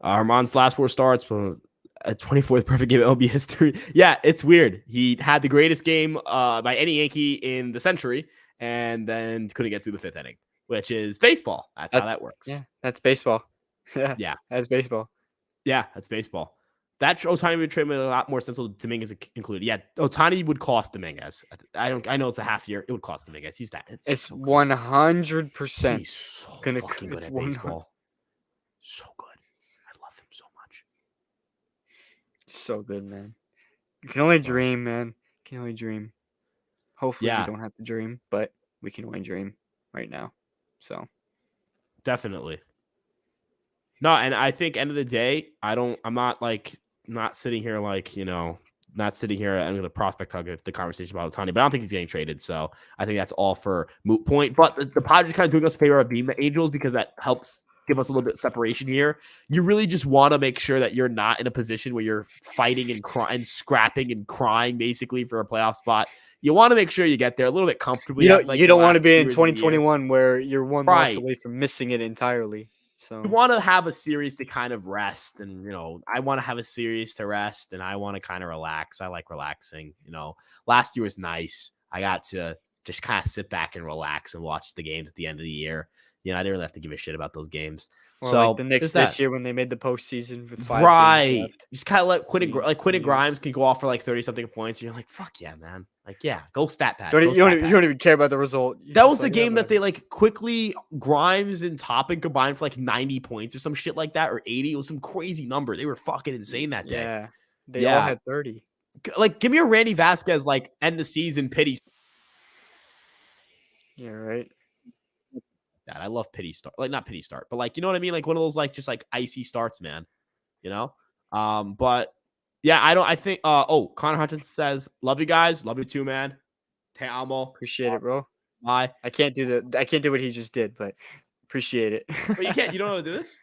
Armand's last 4 starts, a 24th perfect game of MLB history. Yeah, it's weird. He had the greatest game by any Yankee in the century, and then couldn't get through the 5th inning. Which is baseball. That's how that works. Yeah, that's baseball. Yeah, that's baseball. Yeah, that's baseball. That Ohtani would trade with a lot more sense with Dominguez included. Yeah, Ohtani would cost Dominguez. I know it's a half year. It would cost Dominguez. He's that. It's 100%. He's so fucking good at baseball. So good. I love him so much. So good, man. You can only dream, man. You can only dream. Hopefully, we don't have to dream, but we can only dream right now. So, definitely. No, and I think end of the day, I'm not sitting here like, not sitting here. I'm going to prospect hug the conversation about Ohtani, but I don't think he's getting traded. So I think that's all for moot point. But the Padres kind of doing us a favor of being the Angels because that helps give us a little bit of separation here. You really just want to make sure that you're not in a position where you're fighting and crying, scrapping and crying basically for a playoff spot. You want to make sure you get there a little bit comfortably. You don't want to be in 2021 where you're one loss away from missing it entirely. So you want to have a series to kind of rest, and I want to have a series to rest, and I want to kind of relax. I like relaxing. Last year was nice. I got to just kind of sit back and relax and watch the games at the end of the year. I didn't really have to give a shit about those games. Or So like the Knicks this year when they made the postseason with 5 games left. You just kind of let Quentin Grimes can go off for like 30 something points. And you're like, fuck yeah, man. Like, yeah, go stat pad. You don't even care about the result. That was the game that they like quickly Grimes and Toppin combined for like 90 points or some shit like that, or 80. It was some crazy number. They were fucking insane that day. Yeah, they all had 30. Like, give me a Randy Vasquez like end the season pity. Yeah, right. That I love pity start, like not pity start, but like, you know what I mean, like one of those like just like icy starts, man. But yeah, I think Connor Hutchins says, love you guys, love you too, man. Te amo. Appreciate it, bro. Bye. I can't do what he just did, but appreciate it. But you don't know how to do this?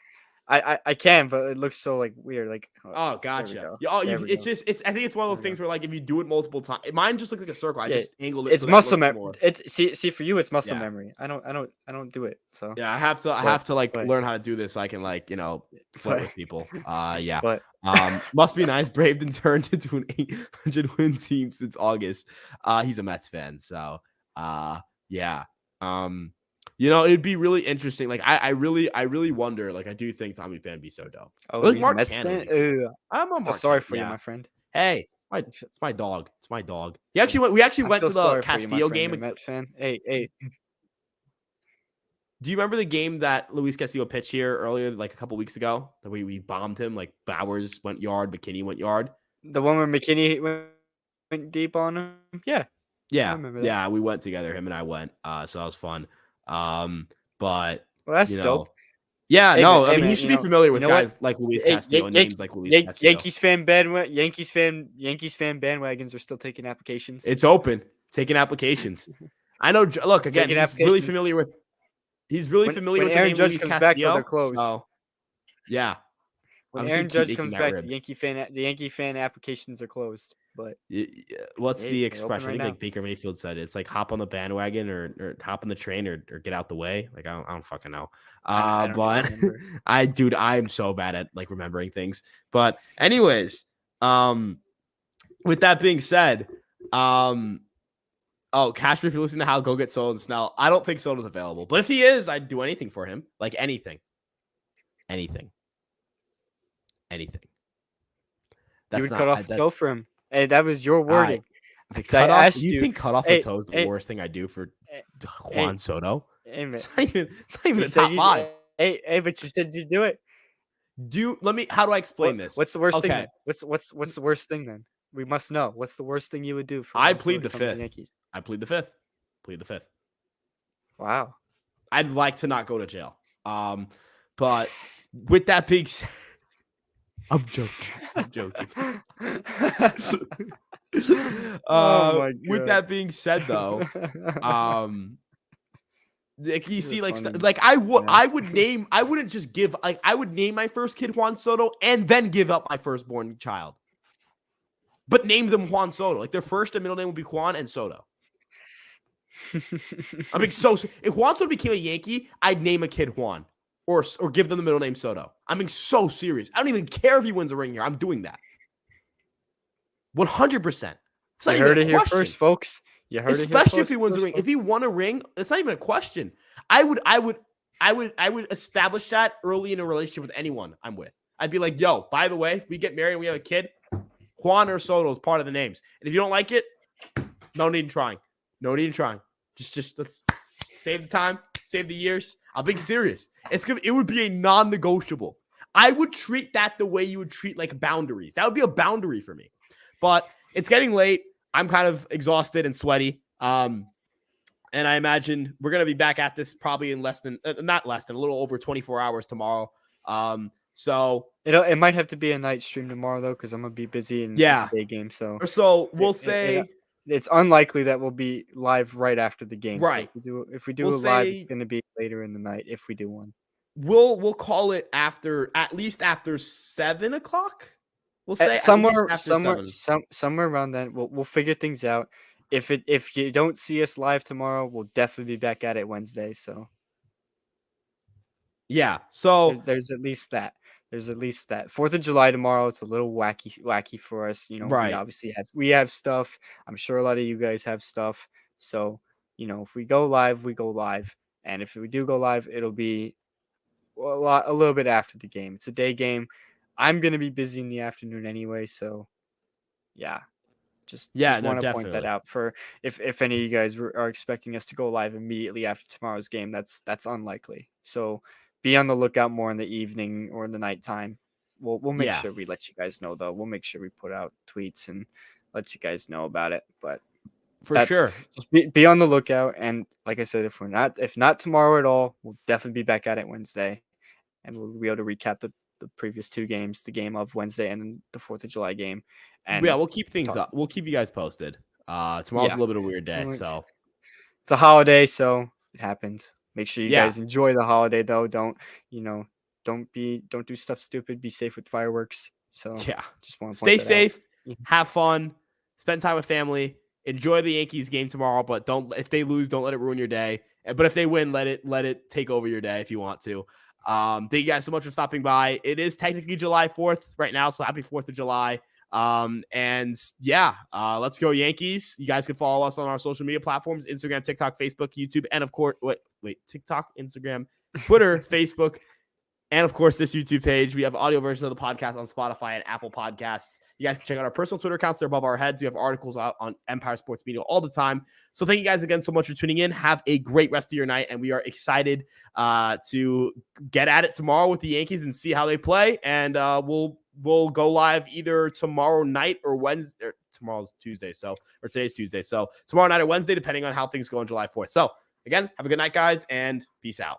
I can, but it looks so like weird. Like, oh, gotcha. I think it's one of those things where like if you do it multiple times, mine just looks like a circle. I just angled it. It's muscle memory. See for you, it's muscle memory. I don't do it. So yeah, I have to like learn how to do this so I can like flirt with people. Yeah. But must be nice. Braden turned into an 800 win team since August. He's a Mets fan, so yeah. It'd be really interesting. Like, I really wonder. Like, I do think Tommy Pham would be so dope. Oh, like, he's a Mets fan? I'm sorry for you, my friend. Hey, it's my dog. It's my dog. We actually went to the Castillo game. Mets fan. Hey. Do you remember the game that Luis Castillo pitched here earlier, like a couple weeks ago? That we bombed him. Like Bowers went yard, McKinney went yard. The one where McKinney went deep on him. Yeah. Yeah. We went together. Him and I went. So that was fun. But that's dope. Yeah, I mean, you should be familiar with guys like Luis Castillo and names like Luis Castillo. Yankees fan bandwagons are still taking applications. It's open, taking applications. I know. Look, again, he's really familiar with the Aaron name Judge Luis comes Castillo. back, they're closed. So, yeah. When Aaron Judge comes back, the Yankee fan applications are closed. But what's the expression? I think like Baker Mayfield said it. It's like hop on the bandwagon or hop on the train or get out the way. Like I don't fucking know. But I'm so bad at like remembering things. But anyways, with that being said, Cashman, if you listen to how go get Soto and Snell, I don't think Soto's available. But if he is, I'd do anything for him. Like anything. You would cut off the toe for him. Hey, that was your wording. You think cut off the toe is the worst thing I do for Juan Soto? It's not even a top 5. Hey, but you said you do it. How do I explain this? What's the worst thing then? What's the worst thing then? We must know. What's the worst thing you would do for I plead the 5th. I plead the 5th. Plead the 5th. Wow. I'd like to not go to jail. But with that being said, I'm joking. Oh my God. With that being said, though, like you see, like I would name my first kid Juan Soto and then give up my firstborn child, but name them Juan Soto. Like their first and middle name would be Juan and Soto. I mean, if Juan Soto became a Yankee, I'd name a kid Juan. Or give them the middle name Soto. I'm being so serious. I don't even care if he wins a ring here. I'm doing that. 100%. You heard it here first, folks. You heard it here first. Especially if he wins a ring. If he won a ring, it's not even a question. I would establish that early in a relationship with anyone I'm with. I'd be like, yo, by the way, if we get married and we have a kid, Juan or Soto is part of the names. And if you don't like it, no need in trying. Just let's save the time, save the years. I'm being serious. It would be a non-negotiable. I would treat that the way you would treat like boundaries. That would be a boundary for me. But it's getting late. I'm kind of exhausted and sweaty. And I imagine we're gonna be back at this probably in a little over 24 hours tomorrow. So it might have to be a night stream tomorrow though, because I'm gonna be busy in the day game. So we'll say. It's unlikely that we'll be live right after the game. Right. So if we do a live, it's going to be later in the night if we do one. We'll call it at least after 7 o'clock. We'll say somewhere around then. We'll figure things out. If you don't see us live tomorrow, we'll definitely be back at it Wednesday. So yeah. So there's at least that. 4th of July tomorrow. It's a little wacky for us. Right. We obviously have stuff. I'm sure a lot of you guys have stuff. So, if we go live, we go live. And if we do go live, it'll be a little bit after the game. It's a day game. I'm going to be busy in the afternoon anyway. So, yeah. Yeah, Just no, want to point that definitely. out for if any of you guys are expecting us to go live immediately after tomorrow's game. That's unlikely. So be on the lookout more in the evening or in the nighttime. We'll make Yeah, sure we let you guys know though. We'll make sure we put out tweets and let you guys know about it. But for that's sure. just be on the lookout. And like I said, if not tomorrow at all, we'll definitely be back at it Wednesday, and we'll be able to recap the previous two games, the game of Wednesday and the 4th of July game, Yeah, and we'll keep things talk. up. We'll keep you guys posted. Tomorrow's a Yeah. little bit of a weird day, Well, so it's a holiday, so it happens. Make sure you yeah, guys enjoy the holiday though. You know, don't do stuff stupid. Be safe with fireworks. So yeah. just want to point Stay that out. safe, have fun, spend time with family, enjoy the Yankees game tomorrow. But don't if they lose, don't let it ruin your day. But if they win, let it take over your day if you want to. Thank you guys so much for stopping by. It is technically July 4th right now, so happy 4th of July. And yeah, let's go Yankees. You guys can follow us on our social media platforms: Instagram, TikTok, Facebook, YouTube, and of course, TikTok, Instagram, Twitter, Facebook, and of course, this YouTube page. We have audio version of the podcast on Spotify and Apple Podcasts. You guys can check out our personal Twitter accounts. They're above our heads. We have articles out on Empire Sports Media all the time. So thank you guys again so much for tuning in. Have a great rest of your night. And we are excited to get at it tomorrow with the Yankees and see how they play. And we'll go live either tomorrow night or Wednesday. Tomorrow's Tuesday. Or today's Tuesday. So tomorrow night or Wednesday, depending on how things go on July 4th. So again, have a good night, guys, and peace out.